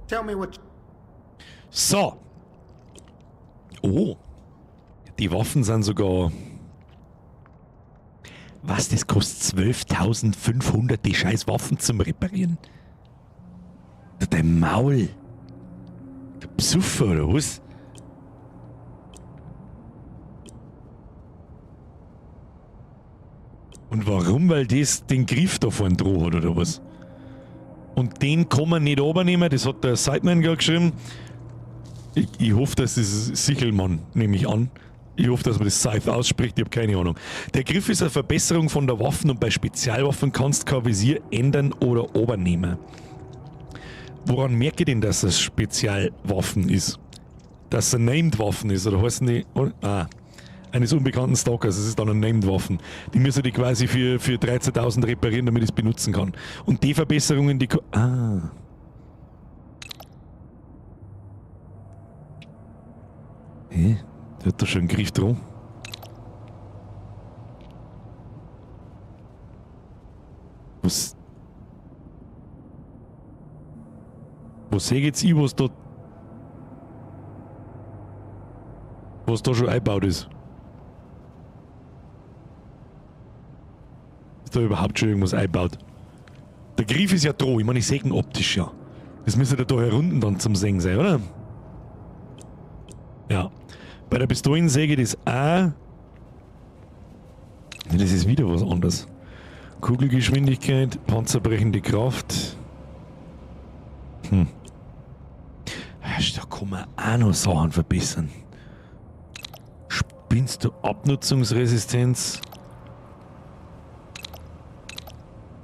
Tell me what. So. Oh. Die Waffen sind sogar... Was, das kostet 12.500, die scheiß Waffen zum Reparieren? Der Maul. Der Psuffer oder was? Und warum? Weil das den Griff da vorne dran hat oder was? Und den kann man nicht runternehmen, das hat der Sideman gerade geschrieben. Ich hoffe, dass das Sichelmann, nehme ich an. Ich hoffe, dass man das Scythe ausspricht, ich habe keine Ahnung. Der Griff ist eine Verbesserung von der Waffen und bei Spezialwaffen kannst du kein Visier ändern oder runternehmen. Woran merke ich denn, dass es Spezialwaffen ist? Dass es eine Named-Waffen ist, oder heißen die? Eines unbekannten Stalkers, das ist dann eine Named-Waffen. Die müssen die quasi für 13.000 reparieren, damit ich es benutzen kann. Und die Verbesserungen, die... Hä? Der hat da schon einen Griff dran. Was sehe ich jetzt ich, was da schon eingebaut ist? Ist da überhaupt schon irgendwas eingebaut? Der Griff ist ja da, ich meine, ich sehe ihn optisch ja. Das müsste da herunten dann zum Sehen sein, oder? Ja. Bei der Pistolensäge das auch. Das ist wieder was anderes. Kugelgeschwindigkeit, panzerbrechende Kraft. Da kann man auch noch Sachen verbessern. Spinnst du? Abnutzungsresistenz?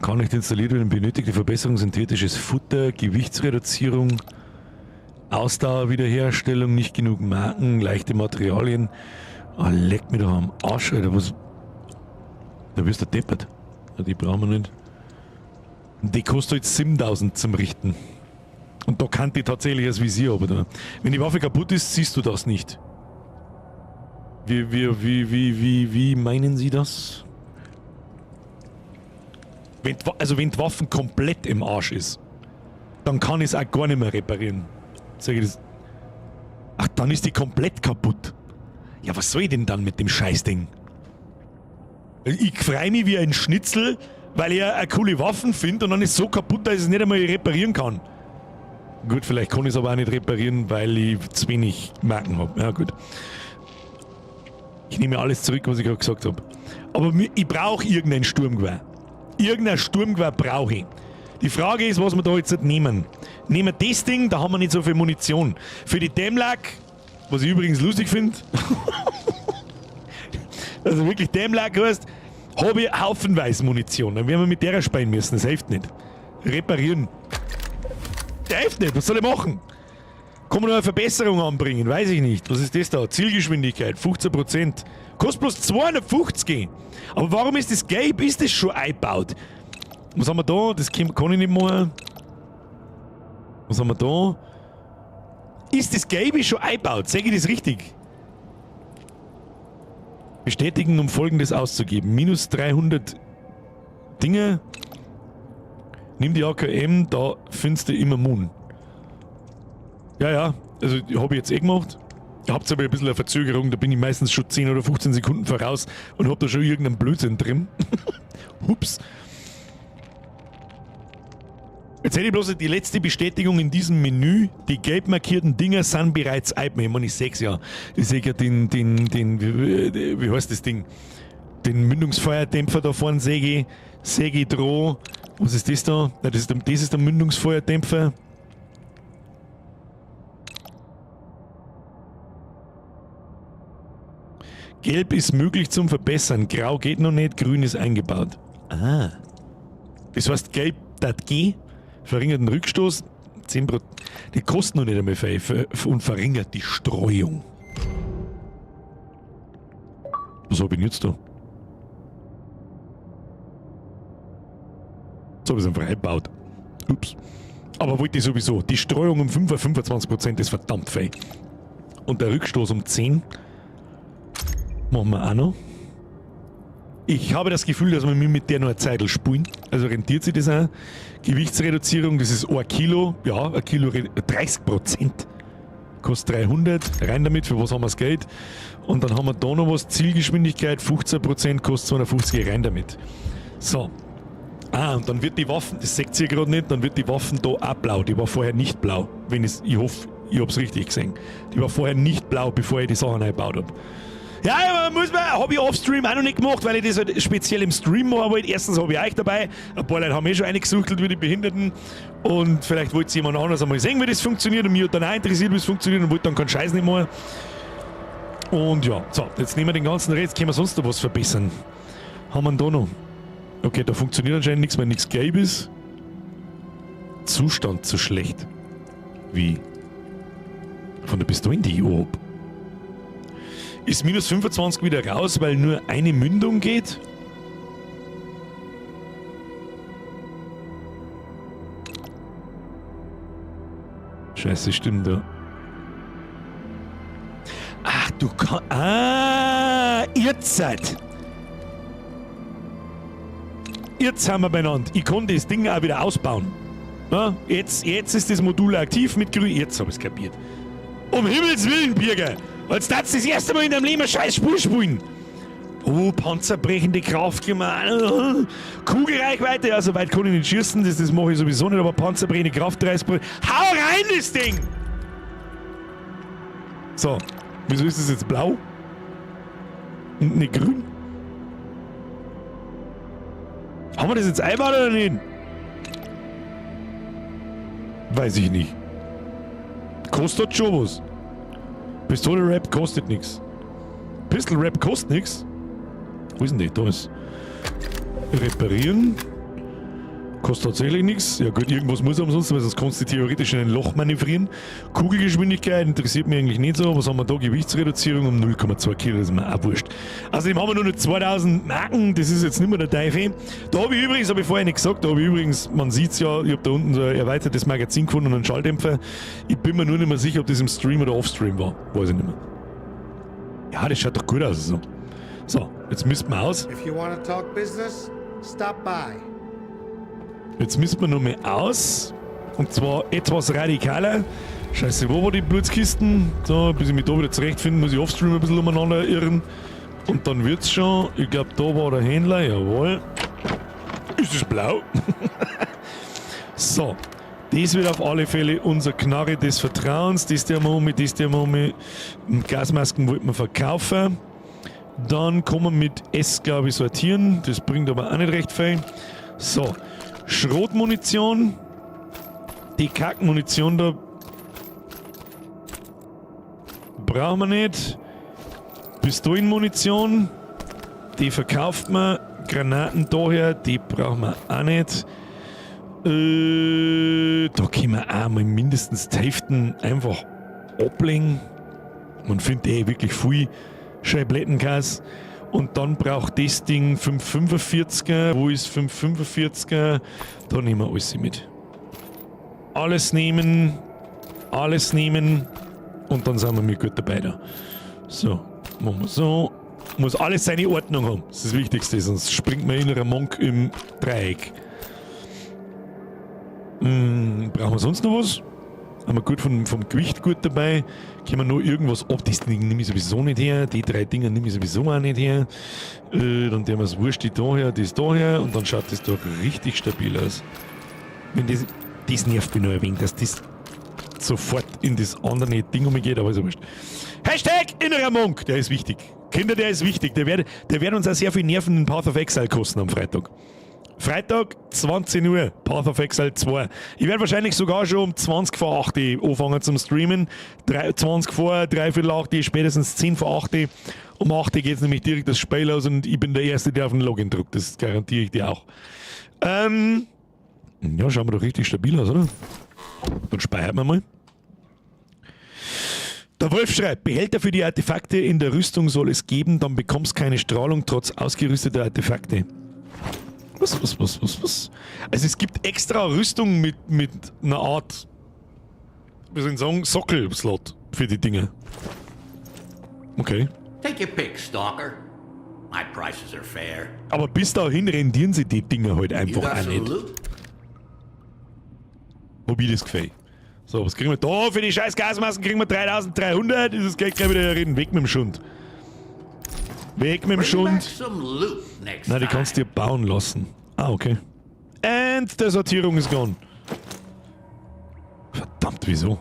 Kann nicht installiert werden, benötigte Verbesserung synthetisches Futter, Gewichtsreduzierung, Ausdauerwiederherstellung, nicht genug Marken, leichte Materialien. Leck mich doch am Arsch, Alter, was? Da wirst du deppert. Die brauchen wir nicht. Die kostet jetzt 7.000 zum Richten. Und da kann die tatsächlich das Visier, aber da. Wenn die Waffe kaputt ist, siehst du das nicht. Wie meinen Sie das? Wenn die Waffe komplett im Arsch ist, dann kann ich es auch gar nicht mehr reparieren. Sag ich das? Ach, dann ist die komplett kaputt. Ja, was soll ich denn dann mit dem Scheißding? Ich freue mich wie ein Schnitzel, weil ich eine coole Waffen finde und dann ist es so kaputt, dass ich es nicht einmal reparieren kann. Gut, vielleicht kann ich es aber auch nicht reparieren, weil ich zu wenig Marken habe. Ja, gut. Ich nehme alles zurück, was ich gerade gesagt habe. Aber ich brauche irgendein Sturmgewehr. Irgendein Sturmgewehr brauche ich. Die Frage ist, was wir da jetzt nehmen. Nehmen wir das Ding, da haben wir nicht so viel Munition. Für die Dämmlack, was ich übrigens lustig finde, also wirklich Dämmlack heißt, habe ich haufenweise Munition. Dann werden wir mit der spielen müssen, das hilft nicht. Reparieren. Der hilft nicht, was soll ich machen? Kann man noch eine Verbesserung anbringen? Weiß ich nicht. Was ist das da? Zielgeschwindigkeit, 15%. Kostet bloß 250. Aber warum ist das gelb? Ist das schon eingebaut? Was haben wir da? Das kann ich nicht mehr. Was haben wir da? Ist das gelbe schon eingebaut? Sag ich das richtig? Bestätigen, um Folgendes auszugeben. Minus 300 Dinge. Nimm die AKM, da findest du immer Moon. Ja, also habe ich jetzt gemacht. Ihr habt aber ein bisschen eine Verzögerung, da bin ich meistens schon 10 oder 15 Sekunden voraus und hab da schon irgendeinen Blödsinn drin. Hups. Jetzt hätte ich bloß die letzte Bestätigung in diesem Menü. Die gelb markierten Dinger sind bereits eingebaut. Ich meine, ich sehe es ja. Ich sehe ja wie heißt das Ding? Den Mündungsfeuerdämpfer da vorne sehe ich droh. Was ist das da? Nein, das ist der Mündungsfeuerdämpfer. Gelb ist möglich zum Verbessern. Grau geht noch nicht, grün ist eingebaut. Ah. Das heißt, gelb, das G, verringert den Rückstoß, 10%. Die kostet noch nicht einmal viel und verringert die Streuung. Was habe ich denn jetzt da? Jetzt habe ich es einfach eingebaut. Ups. Aber wollte ich sowieso. Die Streuung um 25% ist verdammt viel. Und der Rückstoß um 10%. Machen wir auch noch. Ich habe das Gefühl, dass wir mit der noch eine Zeit spielen. Also rentiert sich das auch. Gewichtsreduzierung, das ist 1 Kilo. Ja, 1 Kilo, 30%. Kostet 300. Rein damit, für was haben wir das Geld? Und dann haben wir da noch was. Zielgeschwindigkeit 15%, kostet 250. Rein damit. So. Und dann wird die Waffen, das seht ihr gerade nicht, dann wird die Waffen da auch blau. Die war vorher nicht blau. Ich hoffe, ich habe es richtig gesehen. Die war vorher nicht blau, bevor ich die Sachen eingebaut habe. Ja, habe ich offstream auch noch nicht gemacht, weil ich das halt speziell im Stream machen wollte. Erstens habe ich euch dabei, ein paar Leute haben schon eingesuchtelt wie die Behinderten und vielleicht wollte es jemand anderes einmal sehen, wie das funktioniert und mich hat dann auch interessiert, wie es funktioniert und wollte dann keinen Scheiß nicht mehr. Und ja, so, jetzt nehmen wir den ganzen Rest, jetzt können wir sonst noch was verbessern. Haben wir da noch? Okay, da funktioniert anscheinend nichts, weil nichts gelb ist. Zustand zu schlecht. Wie? Von der Pistole, die ich habe. Ist minus 25 wieder raus, weil nur eine Mündung geht? Scheiße, stimmt da. Ach, du kannst... jetzt seid... Jetzt haben wir beieinander. Ich kann das Ding auch wieder ausbauen. Ja, jetzt ist das Modul aktiv mit grün. Jetzt habe ich es kapiert. Um Himmels Willen, Birger! Als das erste Mal in deinem Leben ein scheiß Spiel spielen. Oh, panzerbrechende Kraft gemacht. Kugelreichweite, ja, so weit kann ich nicht schießen, das mache ich sowieso nicht, aber panzerbrechende Kraft 30%. Hau rein, das Ding! So, wieso ist das jetzt blau? Und nicht grün? Haben wir das jetzt eingebaut oder nicht? Weiß ich nicht. Kostet schon was. Pistole-Rap kostet nichts. Pistol-Rap kostet nichts. Wo ist denn die? Da ist. Reparieren. Kostet tatsächlich nichts. Ja gut, irgendwas muss er umsonst, weil sonst kannst du theoretisch in ein Loch manövrieren. Kugelgeschwindigkeit interessiert mich eigentlich nicht so. Was haben wir da? Gewichtsreduzierung um 0,2 Kilo, das ist mir auch wurscht. Außerdem haben wir nur noch 2000 Marken, das ist jetzt nicht mehr der Teufel. Da habe ich übrigens, habe ich vorher nicht gesagt, man sieht es ja, ich habe da unten so ein erweitertes Magazin gefunden und einen Schalldämpfer. Ich bin mir nur nicht mehr sicher, ob das im Stream oder Offstream war. Weiß ich nicht mehr. Ja, das schaut doch gut aus. So, jetzt müssten wir aus. If you want to talk business, stop by. Jetzt müssen wir noch mal aus. Und zwar etwas radikaler. Scheiße, wo war die Blutskisten? So, bis ich mich da wieder zurechtfinde, muss ich Offstream ein bisschen umeinander irren. Und dann wird's schon. Ich glaube, da war der Händler. Jawohl. Ist es blau? So. Das wird auf alle Fälle unser Knarre des Vertrauens. Das der wir um. Gasmasken wollten wir verkaufen. Dann kann man mit S, glaube ich, sortieren. Das bringt aber auch nicht recht viel. So. Schrotmunition. Die Kackmunition da brauchen wir nicht. Pistolenmunition. Die verkauft man. Granaten daher. Die brauchen wir auch nicht. Da können wir auch mal mindestens die Hälfte einfach ablegen. Man findet wirklich viel Scheiblettengas. Und dann braucht das Ding 545er. Wo ist 545er? Da nehmen wir alles mit. Alles nehmen. Und dann sind wir mit gut dabei da. So, machen wir so. Muss alles seine Ordnung haben. Das ist das Wichtigste, sonst springt man innerer Monk im Dreieck. Brauchen wir sonst noch was? Haben wir gut vom Gewicht gut dabei. Können wir noch irgendwas ab? Das Ding nehme ich sowieso nicht her. Die 3 Dinger nehme ich sowieso auch nicht her. Dann nehmen wir das Wurst daher, das daher. Und dann schaut das doch richtig stabil aus. Wenn das nervt mich noch ein wenig, dass das sofort in das andere Ding umgeht, aber ist ja wurscht. Hashtag innerer Monk, der ist wichtig. Kinder, der ist wichtig. Der wird uns auch sehr viel Nerven in Path of Exile kosten am Freitag. Freitag, 20 Uhr, Path of Exile 2. Ich werde wahrscheinlich sogar schon um 20 vor 8 Uhr anfangen zum Streamen. 20 vor, 3 8 Uhr, spätestens 10 vor 8 Uhr. Um 8 Uhr geht es nämlich direkt das Spiel aus und ich bin der Erste, der auf den Login drückt. Das garantiere ich dir auch. Ja, schauen wir doch richtig stabil aus, oder? Dann speichern wir mal. Der Wolf schreibt, Behälter für die Artefakte in der Rüstung soll es geben, dann bekommst du keine Strahlung trotz ausgerüsteter Artefakte. Was? Also es gibt extra Rüstung mit einer Art, wie soll ich sagen, Sockel-Slot für die Dinge. Okay. Take your pick, Stalker. My prices are fair. Aber bis dahin rendieren sie die Dinger halt einfach auch nicht. Wobei das gefällt. So, was kriegen wir da? Für die scheiß Gasmasken kriegen wir 3300. Dieses Geld gleich wieder reden. Weg mit dem Schund. Weg mit dem Schund. Nein, die kannst du dir bauen lassen. Ah, okay. And der Sortierung ist gone. Verdammt, wieso?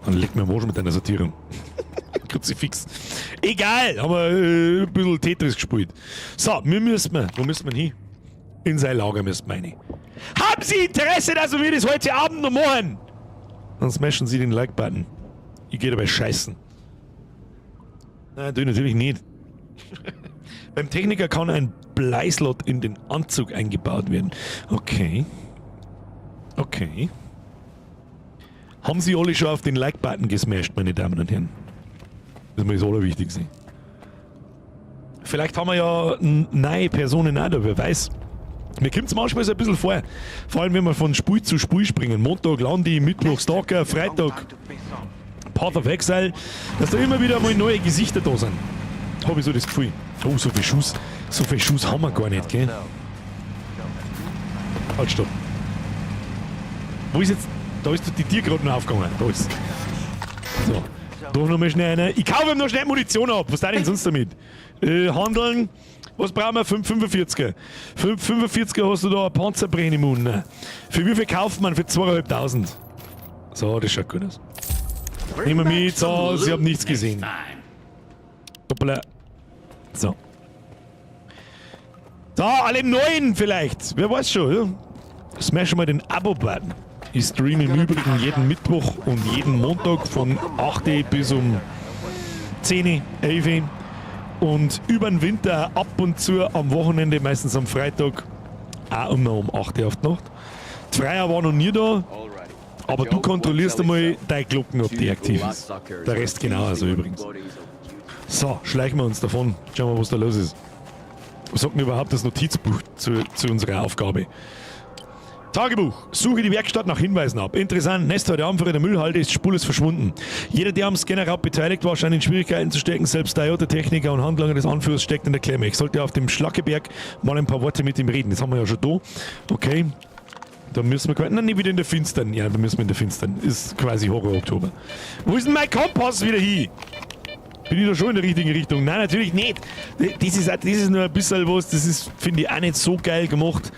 Dann legt mir Arsch mit deiner Sortierung. Kruzifix. Egal, haben wir ein bisschen Tetris gespielt. So, wo müssen wir hin? In sein Lager müssen wir rein. Haben Sie Interesse, dass wir das heute Abend noch machen? Dann smashen Sie den Like-Button. Ich gehe dabei scheißen. Nein, natürlich nicht. Beim Techniker kann ein Bleislot in den Anzug eingebaut werden. Okay. Haben Sie alle schon auf den Like-Button gesmasht, meine Damen und Herren? Das ist mir das Allerwichtigste. Vielleicht haben wir ja neue Personen auch da, wer weiß. Mir kommt es manchmal so ein bisschen vor. Vor allem, wenn wir von Spiel zu Spiel springen. Montag Landi, Mittwoch Stalker, Freitag Path of Exile. Dass da immer wieder mal neue Gesichter da sind. Habe ich so das Gefühl. Oh, so viel Schuss haben wir gar nicht, gell? Halt, stopp. Wo ist jetzt... Da ist die Tür gerade noch aufgegangen. Da ist... So. Da noch mal schnell einer. Ich kaufe ihm noch schnell Munition ab. Was da denn sonst damit? Handeln. Was brauchen wir? 545er. 545er hast du da ein Panzerbrenimmun. Für wie viel kauft man? Für 2.500. So, das schaut gut aus. Nehmen wir mit. So, sie haben nichts gesehen. Hoppala. So. Da, alle neuen vielleicht. Wer weiß schon, ja? Smash mal den Abo-Button. Ich streame im Übrigen jeden Mittwoch und jeden Montag von 8 bis um 10, 11 und über den Winter ab und zu am Wochenende, meistens am Freitag, auch immer um 8 auf die Nacht. Die Freier war noch nie da, aber du kontrollierst einmal deine Glocken, ob die aktiv ist. Der Rest genauso übrigens. So, schleichen wir uns davon. Schauen wir, was da los ist. Was sagt mir überhaupt das Notizbuch zu unserer Aufgabe? Tagebuch. Suche die Werkstatt nach Hinweisen ab. Interessant. Nest heute Abend vor der Müllhalde ist spurlos verschwunden. Jeder, der am Scanner-Raub beteiligt war, scheint in Schwierigkeiten zu stecken. Selbst der Techniker und Handlanger des Anführers steckt in der Klemme. Ich sollte auf dem Schlackeberg mal ein paar Worte mit ihm reden. Das haben wir ja schon da. Okay. Da müssen wir... Nein, nicht wieder in der Finstern. Ja, da müssen wir in der Finstern. Ist quasi Horror-Oktober. Wo ist denn mein Kompass wieder hin? Bin ich da schon in der richtigen Richtung? Nein, natürlich nicht. Das ist nur ein bisschen was, das ist, finde ich, auch nicht so geil gemacht.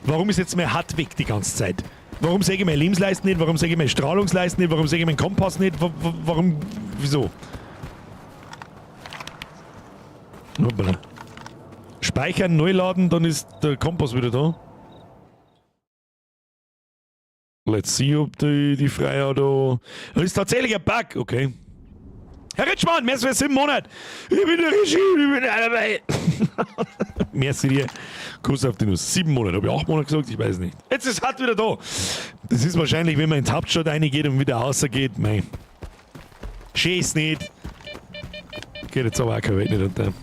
Warum ist jetzt mein HUD weg die ganze Zeit? Warum sehe ich meine Lebensleisten nicht? Warum sehe ich meine Strahlungsleisten nicht? Warum sehe ich meinen Kompass nicht? Warum? Wieso? Hoppala. Speichern, neu laden, dann ist der Kompass wieder da. Let's see, ob die Freier da... Das ist tatsächlich ein Bug, okay. Herr Ritschmann, merci für 7 Monate. Ich bin der Regie, ich bin dabei. Merci dir. Kuss auf die Nuss. 7 Monate. Habe ich 8 Monate gesagt? Ich weiß nicht. Jetzt ist HUD wieder da. Das ist wahrscheinlich, wenn man in die Hauptstadt reingeht und wieder rausgeht. Mei. Schieß nicht. Geht jetzt aber auch keine Welt nicht runter.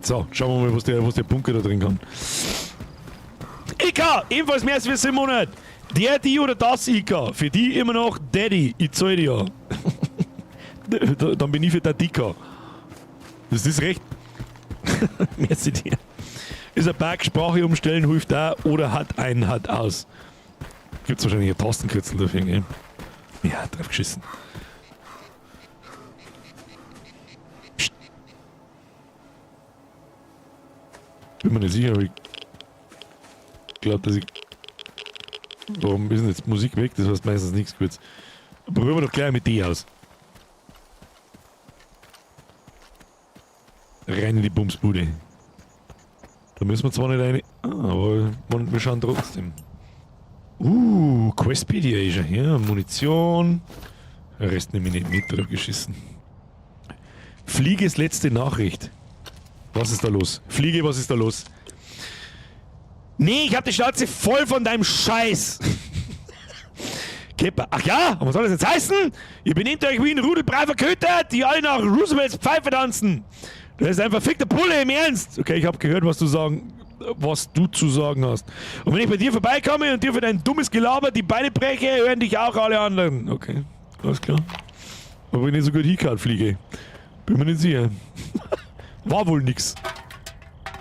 So, schauen wir mal, was der Bunker da drin kann. Ika! Ebenfalls merci für 7 Monate. Der, die oder das Ika. Für die immer noch Daddy. Ich zahle dir ja. Dann bin ich für der Dicker. Das ist recht. Merci dir. Ist ein Bug, Sprache umstellen hilft da oder hat aus. Gibt's wahrscheinlich ein Tastenkürzel dafür, gell? Ja, drauf geschissen. Psst. Bin mir nicht sicher, aber ich glaube, dass ich... Warum ist denn jetzt Musik weg? Das heißt meistens nichts kurz. Probieren wir doch gleich mit die aus. Rein in die Bumsbude. Da müssen wir zwar nicht rein, aber wir schauen trotzdem. Questpedia ist ja hier. Munition. Der Rest nehme ich nicht mit, drauf geschissen. Flieges letzte Nachricht. Was ist da los? Fliege, was ist da los? Nee, ich hab die Schnauze voll von deinem Scheiß. Kipper. Ach ja, was soll das jetzt heißen? Ihr benehmt euch wie ein Rudel braver Köter, die alle nach Roosevelts Pfeife tanzen. Das ist ein verfickter Pulle, im Ernst. Okay, ich habe gehört, was du zu sagen hast. Und wenn ich bei dir vorbeikomme und dir für dein dummes Gelaber die Beine breche, hören dich auch alle anderen. Okay, alles klar. Aber wenn ich so gut hingehauen fliege, bin mir nicht sicher. War wohl nix.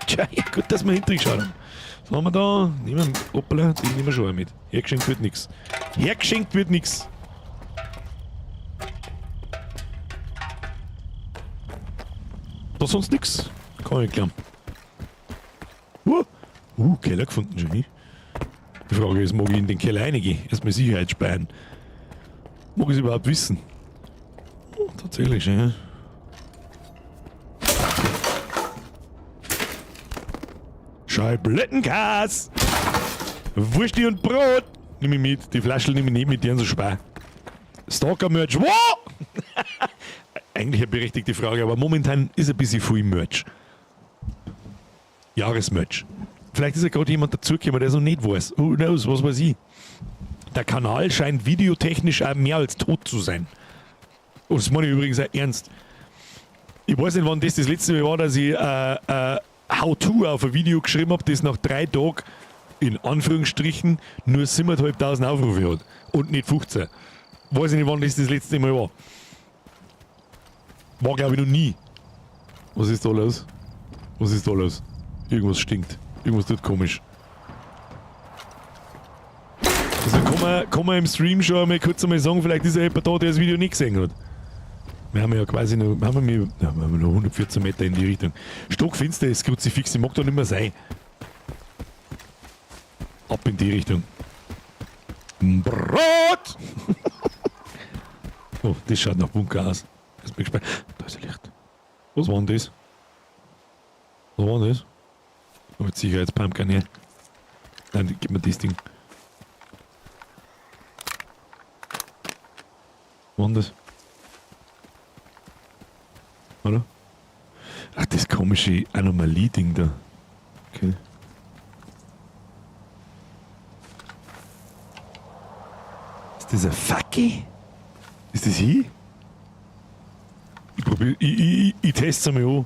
Tja, ja, gut, dass wir hinterher schauen. Was haben wir da? Nehmen wir, hoppala, den nehmen wir schon mit. Hergeschenkt wird nix. Hergeschenkt wird nix. Da sonst nix. Kann ich klar. Keller gefunden schon. Die Frage ist, mag ich in den Keller reingehen? Erstmal Sicherheit sparen. Mag ich es überhaupt wissen? Tatsächlich schon, ja. Scheiblettenkas! Wursti und Brot! Nimm ich mit. Die Flaschen nehme ich nicht mit, die haben so Spar. Stalker-Merch. Wow! Eigentlich eine berechtigte Frage, aber momentan ist ein bisschen viel Merch. Jahresmerch. Vielleicht ist ja gerade jemand dazugekommen, der so nicht weiß. Who knows, was weiß ich. Der Kanal scheint videotechnisch auch mehr als tot zu sein. Und das meine ich übrigens auch ernst. Ich weiß nicht, wann das letzte Mal war, dass ich How-To auf ein Video geschrieben habe, das nach 3 Tagen in Anführungsstrichen nur 7.500 Aufrufe hat. Und nicht 15. Weiß ich nicht, wann das letzte Mal war. War, glaube ich, noch nie. Was ist da los? Was ist da los? Irgendwas stinkt. Irgendwas tut komisch. Also kann man im Stream schon einmal kurz einmal sagen, vielleicht ist ja jemand da, der das Video nicht gesehen hat. Wir haben ja quasi noch, wir haben noch 114 Meter in die Richtung. Stockfinster ist Kruzifix, ich mag da nicht mehr sein. Ab in die Richtung. Brot! Oh, das schaut nach Bunker aus. Jetzt bin ich gespannt. Da ist ein Licht. Was war denn das? Was war denn das? Oh, mit Sicherheitspump her. Nein, gib mir das Ding. Was war denn das? Oder? Ach, das komische Anomalie-Ding da. Okay. Ist das ein Facki? Ist das hier? Ich probier. Ich teste es einmal an.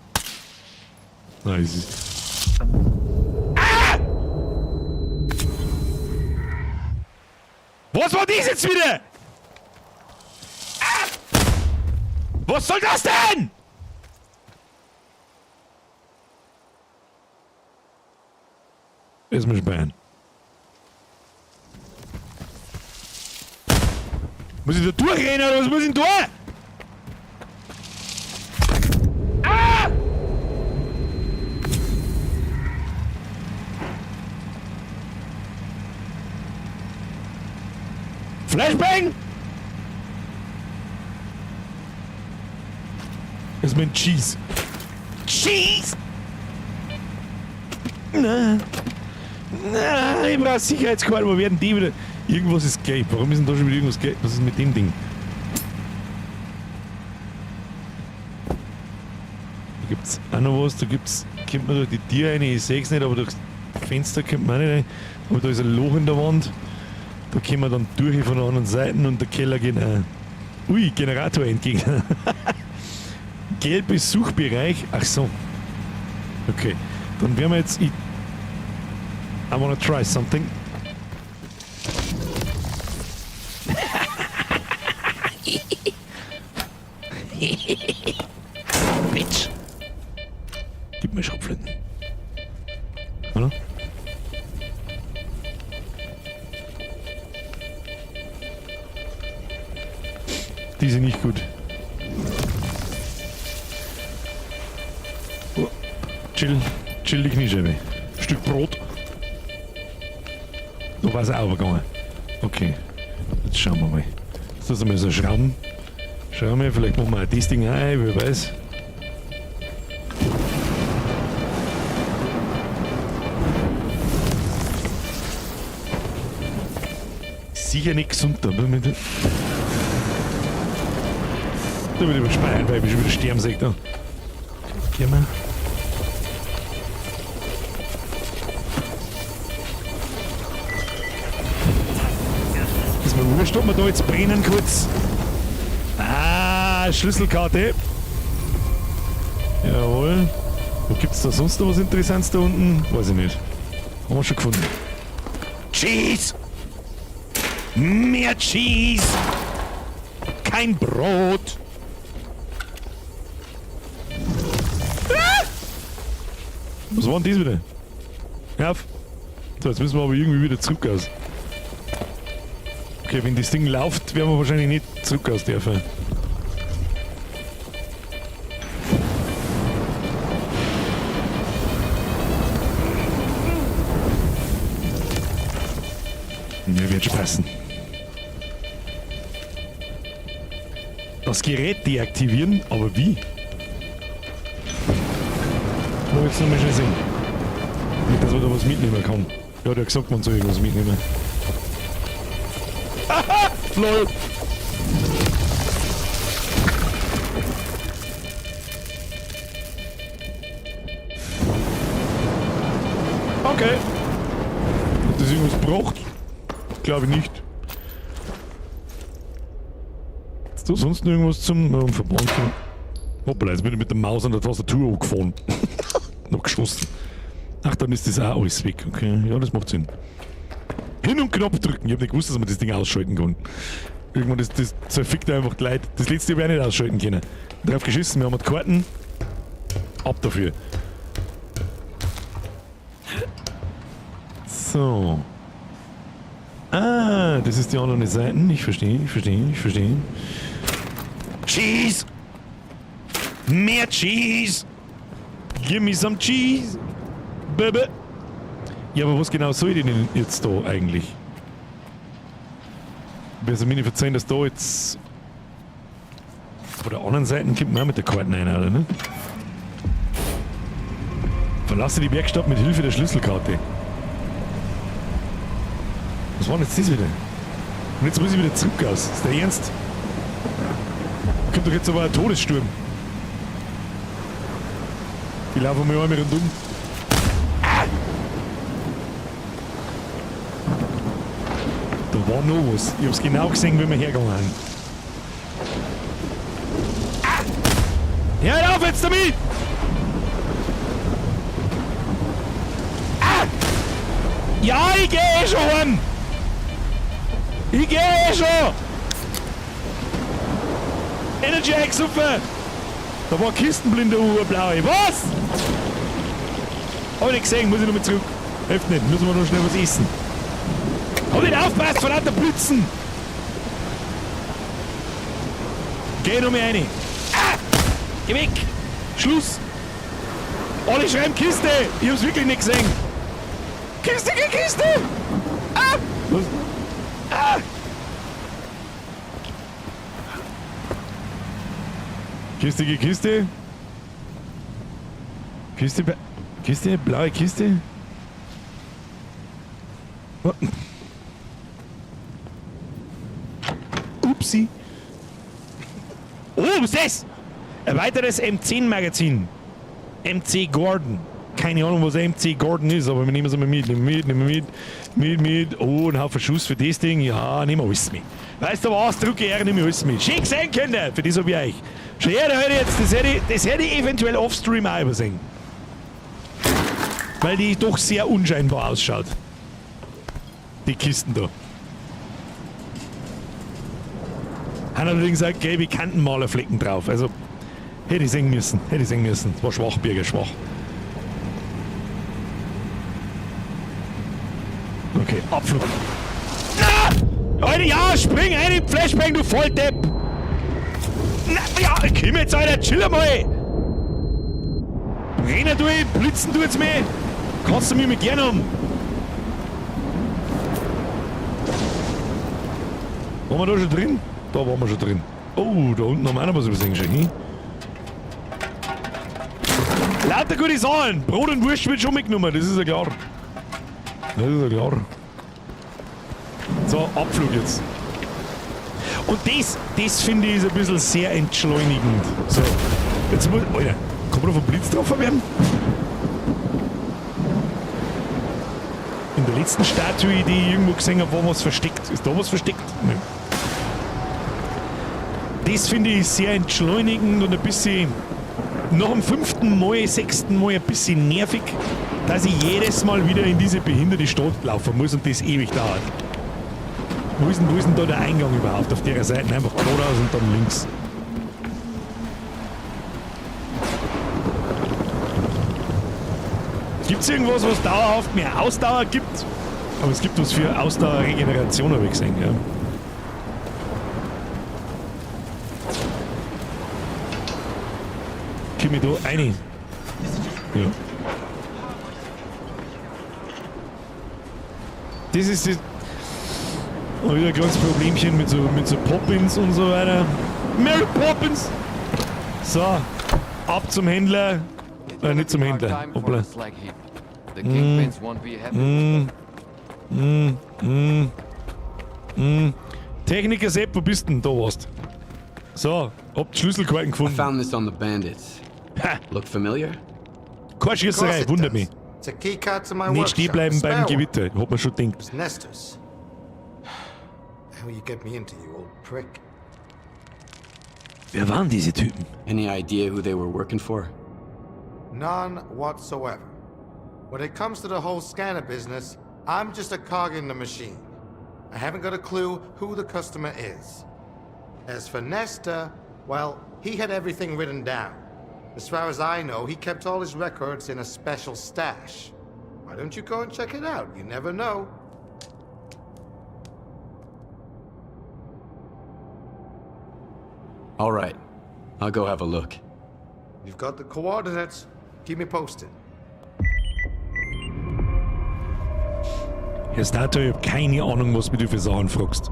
Nein, es ist. Ah! Was war das jetzt wieder? Ah! Was soll das denn? Erstmal sperren. Muss ich da durchrennen oder was muss ich denn tun? Ah! Flashbang! Das ist mein Cheese. Cheese! Na, ich brauche Sicherheitskarten, wo werden die wieder... Irgendwas ist gelb. Warum ist denn da schon wieder irgendwas gelb? Was ist mit dem Ding? Da gibt's auch noch was. Da gibt's... Kommt man durch die Tür rein. Ich sehe es nicht, aber durchs Fenster kommt man auch nicht rein. Aber da ist ein Loch in der Wand. Da kommen wir dann durch von der anderen Seite und der Keller geht auch... Ui, Generator entgegen. Gelbes Suchbereich. Ach so. Okay. Dann werden wir jetzt... I wanna try something. Bitch. Gib mir Schrotflinten. Oder? Die sind nicht gut. Oh. Chill die Kniescheibe. Stück Brot. Da war es auch übergegangen. Okay. Jetzt schauen wir mal. Jetzt lassen wir so Schrauben. Schauen wir, vielleicht machen wir auch das Ding ein, wer weiß. Sicher nicht gesund, da will ich überspeichern, weil ich schon wieder sterben sehe. Da. Gehen wir. Ist mir wurscht, ob wir da jetzt brennen kurz. Schlüsselkarte. Jawohl. Wo gibt es da sonst noch was Interessantes da unten? Weiß ich nicht. Haben wir schon gefunden. Cheese! Mehr Cheese! Kein Brot! Ah! Was war denn das wieder? Hör auf! So, jetzt müssen wir aber irgendwie wieder zurück aus. Okay, wenn das Ding läuft, werden wir wahrscheinlich nicht zurück aus dürfen. Ja, wird schon passen. Das Gerät deaktivieren, aber wie? Wo jetzt noch mal schnell sehen. Nicht, dass man da was mitnehmen kann. Ja, der hat gesagt, man soll irgendwas mitnehmen. Haha! Lol! Okay. Hat das irgendwas gebraucht? Glaube ich nicht. Ist da sonst noch irgendwas zum Verband? Hoppala, jetzt bin ich mit der Maus an der Tastatur angefahren. Noch geschossen. Ach, dann ist das auch alles weg. Okay, ja, das macht Sinn. Hin und Knopf drücken. Ich habe nicht gewusst, dass man das Ding ausschalten kann. Irgendwann das zerfickt einfach die Leute. Das letzte habe ich auch nicht ausschalten können. Drauf geschissen, wir haben die Karten. Ab dafür. So. Ah, das ist die andere Seite. Ich verstehe. Cheese! Mehr Cheese! Give me some cheese! Baby! Ja, aber was genau soll ich denn jetzt da eigentlich? Ich werde mir nicht verzeihen, dass da jetzt... Von der anderen Seite kommt man auch mit der Karte rein, oder ne? Verlasse die Werkstatt mit Hilfe der Schlüsselkarte. Was war denn jetzt das wieder? Und jetzt muss ich wieder zurück aus. Ist der Ernst? Kommt doch jetzt aber ein Todessturm. Ich laufe mal einmal rundum. Ah! Da war noch was. Ich hab's genau gesehen, wie wir hergegangen sind. Hör auf jetzt damit! Ja, ich geh eh schon heim! Ich geh eh schon! Energy X super! Da war Kistenblinder blaue. Was? Hab ich nicht gesehen, muss ich noch mal zurück. Hilft nicht, müssen wir noch schnell was essen. Hab nicht aufpasst, von lauter Blitzen! Geh noch mal rein! Geh weg! Schluss! Alle schreiben Kiste! Ich hab's wirklich nicht gesehen! Kiste, geh Kiste! Ah! Was? Ah! Kiste, geh Kiste! Kiste, Kiste, blaue Kiste? Oh. Upsi! Oh, was ist das? Ein weiteres M10-Magazin. MC Gordon. Keine Ahnung, was MC Gordon ist, aber wir nehmen es mal mit. Mit. Oh, ein Haufen Schuss für das Ding. Ja, nehmen wir alles mit. Weißt du was? Drücke R, nehmen wir alles mit. Schön gesehen, Kinder. Für das hab ich euch. Schau her, das hätte ich eventuell offstream auch übersehen. Weil die doch sehr unscheinbar ausschaut. Die Kisten da. Haben allerdings auch gelbe Kantenmalerflecken drauf. Also, hätte ich sehen müssen. Das war schwach, Birger, schwach. Okay, Abflug. Ah! Alter, ja, spring rein in Flashbang, du Volldepp! Na, ja, komm jetzt, Alter, chill mal! Brennen du, blitzen du jetzt mehr? Kannst du mich mit gern haben? Waren wir da schon drin? Da waren wir schon drin. Oh, da unten haben wir auch noch was übersehen schon, hm? Lauter gute Sachen! Brot und Wurst wird schon mitgenommen, das ist ja klar. So, Abflug jetzt. Und das finde ich ist ein bisschen sehr entschleunigend. So, jetzt muss. Alter, kann man da vom Blitz drauf werden? In der letzten Statue, die ich irgendwo gesehen habe, war was versteckt. Ist da was versteckt? Nein. Das finde ich sehr entschleunigend und ein bisschen. Nach dem 5. Mal, 6. Mal ein bisschen nervig, dass ich jedes Mal wieder in diese behinderte Stadt laufen muss und das ewig dauert. Wo ist denn da der Eingang überhaupt? Auf der Seite einfach geradeaus und dann links. Gibt es irgendwas, was dauerhaft mehr Ausdauer gibt? Aber es gibt was für Ausdauerregeneration, habe ich gesehen, ja. Komm ich da rein? Ja. Das ist das. Und wieder ein kleines Problemchen mit so Poppins und so weiter. Mary Poppins! So, ab zum Händler. Nicht zum Händler. Hoppla. Techniker Sepp, wo bist denn? Da warst. So, hab die Schlüsselkarten gefunden. I found this on the bandits. Ha. Look familiar? Keine Schießerei, wundert mich. It's a key card to my Nicht workshop. stehen bleiben beim Spare one. Gewitter, hat man schon gedacht. It's Nestor's. How you get me into, you old prick? Wer waren diese Typen? Any idea who they were working for? None whatsoever. When it comes to the whole scanner business, I'm just a cog in the machine. I haven't got a clue who the customer is. As for Nestor, well, he had everything written down. As far as I know, he kept all his records in a special stash. Why don't you go and check it out? You never know. All right. I'll go have a look. You've got the coordinates. Keep me posted. Herr Stato, ich hab keine Ahnung, was du für Sachen fragst.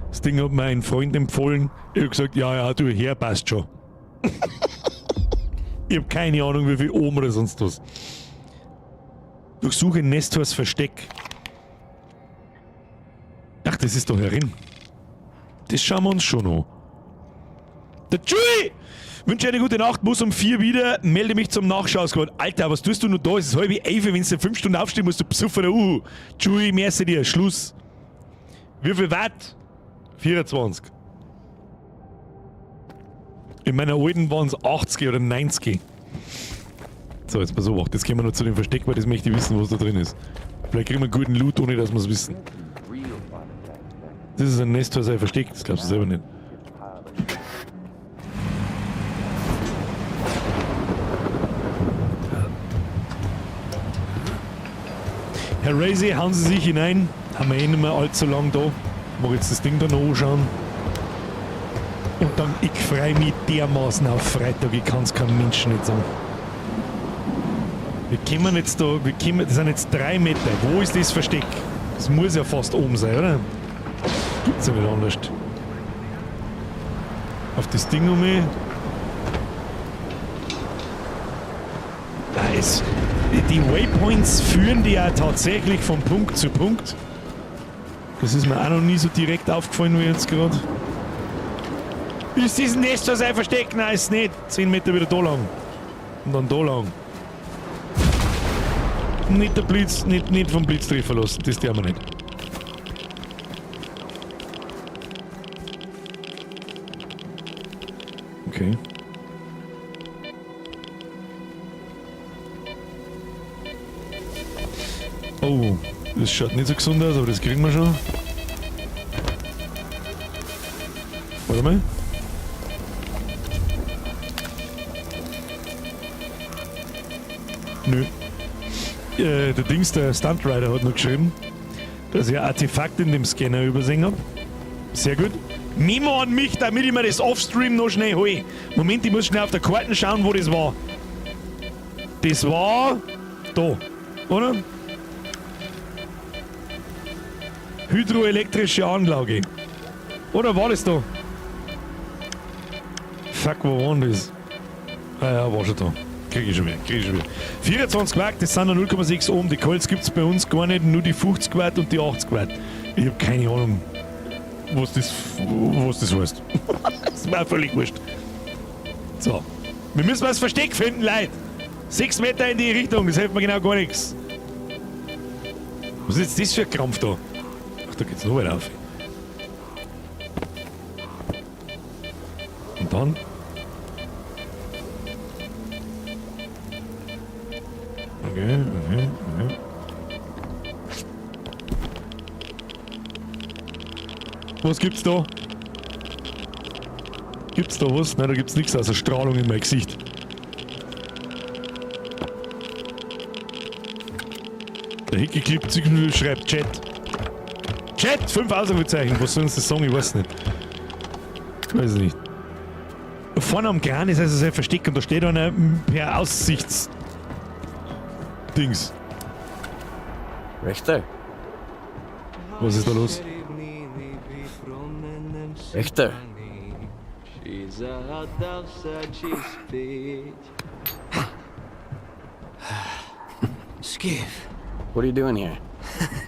Das Ding hat mir ein Freund empfohlen. Ich hab gesagt, ja, du, her passt schon. Ich hab keine Ahnung, wie viel oben oder sonst was. Durchsuche Nestors Versteck. Ach, das ist doch herin. Das schauen wir uns schon an. Der Chewie! Wünsche eine gute Nacht, muss um 4 wieder, melde mich zum Nachschaussquad. Alter, was tust du noch da? Es ist 11:30, wenn du 5 Stunden aufstehen musst, du besoffener Chewie, merci dir, Schluss. Wie viel Watt? 24. In meiner alten waren es 80 oder 90. So, jetzt pass auf, jetzt gehen wir noch zu dem Versteck, weil das möchte ich wissen, was da drin ist. Vielleicht kriegen wir einen guten Loot, ohne dass wir es wissen. Das ist ein Nest, was er versteckt, das glaubst du selber nicht. Herr Razy, hauen Sie sich hinein. Haben wir eh nicht mehr allzu lang da. Mach jetzt das Ding da noch anschauen. Und dann, ich freue mich dermaßen auf Freitag, ich kann es keinem Menschen nicht sagen. Wir kommen jetzt da, das sind jetzt 3 Meter. Wo ist das Versteck? Das muss ja fast oben sein, oder? Gibt's ja nicht anders. Auf das Ding um mich. Die Waypoints führen die ja tatsächlich von Punkt zu Punkt. Das ist mir auch noch nie so direkt aufgefallen wie jetzt gerade. Ist dieses Nest, was ein Versteck? Nein, ist nicht. 10 Meter wieder da lang. Und dann da lang. Nicht der Blitz, nicht vom Blitz treffen lassen, das tun wir nicht. Okay. Oh, das schaut nicht so gesund aus, aber das kriegen wir schon. Warte mal. Nö. Der Dings, der Stunt Rider hat noch geschrieben, dass ich ein Artefakt in dem Scanner übersehen habe. Sehr gut. Memo an mich, damit ich mir das Offstream noch schnell hole. Moment, ich muss schnell auf der Karte schauen, wo das war. Das war da, oder? Hydroelektrische Anlage. Oder war das da? Fuck, wo war denn das? Ah ja, war schon da. Krieg ich schon wieder. 24 Watt, das sind noch 0,6 Ohm. Die Colts gibt es bei uns gar nicht, nur die 50 Watt und die 80 Watt. Ich habe keine Ahnung, was das heißt. Das ist mir auch völlig wurscht. So. Wir müssen was Versteck finden, Leute. 6 Meter in die Richtung, das hilft mir genau gar nichts. Was ist jetzt das für ein Krampf da? Ach, da geht's noch weiter auf. Und dann? Okay. Was gibt's da? Gibt's da was? Nein, da gibt's nichts außer Strahlung in mein Gesicht. Der Hickey-Clip schreibt Chat. Chat! 5 Ausrufezeichen. Was soll uns das sagen? Ich weiß nicht. Ich weiß nicht. Vorne am Kran ist also sein Versteck und da steht einer per Aussichts... Dings. Richter? Was ist da los? Richter? Skiff. What are you doing here?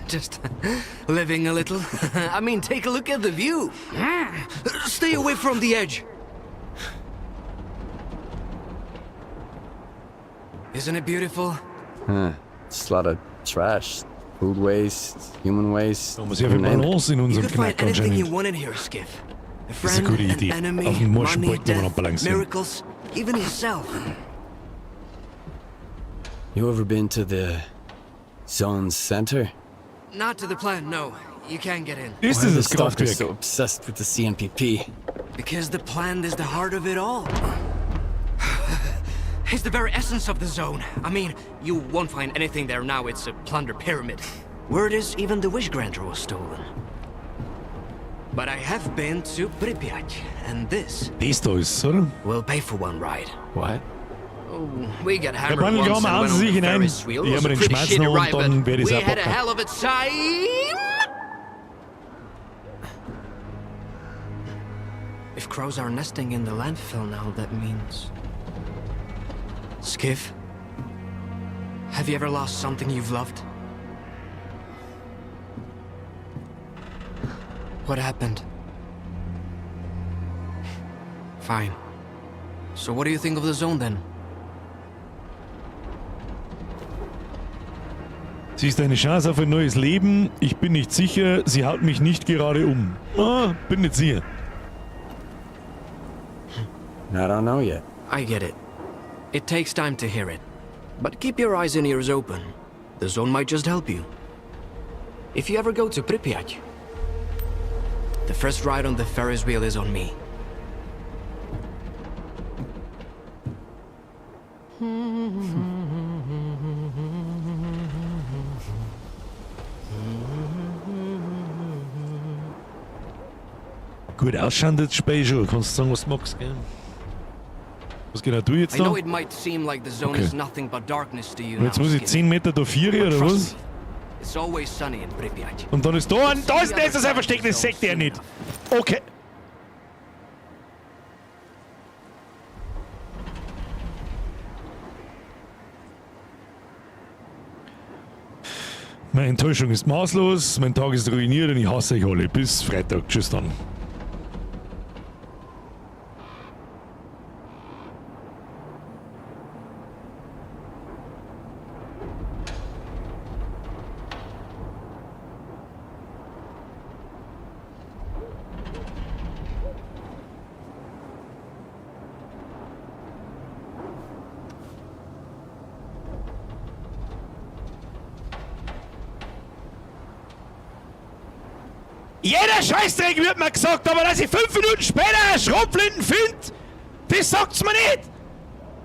Just living a little. I mean, take a look at the view. Stay away from the edge. Isn't it beautiful? Just a lot of trash. Food waste, human waste. Da muss ja viel Balance in unserem Knack anything you anscheinend. want in here, Skiff. A Das ist eine friend, gute an Idee. enemy, Auf dem money, Morschenbrett kann man noch death, balancieren. miracles, even yourself. You ever been to the Zone's center? Not to the plan, no. You can't get in. Ist Why are the dieses stalkers Kraftwerk? so obsessed with the CNPP? Because the plan is the heart of it all. It's the very essence of the zone. I mean, you won't find anything there now. It's a plunder pyramid. Word is even the wish granter was stolen. But I have been to Pripyat, and this Das da ist, oder? will pay for one ride. What? Oh, we got Herr hammered once Bandelgramm, and hauen went Sie on sich the hinein. Ferris wheel. Ich It habe was mir a den pretty schmeißen shitty und ride, dann but werde ich we es had a abpacken. hell of a time. If crows are nesting in the landfill now, that means... Skiff? Have you ever lost something you've loved? What happened? Fine. So what do you think of the zone then? Sie ist eine Chance auf ein neues Leben. Ich bin nicht sicher, sie haut mich nicht gerade um. Ah, bin nicht sicher. I don't know yet. I get it. It takes time to hear it. But keep your eyes and ears open. The zone might just help you. If you ever go to Pripyat, the first ride on the Ferris wheel is on me. Gut ausschauendes Spiel schon. Kannst du sagen, was du magst, gell? Was genau du jetzt I da? know it might seem like the zone Okay. is nothing but darkness to you Und jetzt now, muss ich Skinny. 10 Meter da 4 oder Trust was? me, it's always sunny in Pripyat. Und dann ist da ein Versteck, das sagt er nicht. Okay. Meine Enttäuschung ist maßlos, mein Tag ist ruiniert und ich hasse euch alle. Bis Freitag. Tschüss dann. Jeder Scheißdreck wird mir gesagt, aber dass ich 5 Minuten später Schrotflinten finde, das sagt's mir nicht!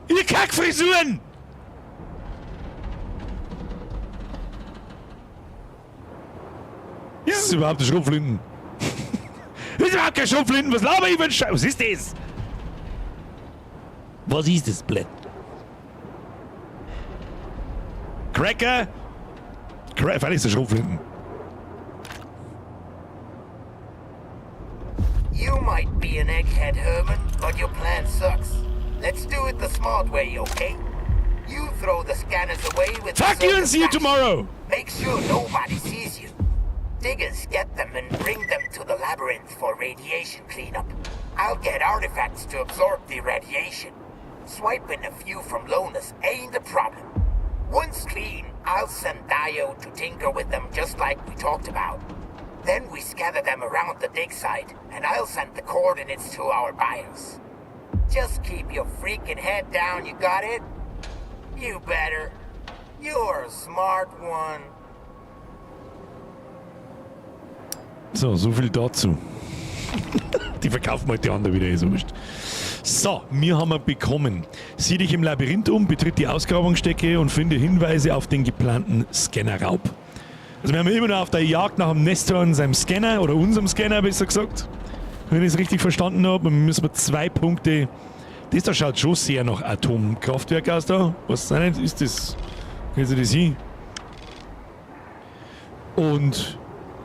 Ihr Kackfrisuren! Ist es überhaupt eine Schrotflinten? Ist überhaupt keine Schrotflinten? Was laber ich für ein Scheiß? Was ist das? Was ist das, Blöd? Cracker? Vielleicht ist es Schrotflinten. You might be an egghead, Herman, but your plan sucks. Let's do it the smart way, okay? You throw the scanners away with Fuck you and see you tomorrow! Make sure nobody sees you. Diggers get them and bring them to the labyrinth for radiation cleanup. I'll get artifacts to absorb the radiation. Swiping a few from Lonus ain't a problem. Once clean, I'll send Dio to tinker with them just like we talked about. Then we scatter them around the dig site, and I'll send the coordinates to our buyers. Just keep your freaking head down, you got it? You better. You're a smart one. So, so viel dazu. Die verkaufen halt die andere wieder, ist wurscht. So, wir haben bekommen. Sieh dich im Labyrinth um, betritt die Ausgrabungsstätte und finde Hinweise auf den geplanten Scannerraub. Also wir haben immer noch auf der Jagd nach dem Nestor und seinem Scanner, oder unserem Scanner besser gesagt, wenn ich es richtig verstanden habe. Und müssen wir 2 Punkte... Das da schaut schon sehr nach Atomkraftwerk aus da. Was sein ist das? Kriegen Sie das hin? Und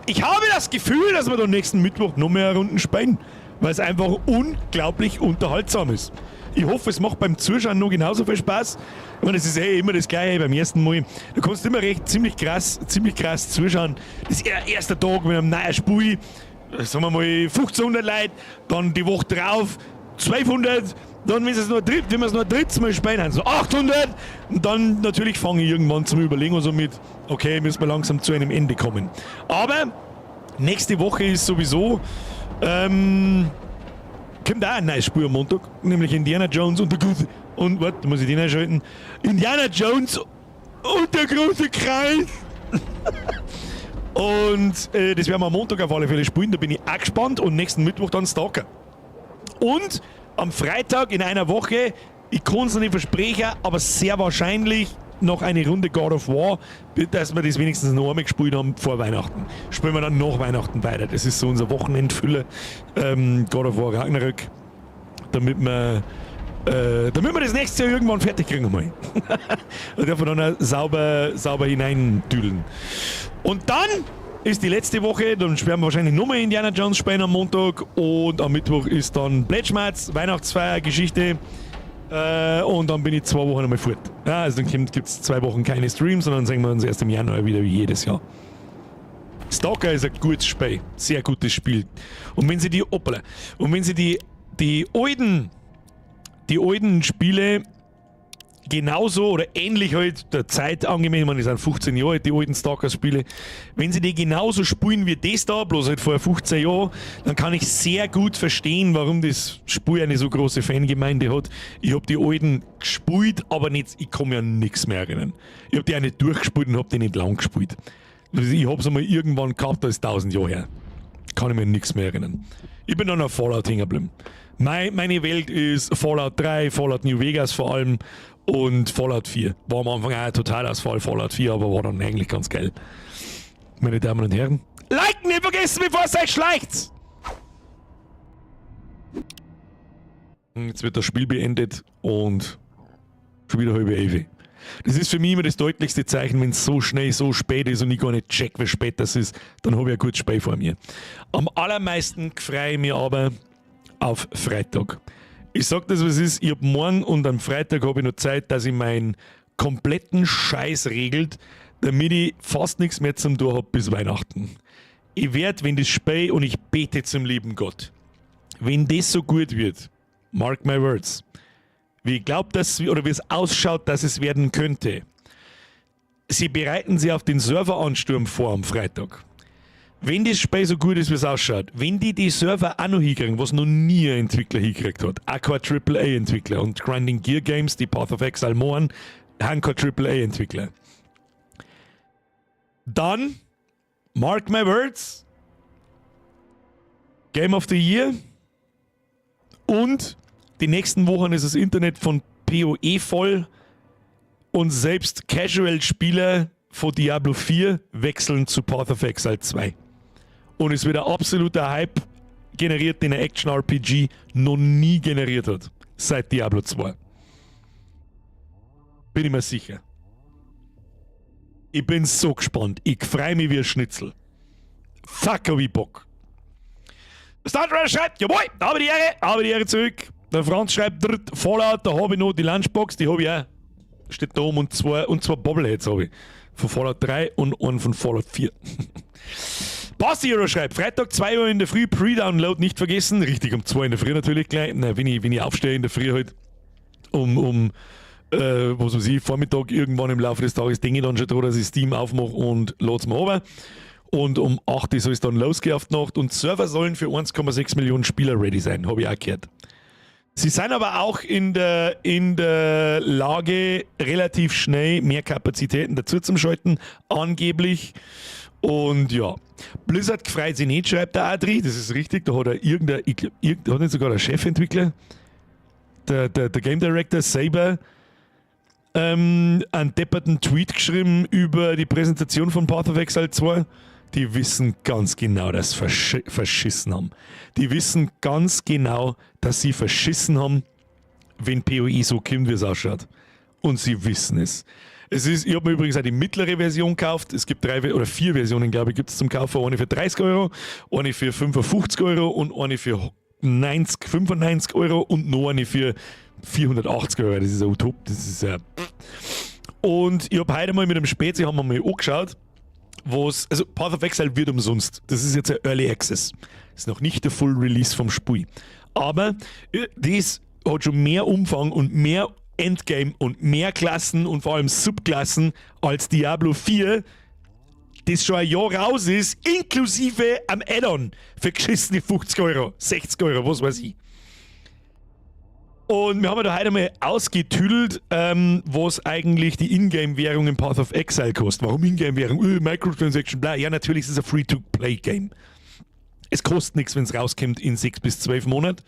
ich habe das Gefühl, dass wir da nächsten Mittwoch noch mehr Runden spielen, weil es einfach unglaublich unterhaltsam ist. Ich hoffe, es macht beim Zuschauen noch genauso viel Spaß. Ich meine, es ist immer das Gleiche beim ersten Mal. Du kannst immer ziemlich krass zuschauen. Das ist der erste Tag mit einem neuen Spiel, sagen wir mal 1500 Leute, dann die Woche drauf 1200, dann wenn wir es noch ein drittes Mal spielen, dann so 800 und dann natürlich fange ich irgendwann zum Überlegen und so mit, okay, müssen wir langsam zu einem Ende kommen. Aber nächste Woche ist sowieso kommt auch ein neues Spiel am Montag, nämlich Indiana Jones und der große... Und, warte, muss ich den einschalten? Indiana Jones und der große Kreis! Und das werden wir am Montag auf alle Fälle spielen, da bin ich auch gespannt. Und nächsten Mittwoch dann Stalker. Und am Freitag in einer Woche, ich kann es noch nicht versprechen, aber sehr wahrscheinlich noch eine Runde God of War, dass wir das wenigstens noch einmal gespielt haben vor Weihnachten. Spielen wir dann nach Weihnachten weiter. Das ist so unser Wochenendfüller. God of War Ragnarök. Damit wir das nächste Jahr irgendwann fertig kriegen mal. Da dürfen wir dann sauber hineindüdeln. Und dann ist die letzte Woche, dann werden wir wahrscheinlich nochmal Indiana Jones spielen am Montag und am Mittwoch ist dann Bletschmerz, Weihnachtsfeier, Geschichte. Und dann bin ich 2 Wochen einmal fort. Ja, also dann gibt es 2 Wochen keine Streams, sondern sehen wir uns erst im Januar wieder wie jedes Jahr. Stalker ist ein gutes Spiel, sehr gutes Spiel. Und wenn sie die alten Spiele genauso oder ähnlich halt der Zeit angemessen, man, die sind 15 Jahre alt, die alten Stalker-Spiele, wenn sie die genauso spielen wie das da, bloß halt vor 15 Jahren, dann kann ich sehr gut verstehen, warum das Spiel eine so große Fangemeinde hat. Ich habe die alten gespielt, aber nicht, ich kann mich an nichts mehr erinnern. Ich habe die auch nicht durchgespielt und habe die nicht lang gespielt. Also ich habe es einmal irgendwann gehabt, da ist 1000 Jahre her. Kann ich mir an nichts mehr erinnern. Ich bin dann auf Fallout hängen geblieben. Meine Welt ist Fallout 3, Fallout New Vegas vor allem und Fallout 4. War am Anfang auch ein Totalausfall, Fallout 4, aber war dann eigentlich ganz geil. Meine Damen und Herren, liken nicht vergessen, bevor es euch schleicht! Jetzt wird das Spiel beendet und schon wieder halbe 11. Das ist für mich immer das deutlichste Zeichen, wenn es so schnell, so spät ist und ich gar nicht check, wie spät das ist, dann habe ich ein gutes Spiel vor mir. Am allermeisten freue ich mich aber auf Freitag. Ich sag das, was es ist, ich hab morgen und am Freitag habe ich noch Zeit, dass ich meinen kompletten Scheiß regelt, damit ich fast nichts mehr zum Tun habe bis Weihnachten. Ich werde, wenn das Spiel, und ich bete zum lieben Gott, wenn das so gut wird, mark my words, wie ich glaube, oder wie es ausschaut, dass es werden könnte, sie bereiten sich auf den Serveransturm vor am Freitag. Wenn das Spiel so gut ist, wie es ausschaut, wenn die Server auch noch hinkriegen, was noch nie ein Entwickler hingekriegt hat, auch kein AAA-Entwickler und Grinding Gear Games, die Path of Exile machen, haben kein AAA-Entwickler. Dann, mark my words, Game of the Year und die nächsten Wochen ist das Internet von PoE voll und selbst Casual-Spieler von Diablo 4 wechseln zu Path of Exile 2. Und es wird ein absoluter Hype generiert, den ein Action-RPG noch nie generiert hat. Seit Diablo 2. Bin ich mir sicher. Ich bin so gespannt. Ich freue mich wie ein Schnitzel. Fuck, hab ich Bock. Startrunner schreibt, jawohl, da habe ich die Ehre zurück. Der Franz schreibt, Fallout, da habe ich noch die Lunchbox, die habe ich auch. Steht da oben und zwei Bobbleheads habe ich. Von Fallout 3 und einen von Fallout 4. Basti Hero schreibt, Freitag 2 Uhr in der Früh, Pre-Download nicht vergessen. Richtig, um 2 in der Früh natürlich gleich. Na, wenn ich aufstehe in der Früh halt, was weiß ich, Vormittag irgendwann im Laufe des Tages denke ich dann schon dran, dass ich Steam aufmache und lade es mir runter. Und um 8 Uhr soll es dann losgehen auf die Nacht. Und Server sollen für 1,6 Millionen Spieler ready sein, habe ich auch gehört. Sie sind aber auch in der Lage, relativ schnell mehr Kapazitäten dazu zu schalten, angeblich. Und ja, Blizzard gefreut sich nicht, schreibt der Adri, das ist richtig, da hat er hat nicht sogar der Chefentwickler, der Game Director Saber, einen depperten Tweet geschrieben über die Präsentation von Path of Exile 2. Die wissen ganz genau, dass sie verschissen haben. Die wissen ganz genau, dass sie verschissen haben, wenn PoE so kommt, wie es ausschaut. Und sie wissen es. Ich habe mir übrigens auch die mittlere Version gekauft. Es gibt 3 oder 4 Versionen, glaube ich, gibt es zum Kaufen. Eine für 30 €, eine für 55 € und eine für 95 € und noch eine für 480 €. Das ist ein Utop. Das ist Und ich habe heute mal mit dem Spezi haben wir mal angeschaut, also Path of Exile wird umsonst. Das ist jetzt ein Early Access. Das ist noch nicht der Full Release vom Spiel. Aber das hat schon mehr Umfang und mehr Endgame und mehr Klassen und vor allem Subklassen als Diablo 4, das schon ein Jahr raus ist, inklusive am Add-on für geschissene 50 €, 60 €, was weiß ich. Und wir haben da heute mal ausgetüdelt, was eigentlich die Ingame-Währung im Path of Exile kostet. Warum Ingame-Währung? Microtransaction, bla. Ja, natürlich ist es ein Free-to-Play-Game. Es kostet nichts, wenn es rauskommt in 6 bis 12 Monaten.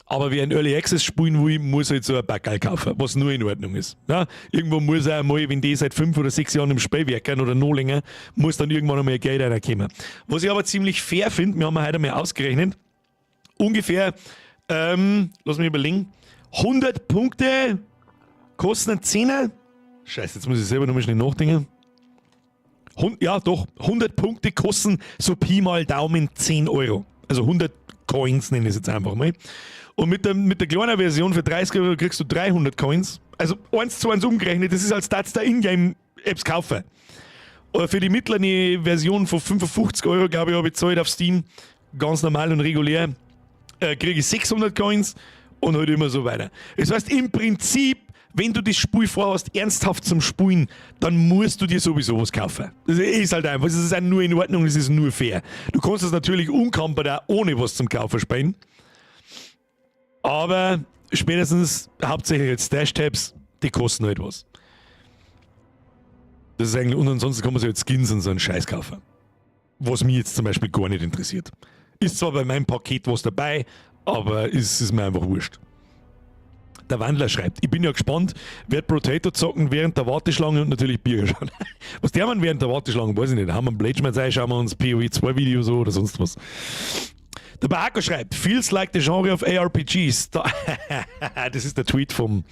Aber wer ein Early Access spielen will, muss halt so ein Backerl kaufen, was nur in Ordnung ist. Ja? Irgendwo muss auch mal, wenn die seit 5 oder 6 Jahren im Spiel werken oder noch länger, muss dann irgendwann einmal Geld reinkommen. Was ich aber ziemlich fair finde, wir haben heute mal ausgerechnet, ungefähr, lass mich überlegen, 100 Punkte kosten einen 10er. Scheiße, jetzt muss ich selber nochmal schnell nachdenken. Ja, doch, 100 Punkte kosten so Pi mal Daumen 10 €. Also 100 Coins nenne ich es jetzt einfach mal. Und mit der kleinen Version für 30 € kriegst du 300 Coins. Also 1 zu 1 umgerechnet, das ist als das der Ingame-Apps kaufen. Oder für die mittlere Version von 55 €, glaube ich, habe ich gezahlt auf Steam, ganz normal und regulär, kriege ich 600 Coins. und halt immer so weiter. Das heißt, im Prinzip, wenn du das Spiel vorhast, ernsthaft zum Spielen, dann musst du dir sowieso was kaufen. Das ist halt einfach, es ist halt nur in Ordnung, es ist nur fair. Du kannst es natürlich unkampert auch ohne was zum Kaufen spielen. Aber spätestens hauptsächlich jetzt Stash-Tabs, die kosten halt was. Das ist eigentlich, und ansonsten kann man sich halt Skins und so einen Scheiß kaufen. Was mich jetzt zum Beispiel gar nicht interessiert. Ist zwar bei meinem Paket was dabei, aber ist mir einfach wurscht. Der Wandler schreibt, ich bin ja gespannt, wird Potato zocken während der Warteschlange und natürlich Bier schauen. Was der man während der Warteschlange, weiß ich nicht. Haben wir einen Bladesmans ein, schauen wir uns PoE 2 Video so oder sonst was. Der Bahako schreibt, feels like the genre of ARPGs. Das ist der Tweet vom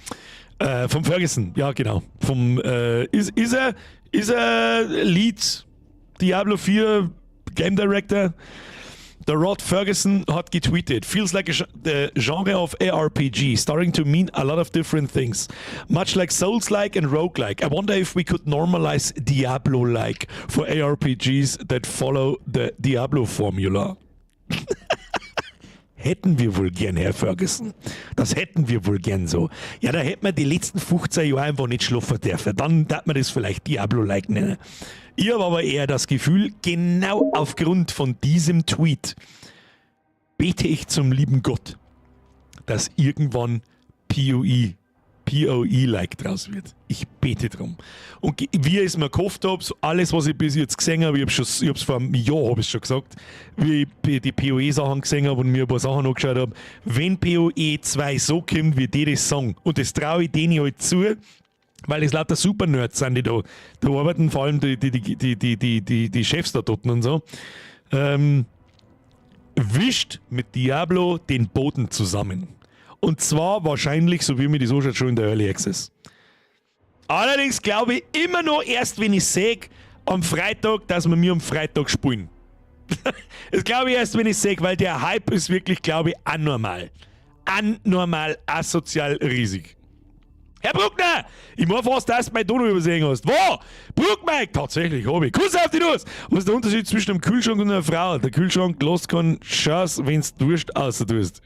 Ferguson, ja genau. Ist er Lead Diablo 4 Game Director? Der Rod Ferguson hat getweetet, feels like the genre of ARPG starting to mean a lot of different things. Much like Souls-like and roguelike. I wonder if we could normalize Diablo-like for ARPGs that follow the Diablo formula. Hätten wir wohl gern, Herr Ferguson. Das hätten wir wohl gern so. Ja, da hätten wir die letzten 15 Jahre einfach nicht schlafen dürfen. Dann darf man das vielleicht Diablo-like nennen. Ich habe aber eher das Gefühl, genau aufgrund von diesem Tweet bete ich zum lieben Gott, dass irgendwann PoE-like draus wird. Ich bete drum. Und wie ich es mir gehofft habe, so alles, was ich bis jetzt gesehen habe, ich habe es vor einem Jahr schon gesagt, wie ich die PoE-Sachen gesehen habe und mir ein paar Sachen angeschaut habe, wenn PoE 2 so kommt, wie die das sagen, und das traue ich denen halt zu, weil es lauter Super-Nerds sind, die da arbeiten, vor allem die Chefs da dort und so, wischt mit Diablo den Boden zusammen. Und zwar wahrscheinlich, so wie mir das anschaut, schon in der Early Access. Allerdings glaube ich immer noch erst, wenn ich sehe, am Freitag, dass wir mir am Freitag spielen. Das glaube ich erst, wenn ich sehe, weil der Hype ist wirklich, glaube ich, anormal. Anormal, asozial, riesig. Herr Bruckner, ich muss fast, dass du mein Donau übersehen hast. Wo? Bruckmike, tatsächlich, hab ich. Kuss auf die Nuss! Was ist der Unterschied zwischen einem Kühlschrank und einer Frau? Der Kühlschrank lässt keinen Chance, wenn du Durst außer tust.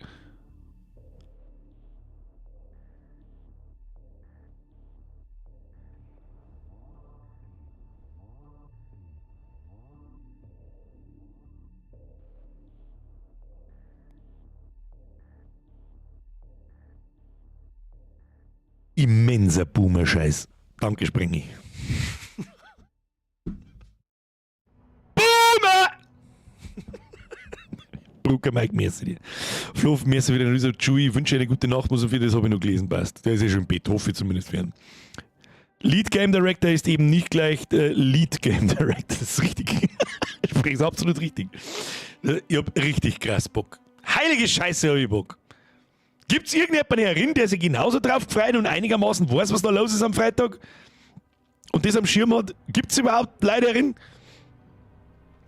Immenser Boomer-Scheiß. Danke, Sprengi. Boomer! Brucker Mike, merci dir. Flo, merci wieder. Rüser Chewie, wünsche eine gute Nacht, so viel, das habe ich noch gelesen, passt. Der ist ja schon im Bett, hoffe ich zumindest für ihn. Lead Game Director ist eben nicht gleich Lead Game Director, das ist richtig. Ich spreche es absolut richtig. Ich habe richtig krass Bock. Heilige Scheiße, habe ich Bock. Gibt es irgendjemanden herin, der sich genauso drauf gefreut und einigermaßen weiß, was da los ist am Freitag? Und das am Schirm hat? Gibt es überhaupt Leute herin?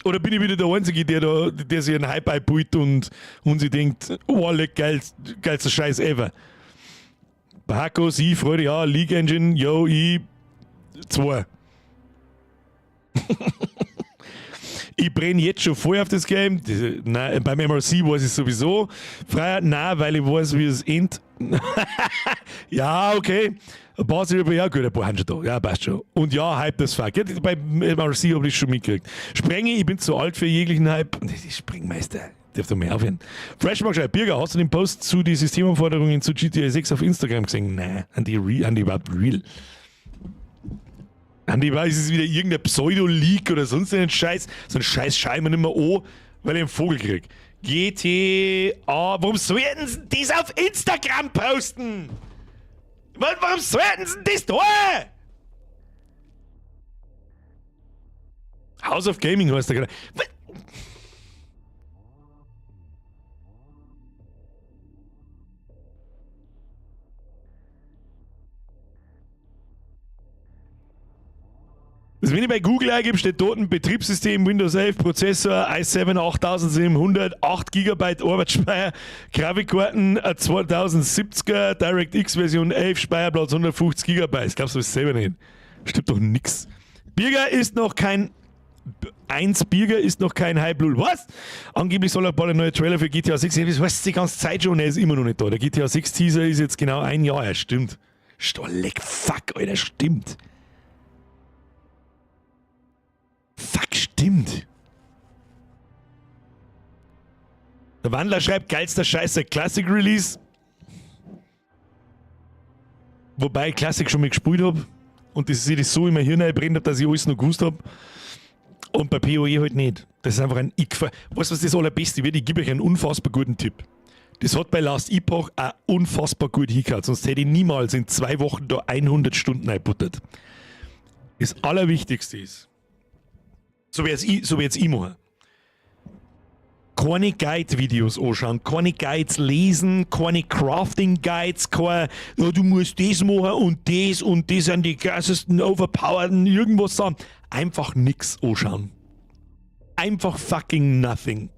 Oder bin ich wieder der Einzige, der sich einen Hype einpult und sich denkt, oh, leck, geilster Scheiß ever. Bahako, sie, Freude, ja, League Engine, yo, ich, 2. Ich brenne jetzt schon voll auf das Game. Nein, beim MRC weiß ich sowieso. Freiheit, nein, weil ich weiß, wie es endet. Ja, okay. Ein paar sind ja gut, ein paar haben schon da. Ja, passt schon. Und ja, Hype das fuck. Ja, beim MRC habe ich schon mitgekriegt. Sprenge, ich bin zu alt für jeglichen Hype. Die Sprengmeister. Dürft ihr mehr aufhören. Freshmark schreibt, Birger, hast du den Post zu den Systemanforderungen zu GTA 6 auf Instagram gesehen? Nein, an die überhaupt real? Ist es wieder irgendein Pseudo-Leak oder sonst einen Scheiß? So ein Scheiß schreiben wir nicht mehr an, weil ich einen Vogel krieg. GTA, warum sollten sie das auf Instagram posten? Warum sollten sie das tun? House of Gaming heißt der gerade. Also wenn ich bei Google eingebe, steht dort ein Betriebssystem, Windows 11, Prozessor, i7 8700, 8 GB Arbeitsspeicher, Grafikkarten, 2070er, DirectX Version 11, Speicherplatz 150 GB. Das glaubst du das selber nicht? Stimmt doch nix. Birger ist noch kein 1 Bierger ist noch kein High Blue. Was? Angeblich soll er bald ein neuer Trailer für GTA 6 sein. Das heißt die ganze Zeit schon, er ist immer noch nicht da. Der GTA 6 Teaser ist jetzt genau 1 Jahr. Ja, stimmt. Stolleck, fuck, Alter, stimmt. Fuck, stimmt. Der Wandler schreibt, geilster Scheiße, Classic Release. Wobei ich Classic schon mal gespielt habe und das sich das so in mein Hirn einbrennt, dass ich alles noch gewusst habe. Und bei PoE halt nicht. Das ist einfach ein Weißt du, was das Allerbeste wird? Ich gebe euch einen unfassbar guten Tipp. Das hat bei Last Epoch auch unfassbar gut hingehört, sonst hätte ich niemals in 2 Wochen da 100 Stunden einbuttert. Das Allerwichtigste ist, so wie jetzt ich mache, keine Guide-Videos anschauen, keine Guides lesen, keine Crafting-Guides, kein, ja, du musst das machen und das sind die krassesten, overpowerten, irgendwas sagen. Einfach nix anschauen. Einfach fucking nothing.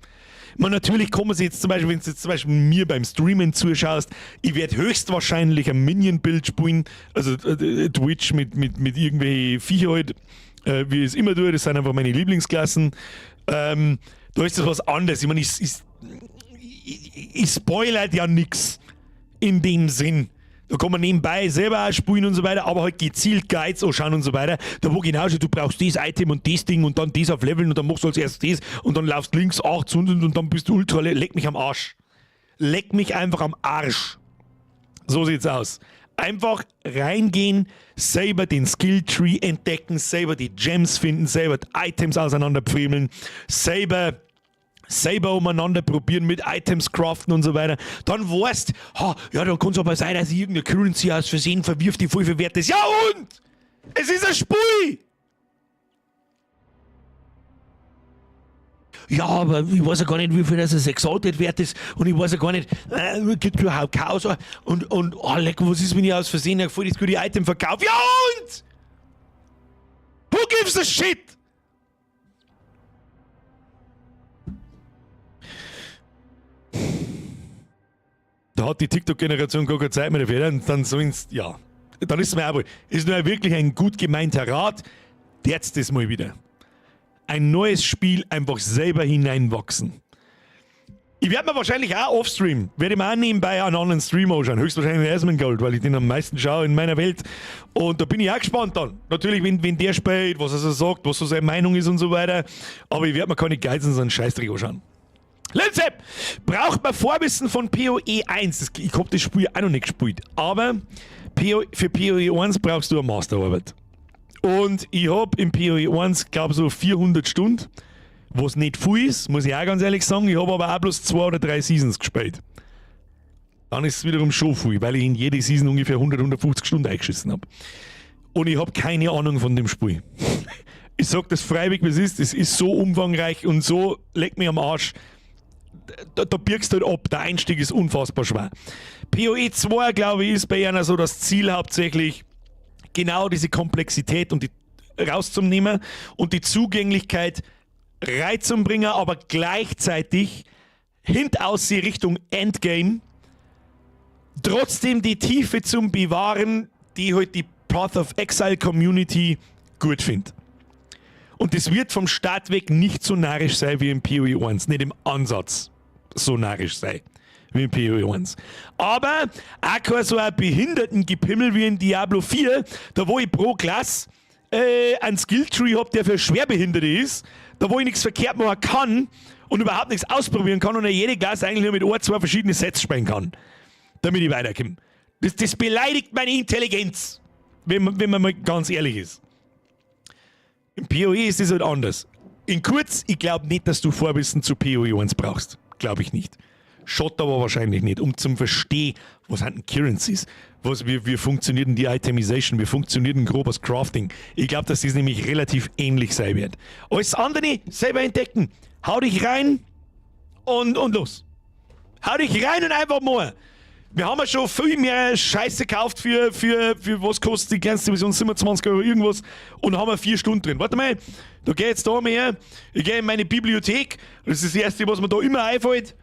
Man, natürlich kann man sich jetzt zum Beispiel, wenn du jetzt zum Beispiel mir beim Streamen zuschaust, ich werde höchstwahrscheinlich ein Minion-Bild spielen, also Twitch mit irgendwelchen Viecher halt, wie ich es immer tue, das sind einfach meine Lieblingsklassen. Da ist das was anderes. Ich meine, ich spoilert ja nichts in dem Sinn. Da kann man nebenbei selber auch spielen und so weiter, aber halt gezielt Guides anschauen und so weiter. Da wo genau schon, du brauchst das Item und das Ding und dann das auf Leveln und dann machst du als erstes das und dann laufst links 8 und dann bist du ultra, leck mich am Arsch. Leck mich einfach am Arsch. So sieht's aus. Einfach reingehen, selber den Skilltree entdecken, selber die Gems finden, selber die Items auseinanderpfriemeln, selber umeinander probieren, mit Items craften und so weiter. Dann weißt, ja, dann kann es aber sein, dass ich irgendeine Currency aus Versehen verwirft, die voll viel wert ist. Ja und? Es ist ein Spui! Ja, aber ich weiß ja gar nicht, wie viel das Exalted wert ist und ich weiß ja gar nicht, gibt es überhaupt Chaos und leck, was ist, wenn ich aus Versehen voll das gute Item verkaufe? Ja und? Who gives a shit? Da hat die TikTok-Generation gar keine Zeit mehr dafür. Dann dann ist es mir auch wohl. Ist nur wirklich ein gut gemeinter Rat. Jetzt das mal wieder. Ein neues Spiel einfach selber hineinwachsen. Ich werde mir wahrscheinlich auch offstream, werde ich mir auch nebenbei einen anderen Stream anschauen. Höchstwahrscheinlich Asmongold, weil ich den am meisten schaue in meiner Welt. Und da bin ich auch gespannt dann. Natürlich, wenn der spielt, was er so sagt, was so seine Meinung ist und so weiter. Aber ich werde mir keine Geiz in so einen Scheißdreck anschauen. Linzep, braucht man Vorwissen von PoE 1. Ich habe das Spiel auch noch nicht gespielt. Aber für PoE 1 brauchst du eine Masterarbeit. Und ich habe im PoE 1, glaube ich, so 400 Stunden, was nicht viel ist, muss ich auch ganz ehrlich sagen. Ich habe aber auch bloß 2 oder 3 Seasons gespielt. Dann ist es wiederum schon viel, weil ich in jede Season ungefähr 150 Stunden eingeschissen habe. Und ich habe keine Ahnung von dem Spiel. Ich sage das freiwillig, wie es ist. Es ist so umfangreich und so, leck mich am Arsch. Da birgst du halt ab. Der Einstieg ist unfassbar schwer. PoE 2, glaube ich, ist bei einer so das Ziel hauptsächlich, genau diese Komplexität und die rauszunehmen und die Zugänglichkeit reinzubringen, aber gleichzeitig hintaus Richtung Endgame trotzdem die Tiefe zum Bewahren, die halt die Path of Exile Community gut findet. Und das wird vom Start weg nicht so narrisch sein wie im PoE 1, nicht im Ansatz so narrisch sein wie im PoE 1. Aber auch kein so ein Behindertengepimmel wie in Diablo 4, da wo ich pro Klasse einen Skilltree habe, der für Schwerbehinderte ist, da wo ich nichts verkehrt machen kann und überhaupt nichts ausprobieren kann und jede Klasse eigentlich nur mit 1, 2 verschiedene Sets spielen kann, damit ich weiterkomme. Das beleidigt meine Intelligenz, wenn man mal ganz ehrlich ist. Im PoE ist es halt anders. In kurz, ich glaube nicht, dass du Vorwissen zu PoE 1 brauchst. Glaube ich nicht. Shot aber wahrscheinlich nicht, um zu verstehen, was sind denn Currencies, wie funktioniert denn die Itemization, wie funktioniert denn grobes Crafting. Ich glaube, dass das nämlich relativ ähnlich sein wird. Alles andere selber entdecken. Hau dich rein und los. Hau dich rein und einfach mal. Wir haben ja schon viel mehr Scheiße gekauft für was kostet die ganze Division 27 € irgendwas und haben wir 4 Stunden drin. Warte mal, da geh jetzt da mal her, ich gehe in meine Bibliothek, das ist das erste, was mir da immer einfällt.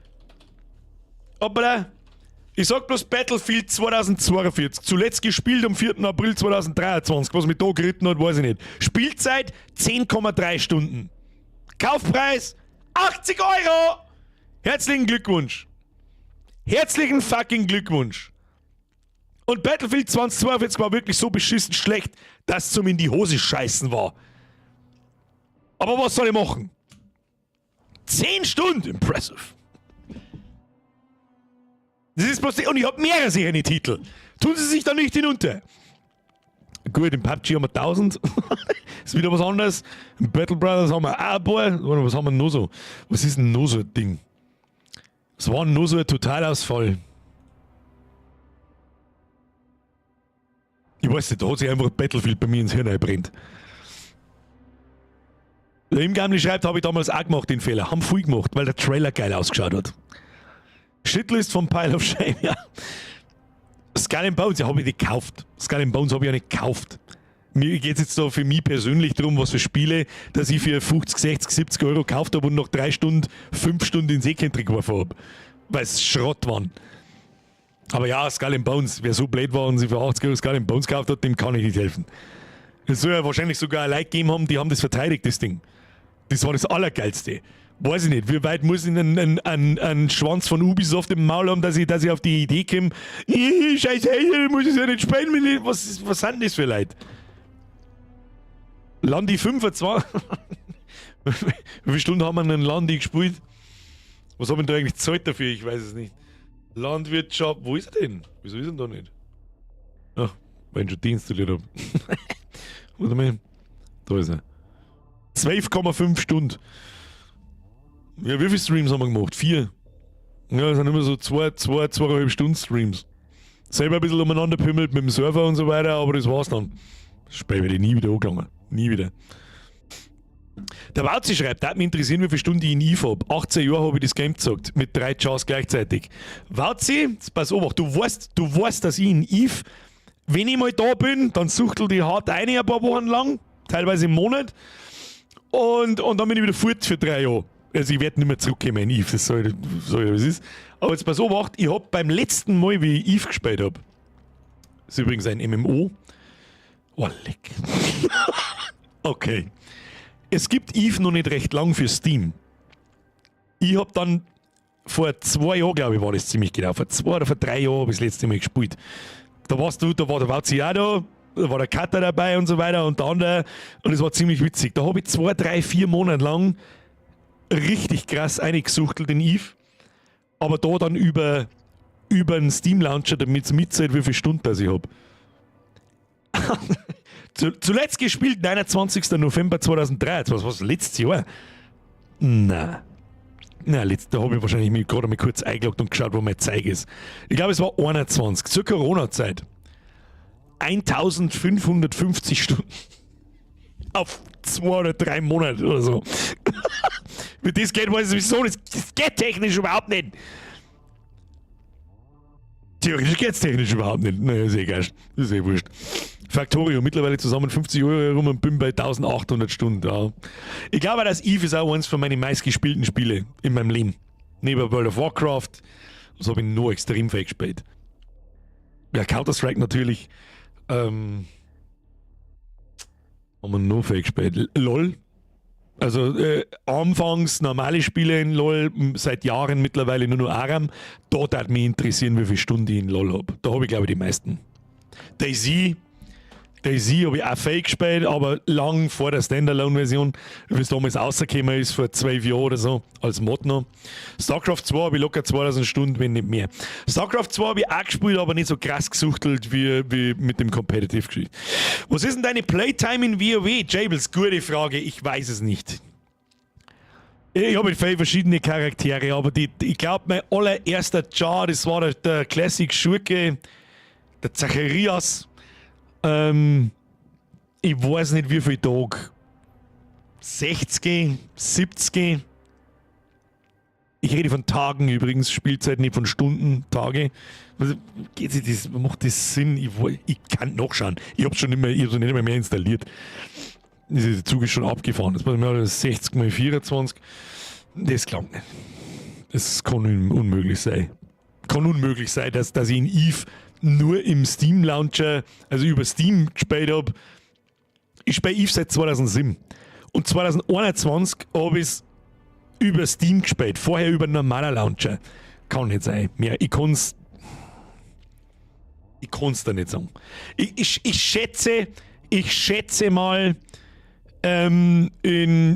Hoppala, ich sag bloß Battlefield 2042, zuletzt gespielt am 4. April 2023, was mich da geritten hat, weiß ich nicht. Spielzeit 10,3 Stunden. Kaufpreis 80 Euro! Herzlichen Glückwunsch! Herzlichen fucking Glückwunsch! Und Battlefield 2042 war wirklich so beschissen schlecht, dass es zum in die Hose scheißen war. Aber was soll ich machen? 10 Stunden! Impressive. Das ist bloß und ich hab mehrere sichere Titel. Tun sie sich da nicht hinunter. Gut, im PUBG haben wir 1000. Ist wieder was anderes. Im Battle Brothers haben wir auch ein paar. Oder was haben wir noch so? Was ist denn noch so ein Ding? Was war denn noch so ein Totalausfall? Ich weiß nicht, da hat sich einfach Battlefield bei mir ins Hirn einbrennt. Der Imgamli schreibt, habe ich damals auch gemacht, den Fehler. Haben viel gemacht, weil der Trailer geil ausgeschaut hat. Shitlist von Pile of Shame, ja. Skull and Bones, ja, habe ich nicht gekauft. Skull and Bones habe ich ja nicht gekauft. Mir geht es jetzt da für mich persönlich darum, was für Spiele, dass ich für 50, 60, 70 Euro gekauft habe und nach 3 Stunden, 5 Stunden ins Eckentry geworfen habe. Weil es Schrott waren. Aber ja, Skull and Bones, wer so blöd war und sich für 80 Euro Skull and Bones gekauft hat, dem kann ich nicht helfen. Es soll ja wahrscheinlich sogar ein Leute gegeben haben, die haben das verteidigt, das Ding. Das war das Allergeilste. Weiß ich nicht, wie weit muss ich einen Schwanz von Ubisoft im Maul haben, dass ich auf die Idee komme, scheiße, ich muss es ja nicht spielen, was sind das für Leute? Landi 25? Wie viele Stunden haben wir einen Landi gespielt? Was haben wir da eigentlich gezahlt dafür? Ich weiß es nicht. Landwirtschaft, wo ist er denn? Wieso ist er da nicht? Ach, weil ich schon deinstalliert habe. Warte mal. Da ist er. 12,5 Stunden. Ja, wie viele Streams haben wir gemacht? 4. Ja, das sind immer so 2,5 Stunden Streams. Selber ein bisschen umeinander pimmelt mit dem Server und so weiter, aber das war's dann. Das Spiel werde ich nie wieder angegangen. Nie wieder. Der Wauzi schreibt, da hat mich interessieren, wie viele Stunden ich in Eve habe. 18 Jahre habe ich das Game gezockt, mit 3 Chars gleichzeitig. Wauzi, pass auf, du weißt, dass ich in Eve, wenn ich mal da bin, dann suchtel die hart ein paar Wochen lang, teilweise im Monat. Und dann bin ich wieder fort für 3 Jahre. Also ich werde nicht mehr zurückkommen in Eve, das soll ja, was ist. Aber jetzt pass auf, ich habe beim letzten Mal, wie ich Eve gespielt habe, das ist übrigens ein MMO. Oh, leck. Okay. Es gibt Eve noch nicht recht lang für Steam. Ich habe dann vor 2 Jahren, glaube ich, war das ziemlich genau, vor 2 oder vor 3 Jahren habe ich das letzte Mal gespielt. Da war der Wauzi auch da war der Cutter dabei und so weiter und der andere. Und es war ziemlich witzig. Da habe ich 2, 3, 4 Monate lang richtig krass eingesuchtelt in Eve. Aber da dann über einen Steam-Launcher, damit es mitzählt, wie viele Stunden das ich habe. Zuletzt gespielt, 29. November 2003. Was war das letztes Jahr? Nein, da habe ich wahrscheinlich mich gerade mal kurz eingeloggt und geschaut, wo mein Zeig ist. Ich glaube, es war 21, zur Corona-Zeit. 1550 Stunden. Auf 2 oder 3 Monate oder so. Für das geht weiß ich sowieso, das geht technisch überhaupt nicht. Theoretisch geht es technisch überhaupt nicht. Naja, ist egal. Ist eh wurscht. Factorio, mittlerweile zusammen 50 Euro herum und bin bei 1800 Stunden. Ja. Ich glaube, dass Eve ist auch eines von meinen meistgespielten Spiele in meinem Leben. Neben World of Warcraft. Das habe ich nur extrem viel gespielt. Ja, Counter-Strike natürlich. Haben wir noch viel gespielt. LOL. Also anfangs normale Spiele in LOL, seit Jahren mittlerweile nur noch ARAM. Da würde mich interessieren, wie viele Stunden ich in LOL habe. Da habe ich, glaube ich, die meisten. DayZ habe ich auch fake gespielt, aber lang vor der Standalone-Version, wie es damals rausgekommen ist, vor 12 Jahren oder so, als Mod noch. StarCraft 2 habe ich locker 2000 Stunden, wenn nicht mehr. StarCraft 2 habe ich auch gespielt, aber nicht so krass gesuchtelt wie mit dem Competitive-Geschichte. Was ist denn deine Playtime in WoW? Jables, gute Frage, ich weiß es nicht. Ich habe viele verschiedene Charaktere, aber ich glaube, mein allererster Char, das war der Classic Schurke, der Zacharias. Ich weiß nicht, wie viele Tage. 60, 70. Ich rede von Tagen übrigens, Spielzeit nicht von Stunden, Tage. Macht das Sinn? Ich kann nachschauen. Ich habe es schon nicht mehr installiert. Der Zug ist schon abgefahren. Das war 60 mal 24. Das klang nicht. Das kann unmöglich sein. Kann unmöglich sein, dass ich in Eve nur im Steam Launcher, also über Steam gespielt habe. Ich spiele Eve seit 2007. Und 2021 habe ich es über Steam gespielt. Vorher über einen normalen Launcher. Kann nicht sein. Mehr. Ich kann's da nicht sagen. Ich schätze mal in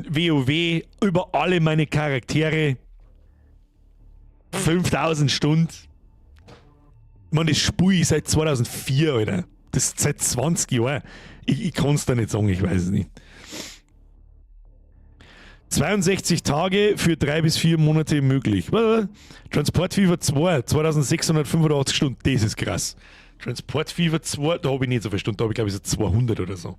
WoW über alle meine Charaktere 5000 Stunden. Man, das spiele ich seit 2004, Alter. Das ist seit 20 Jahren. Ich kann es da nicht sagen, ich weiß es nicht. 62 Tage für 3 bis 4 Monate möglich. Transport Fever 2, 2685 Stunden, das ist krass. Transport Fever 2, da habe ich nicht so viele Stunden, da habe ich glaube ich so 200 oder so.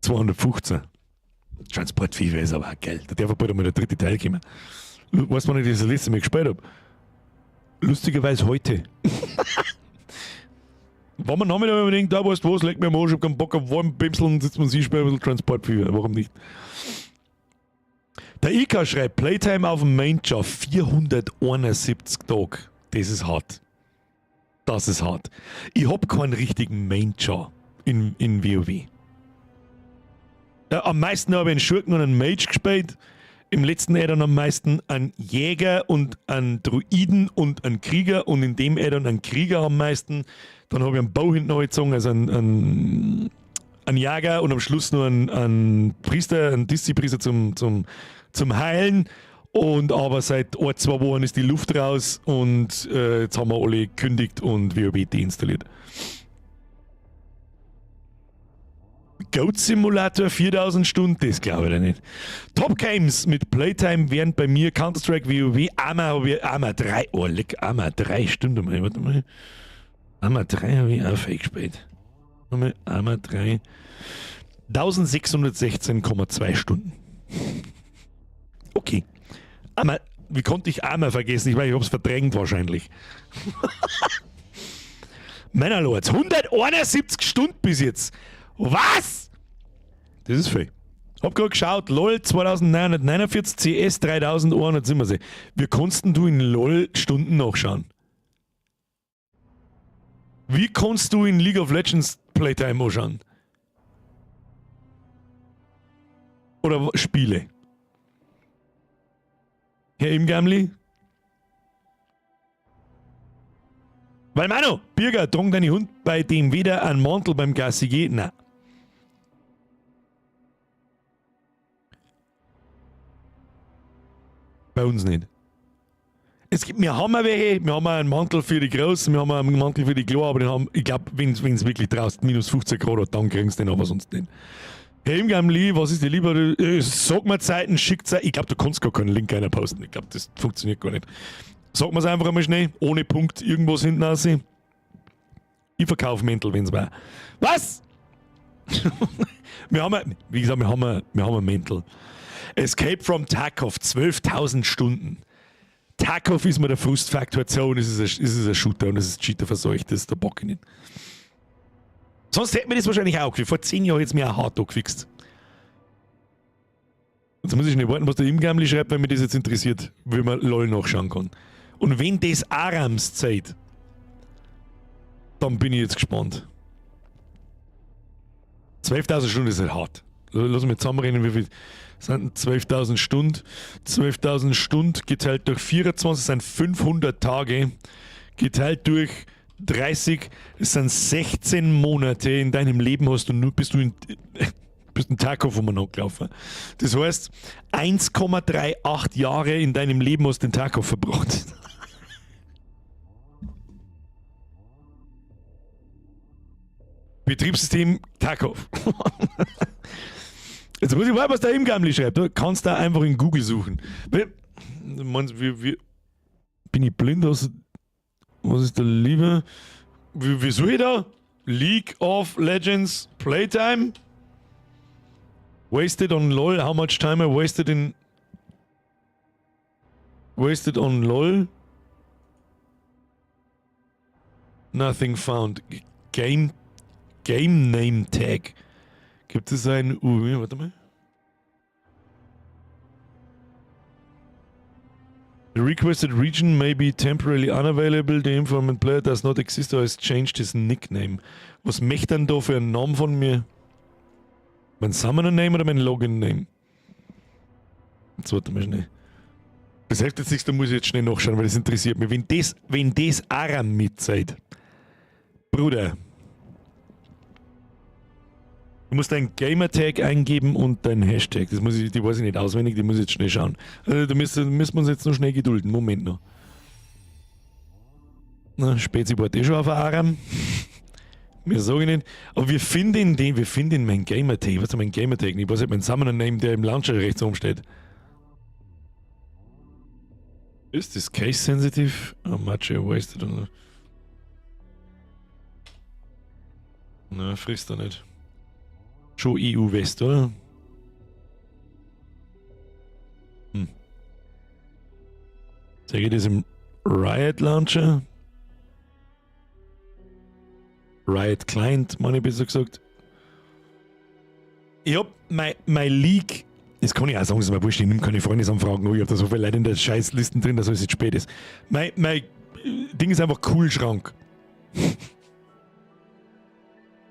215. Transport Fever ist aber auch geil. Da darf bald einmal der 3. Teil kommen. Weißt du, wann ich das letzte Mal gespielt habe? Lustigerweise heute. Wenn man Nachmittag unbedingt da weißt, was, leg mir mal, ich hab keinen Bock auf warmen Bimseln, sitzt man sich, spielt ein bisschen Transport Fever. Warum nicht? Der IK schreibt, Playtime auf dem Main Job 471 Tage. Das ist hart. Das ist hart. Ich hab keinen richtigen Main Job in WoW. Am meisten habe ich einen Schurken und einen Mage gespielt. Im letzten Addon am meisten einen Jäger und einen Druiden und einen Krieger und in dem Addon einen Krieger am meisten. Dann habe ich einen Bau hinten gezogen, also einen Jäger und am Schluss nur einen Priester, einen Diszi-Priester zum Heilen. Und aber seit 2 Wochen ist die Luft raus und jetzt haben wir alle gekündigt und WoW deinstalliert. Goat Simulator 4000 Stunden, das glaube ich nicht. Top Games mit Playtime wären bei mir Counter-Strike, WoW, Arma 3, oh leck, Arma 3, stimmt mal, warte mal. Arma 3 habe ich auch fake gespielt. Arma 3, 1616,2 Stunden. Okay. Arma, wie konnte ich Arma vergessen? Ich meine, ich habe es verdrängt wahrscheinlich. Männerlords, 171 Stunden bis jetzt. Was? Das ist viel. Hab gerade geschaut, LOL 2949, CS 3170. Wie kannst du in LOL Stunden nachschauen? Wie kannst du in League of Legends Playtime anschauen? Oder Spiele? Herr Imgamli? Weil Mano, Birger, trunk deine Hund bei dem weder ein Mantel beim Gassi geht? Nein. Bei uns nicht. Es gibt, wir haben welche, wir haben einen Mantel für die Großen, wir haben einen Mantel für die Kleinen, aber den haben, ich glaube, wenn es wirklich draußen minus 15 Grad hat, dann kriegen sie den, aber sonst nicht. Hey, Gamli, was ist dir lieber? Sag mir Zeiten, schickt Zeiten. Ich glaube, du kannst gar keinen Link einer posten. Ich glaube, das funktioniert gar nicht. Sag mir es einfach einmal schnell, ohne Punkt, irgendwas hinten aussehen. Ich verkaufe Mäntel, wenn es war. Was? Wie gesagt, wir haben ein Mäntel. Escape from Tarkov, 12.000 Stunden. Tarkov ist mir der Frustfaktor zu und es ist ein Shooter und es ist Cheater verseucht, das ist der Bock nicht. Sonst hätten wir das wahrscheinlich auch gekriegt. Vor 10 Jahren hätte es mir auch hart gefixt. Jetzt muss ich nicht warten, was der Imgamli schreibt, weil mich das jetzt interessiert, wie man LOL nachschauen kann. Und wenn das Arams Zeit, dann bin ich jetzt gespannt. 12.000 Stunden ist halt hart. Lass mich zusammenrechnen, wie viel sind 12.000 Stunden. 12.000 Stunden geteilt durch 24 sind 500 Tage. Geteilt durch 30, das sind 16 Monate in deinem Leben hast du nur, bist du einen Tarkov nachgelaufen. Das heißt, 1,38 Jahre in deinem Leben hast du den Tarkov verbracht. Betriebssystem Tarkov. Jetzt muss ich mal, was der Imgamli schreibt. Du kannst da einfach in Google suchen. Bin ich blind? Was ist der Liebe? Wie suche ich da? League of Legends Playtime? Wasted on LOL. How much time I wasted on LOL? Nothing found. Game Name Tag. Gibt es ein... warte mal. The requested region may be temporarily unavailable. The informant player does not exist or has changed his nickname. Was möchte denn da für einen Namen von mir? Mein Summoner-Name oder mein Login-Name? Jetzt warte mal schnell. Das hilft jetzt nichts, da muss ich jetzt schnell nachschauen, weil das interessiert mich. Wenn das Aram mit seid, Bruder, du musst deinen Gamertag eingeben und deinen Hashtag. Die weiß ich nicht auswendig, die muss ich jetzt schnell schauen. Da müssen wir uns jetzt noch schnell gedulden. Moment noch. Na, Spezi war schon auf Aram. Wir sagen nicht. Aber wir finden meinen Gamertag. Was ist mein Gamertag? Ich weiß nicht, mein Summoner-Name, der im Launcher rechts oben steht. Ist das case sensitive? Oh, much wasted. Na, frisst er nicht. Schon EU West, oder? Zeige ich das im Riot Launcher? Riot Client, meine ich besser gesagt. Ich hab mein Leak, das kann ich auch sagen, das ist mir wurscht, ich nehme keine Freundesanfragen, ich hab da so viele Leute in der Scheißlisten drin, dass es jetzt spät ist. Mein Ding ist einfach Kühlschrank.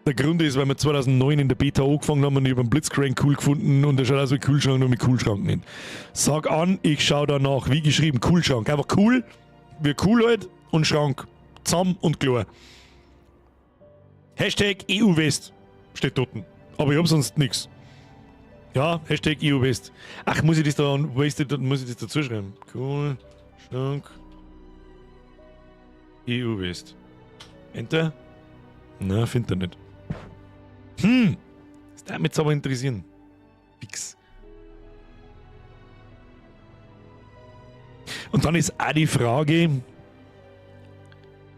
Der Grund ist, weil wir 2009 in der Beta angefangen haben und ich habe einen Blitzcrank cool gefunden und der schaut aus wie Kühlschrank, nur mit Kühlschrank nicht. Sag an, ich schau danach, wie geschrieben, Kühlschrank. Einfach cool, wie cool halt und Schrank. Zusammen und klar. Hashtag EU-West steht dort. Aber ich hab sonst nichts. Ja, Hashtag EU-West. Ach, muss ich das dazu schreiben? Cool, Schrank, EU-West. Enter? Na, findet er nicht. Das darf mich jetzt aber interessieren. Fix. Und dann ist auch die Frage,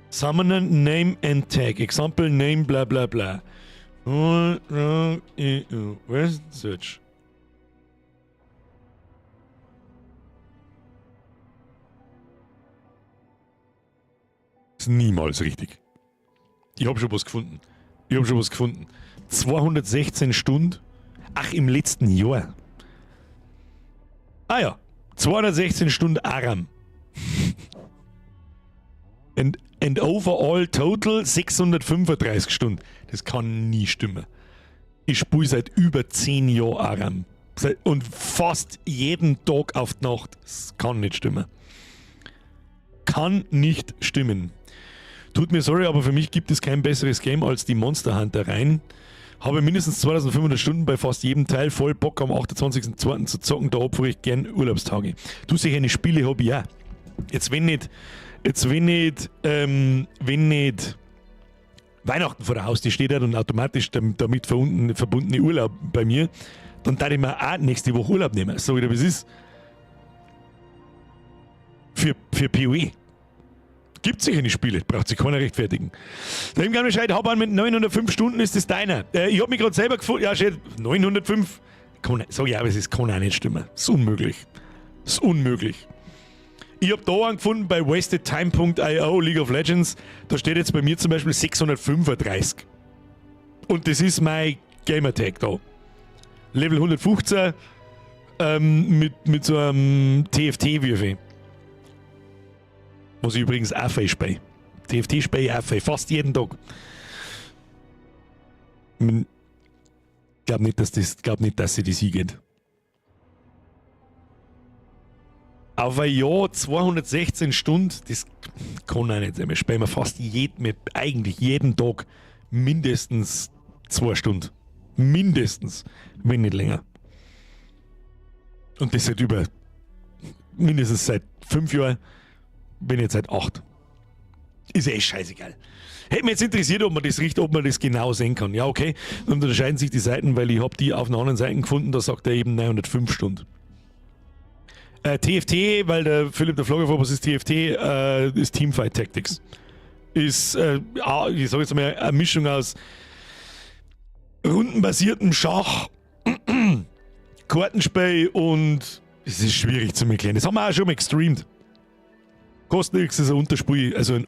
Summoner Name and Tag. Example Name bla bla bla. Where's Search? Ist niemals richtig. Ich habe schon was gefunden. 216 Stunden. Ach, im letzten Jahr. Ah ja. 216 Stunden Aram. And overall total 635 Stunden. Das kann nie stimmen. Ich spiele seit über 10 Jahren Aram. Und fast jeden Tag auf die Nacht. Das kann nicht stimmen. Kann nicht stimmen. Tut mir sorry, aber für mich gibt es kein besseres Game als die Monster Hunter Reihen. Habe mindestens 2500 Stunden bei fast jedem Teil, voll Bock am 28.02. zu zocken, da opfere ich gern Urlaubstage. Du, solche Spiele habe ich auch. Wenn nicht Weihnachten vor der Haustür steht und automatisch damit verbundene Urlaub bei mir, dann darf ich mir auch nächste Woche Urlaub nehmen. So wie das ist. Für PoE. Gibt es solche Spiele, braucht sich keiner rechtfertigen. Da ihm gerne Bescheid, Hauptmann mit 905 Stunden ist das deiner. Ich habe mich gerade selber gefunden, ja, steht 905. Sag ich, aber es kann auch nicht stimmen. Das ist unmöglich. Ich habe da einen gefunden bei wastedtime.io, League of Legends. Da steht jetzt bei mir zum Beispiel 635. Und das ist mein Gamertag da. Level 115 mit so einem TFT-Würfel. Was ich übrigens auch viel spiele. TFT spiele ich auch viel, fast jeden Tag. Ich glaube nicht, dass sie das hingeht. Auf ein Jahr 216 Stunden, das kann auch nicht sein. Wir spielen fast eigentlich jeden Tag mindestens 2 Stunden. Mindestens, wenn nicht länger. Und das seit mindestens seit 5 Jahren. Bin jetzt seit 8. Ist ja scheißegal. Hätte mich jetzt interessiert, ob man das genau sehen kann. Ja, okay. Dann unterscheiden sich die Seiten, weil ich habe die auf einer anderen Seite gefunden, da sagt er eben 905 Stunden. TFT, weil der Philipp der Flogger was ist TFT, ist Teamfight Tactics. Ist, ich sage jetzt mal, eine Mischung aus rundenbasiertem Schach, Kartenspiel und es ist schwierig zu erklären. Das haben wir auch schon mal gestreamt. Kostet nichts, ist ein Unterspiel, also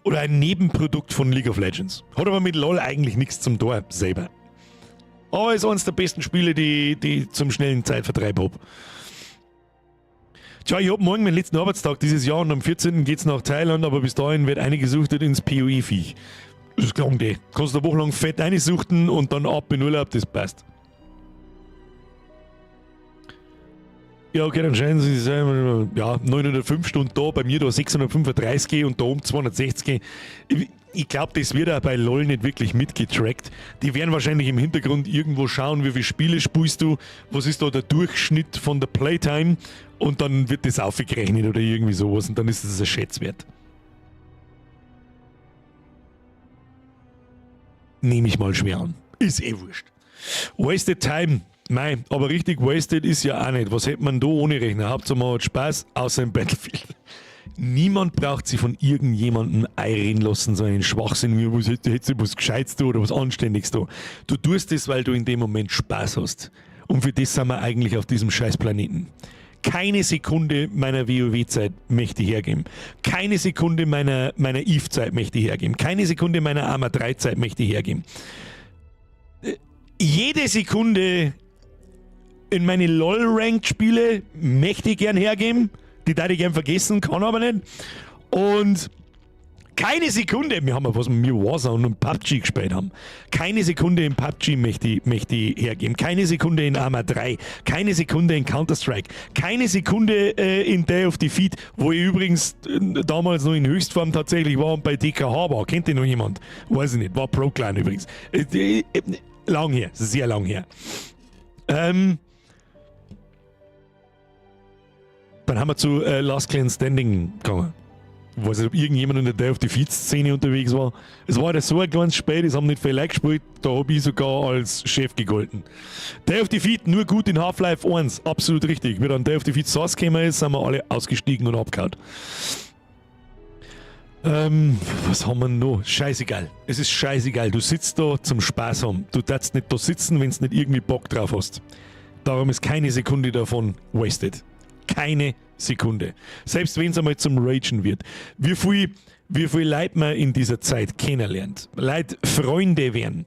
oder ein Nebenprodukt von League of Legends. Hat aber mit LoL eigentlich nichts zum Tor selber. Aber ist eines der besten Spiele, die ich zum schnellen Zeitvertreib habe. Tja, ich habe morgen meinen letzten Arbeitstag dieses Jahr und am 14. geht's nach Thailand, aber bis dahin wird eingesuchtet ins PoE-Viech. Das klang die. Kannst du eine Woche lang fett reinsuchten und dann ab in Urlaub, das passt. Ja, okay, dann scheinen sie sein, ja, 905 Stunden da, bei mir da 635 und da oben 260. Ich glaube, das wird auch bei LOL nicht wirklich mitgetrackt. Die werden wahrscheinlich im Hintergrund irgendwo schauen, wie viele Spiele spielst du, was ist da der Durchschnitt von der Playtime und dann wird das aufgerechnet oder irgendwie sowas und dann ist das ein Schätzwert. Nehme ich mal schwer an. Ist eh wurscht. Wasted Time. Mei, aber richtig wasted ist ja auch nicht. Was hätte man da ohne Rechner? Hauptsache man hat Spaß, außer im Battlefield. Niemand braucht sich von irgendjemandem einreden lassen, so einen Schwachsinn wie, was hättest du was Gescheites da oder was Anständiges da. Du tust das, weil du in dem Moment Spaß hast. Und für das sind wir eigentlich auf diesem Scheißplaneten. Keine Sekunde meiner WoW-Zeit möchte ich hergeben. Keine Sekunde meiner EVE-Zeit möchte ich hergeben. Keine Sekunde meiner Arma 3-Zeit möchte ich hergeben. Jede Sekunde in meine LOL-Ranked-Spiele möchte ich gern hergeben. Die darf ich gern vergessen, kann aber nicht. Und keine Sekunde, wir haben ja was mit Warzone und PUBG gespielt haben. Keine Sekunde in PUBG möchte ich hergeben. Keine Sekunde in Arma 3. Keine Sekunde in Counter-Strike. Keine Sekunde in Day of Defeat, wo ich übrigens damals noch in Höchstform tatsächlich war und bei DKH war. Kennt ihr noch jemand? Weiß ich nicht. War Pro-Clan übrigens. Lang her. Sehr lang her. Dann haben wir zu Last Clan Standing gegangen. Ich weiß nicht, ob irgendjemand in der Day of Defeat-Szene unterwegs war. Es war ja so ein kleines Spiel, das haben nicht viele Leute gespielt, da habe ich sogar als Chef gegolten. Day of Defeat nur gut in Half-Life 1, absolut richtig. Wie dann Day of Defeat Source gekommen ist, sind wir alle ausgestiegen und abgehauen. Was haben wir noch? Scheißegal. Es ist scheißegal. Du sitzt da zum Spaß haben. Du darfst nicht da sitzen, wenn du nicht irgendwie Bock drauf hast. Darum ist keine Sekunde davon wasted. Keine Sekunde. Selbst wenn es einmal zum Ragen wird. Wie viel Leute man in dieser Zeit kennenlernt. Leute Freunde werden.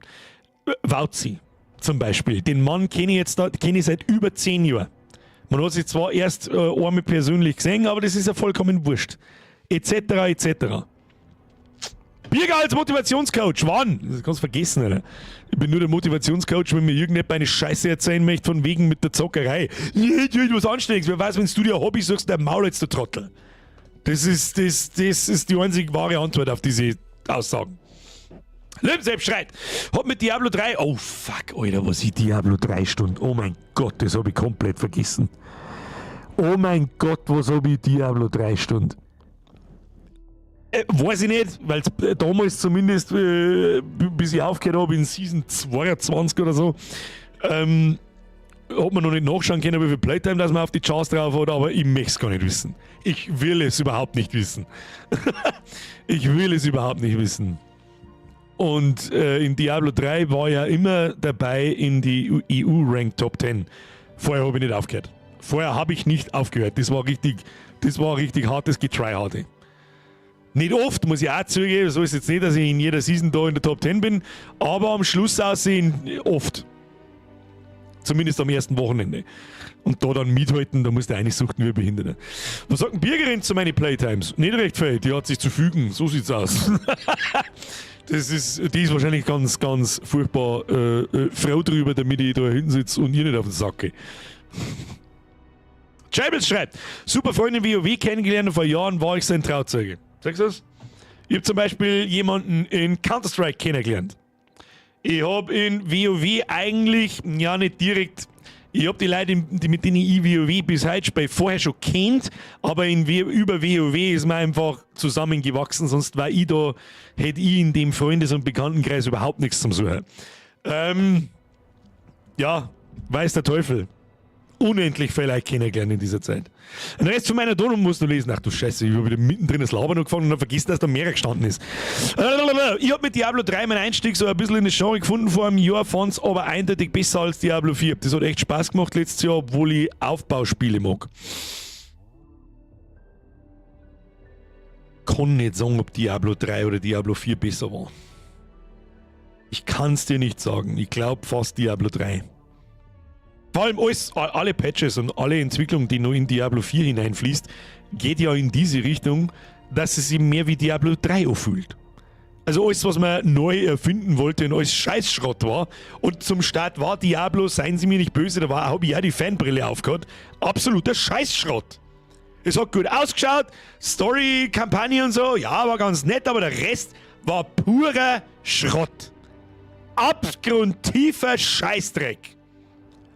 Wauzi zum Beispiel. Den Mann kenne ich seit über 10 Jahren. Man hat sich zwar erst einmal persönlich gesehen, aber das ist ja vollkommen wurscht. Etc. etc. Birger als Motivationscoach, wann? Das kannst du vergessen, Alter. Ich bin nur der Motivationscoach, wenn mir irgendjemand eine Scheiße erzählen möchte, von wegen mit der Zockerei. Was Anständiges. Wer weiß, wenn du dir ein Hobby suchst, der Maul jetzt, der Trottel. Das ist die einzig wahre Antwort auf diese Aussagen. Lebensselb schreit. Hat mit Diablo 3. Oh fuck, Alter, was ich Diablo 3 Stunden. Oh mein Gott, das habe ich komplett vergessen. Oh mein Gott, was habe ich Diablo 3 Stunden. Weiß ich nicht, weil damals zumindest, bis ich aufgehört habe, in Season 22 oder so, hat man noch nicht nachschauen können, wie viel Playtime das man auf die Charts drauf hat, aber ich möchte es gar nicht wissen. Ich will es überhaupt nicht wissen. Ich will es überhaupt nicht wissen. Und in Diablo 3 war ja immer dabei in die EU-Rank Top 10. Vorher habe ich nicht aufgehört. Vorher habe ich nicht aufgehört. Das war richtig hartes Getryharde. Nicht oft, muss ich auch zugeben. So ist jetzt nicht, dass ich in jeder Season da in der Top 10 bin, aber am Schluss aussehen oft. Zumindest am ersten Wochenende. Und da dann mithalten, da musst du eigentlich suchten wie ein Behinderter. Was sagt ein Bürgerin zu meinen Playtimes? Nicht recht viel, die hat sich zu fügen, so sieht's aus. Die ist wahrscheinlich ganz, ganz furchtbar froh drüber, damit ich da hinten sitze und ihr nicht auf den Sack gehe. Jables schreibt, super Freundin WoW kennengelernt und vor Jahren war ich sein Trauzeuge. Sagst du das? Ich habe zum Beispiel jemanden in Counter-Strike kennengelernt. Ich habe in WoW eigentlich, ja nicht direkt, ich habe die Leute, mit denen ich WoW bis heute spiele, vorher schon kennt, aber über WoW ist man einfach zusammengewachsen, sonst war ich da, hätte ich in dem Freundes- und Bekanntenkreis überhaupt nichts zum Suchen. Ja, weiß der Teufel. Unendlich viel Leute kennengelernt in dieser Zeit. Den Rest von meiner Donung musst du lesen. Ach du Scheiße, ich habe wieder mittendrin das Labern angefangen und dann vergisst, dass da mehr gestanden ist. Ich habe mit Diablo 3 meinen Einstieg so ein bisschen in das Genre gefunden vor einem Jahr, fand es aber eindeutig besser als Diablo 4. Das hat echt Spaß gemacht letztes Jahr, obwohl ich Aufbauspiele mag. Kann nicht sagen, ob Diablo 3 oder Diablo 4 besser war. Ich kann es dir nicht sagen. Ich glaube fast Diablo 3. Vor allem alle Patches und alle Entwicklung, die noch in Diablo 4 hineinfließt, geht ja in diese Richtung, dass es sich mehr wie Diablo 3 anfühlt. Also alles, was man neu erfinden wollte und alles Scheißschrott war. Und zum Start war Diablo, seien Sie mir nicht böse, da habe ich ja die Fanbrille aufgehört. Absoluter Scheißschrott. Es hat gut ausgeschaut, Story, Kampagne und so, ja, war ganz nett, aber der Rest war purer Schrott. Abgrundtiefer Scheißdreck.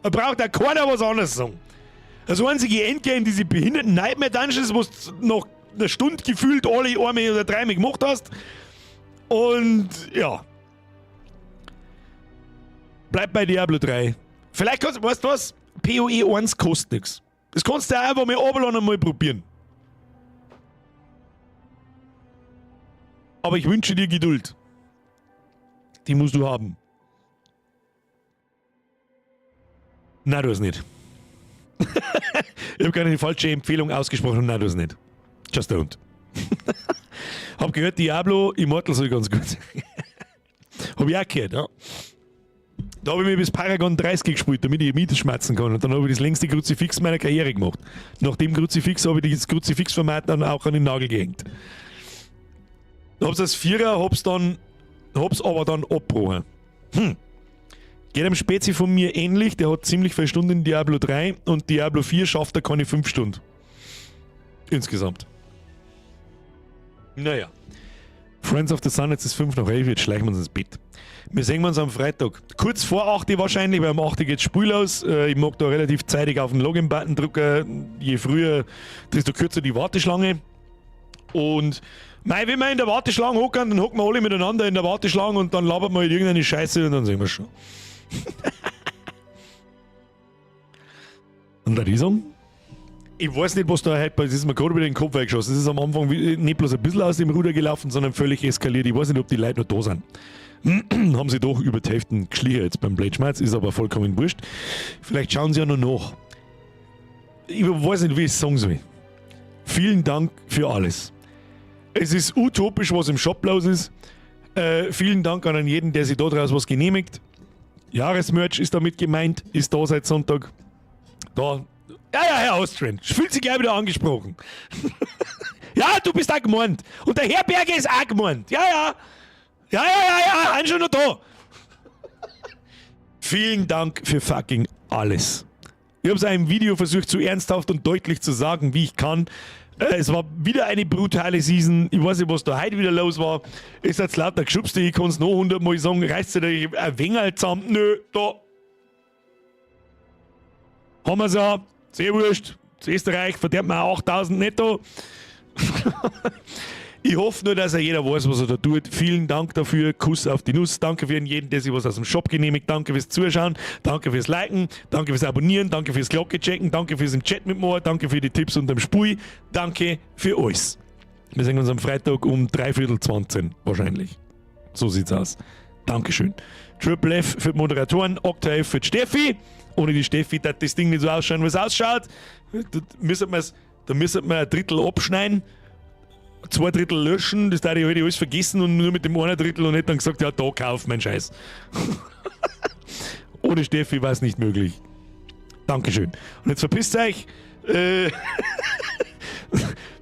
Da braucht ja keiner was anderes sagen. Das einzige Endgame, diese behinderten Nightmare Dungeons, wo du noch eine Stunde gefühlt alle einmal oder dreimal gemacht hast. Und ja. Bleib bei Diablo 3. Vielleicht kannst du, weißt du was? PoE 1 kostet nichts. Das kannst du einfach mal runterladen und mal probieren. Aber ich wünsche dir Geduld. Die musst du haben. Nein, du hast nicht. Ich habe gerade eine falsche Empfehlung ausgesprochen. Nein, du hast nicht. Just don't. Hab gehört, Diablo Immortal soll ganz gut sein. Hab ich auch gehört, ja. Da habe ich mir bis Paragon 30 gespielt, damit ich Miete schmerzen kann. Und dann habe ich das längste Kruzifix meiner Karriere gemacht. Nach dem Kruzifix habe ich das Kruzifix-Format dann auch an den Nagel gehängt. Hab's als Vierer, hab's aber dann abgebrochen. Geht einem Spezi von mir ähnlich, der hat ziemlich viele Stunden in Diablo 3 und Diablo 4 schafft er keine 5 Stunden. Insgesamt. Naja. Friends of the Sun, jetzt ist 5 nach 11, jetzt schleichen wir uns ins Bett. Wir sehen uns am Freitag. Kurz vor 8 wahrscheinlich, weil um 8 geht's Spiel aus. Ich mag da relativ zeitig auf den Login-Button drücken. Je früher, desto kürzer die Warteschlange. Und wenn wir in der Warteschlange hocken, dann hocken wir alle miteinander in der Warteschlange und dann labert man halt irgendeine Scheiße und dann sehen wir schon. Und da die sagen, ich weiß nicht, was da heute bei ist mir gerade wieder in den Kopf weggeschossen. Es ist am Anfang nicht bloß ein bisschen aus dem Ruder gelaufen, sondern völlig eskaliert. Ich weiß nicht, ob die Leute noch da sind. Haben sie doch über die Hälfte geschlichen jetzt beim Blade Schmerz, ist aber vollkommen wurscht. Vielleicht schauen sie ja noch nach. Ich weiß nicht, wie ich es sagen soll. Vielen Dank für alles. Es ist utopisch, was im Shop los ist. Vielen Dank an jeden, der sich da draus was genehmigt. Jahresmerch ist damit gemeint, ist da seit Sonntag. Da. Ja, Herr Austrian, fühlt sich gleich wieder angesprochen. Ja, du bist auch gemeint. Und der Herr Berger ist auch gemeint. Ja, ein schon noch da. Vielen Dank für fucking alles. Ich habe es im Video versucht, so ernsthaft und deutlich zu sagen, wie ich kann. Es war wieder eine brutale Season. Ich weiß nicht, was da heute wieder los war. Es hat lauter geschubst, ich kann es noch 100 Mal sagen. Reißt dir ein wenig zusammen? Nö, da. Haben wir es ja. Sehr wurscht. Das Österreich verdient mir auch 8000 netto. Ich hoffe nur, dass jeder weiß, was er da tut. Vielen Dank dafür. Kuss auf die Nuss. Danke für jeden, der sich was aus dem Shop genehmigt. Danke fürs Zuschauen. Danke fürs Liken. Danke fürs Abonnieren. Danke fürs Glocke checken. Danke fürs im Chat mitmachen. Danke für die Tipps unterm Spui. Danke für alles. Wir sehen uns am Freitag um 23:15 wahrscheinlich. So sieht's aus. Dankeschön. Triple F für die Moderatoren. Octave für die Steffi. Ohne die Steffi darf das Ding nicht so ausschauen, wie es ausschaut. Da müssen wir ein Drittel abschneiden. 2 Drittel löschen, das darf ich heute alles vergessen und nur mit dem 1 Drittel und nicht dann gesagt, ja, da kauf mein Scheiß. Ohne Steffi war es nicht möglich. Dankeschön. Und jetzt verpisst euch.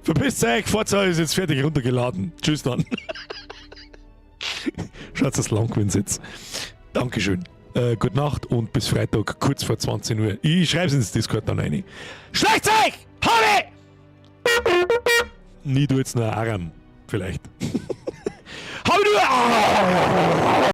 Verpisst euch, Forza ist jetzt fertig runtergeladen. Tschüss dann. Schaut das Langwinds jetzt. Dankeschön. Gute Nacht und bis Freitag, kurz vor 20 Uhr. Ich schreibe es ins Discord dann rein. Schlecht's euch! Habe! Nie du jetzt nur ein Aram, vielleicht. Hau du!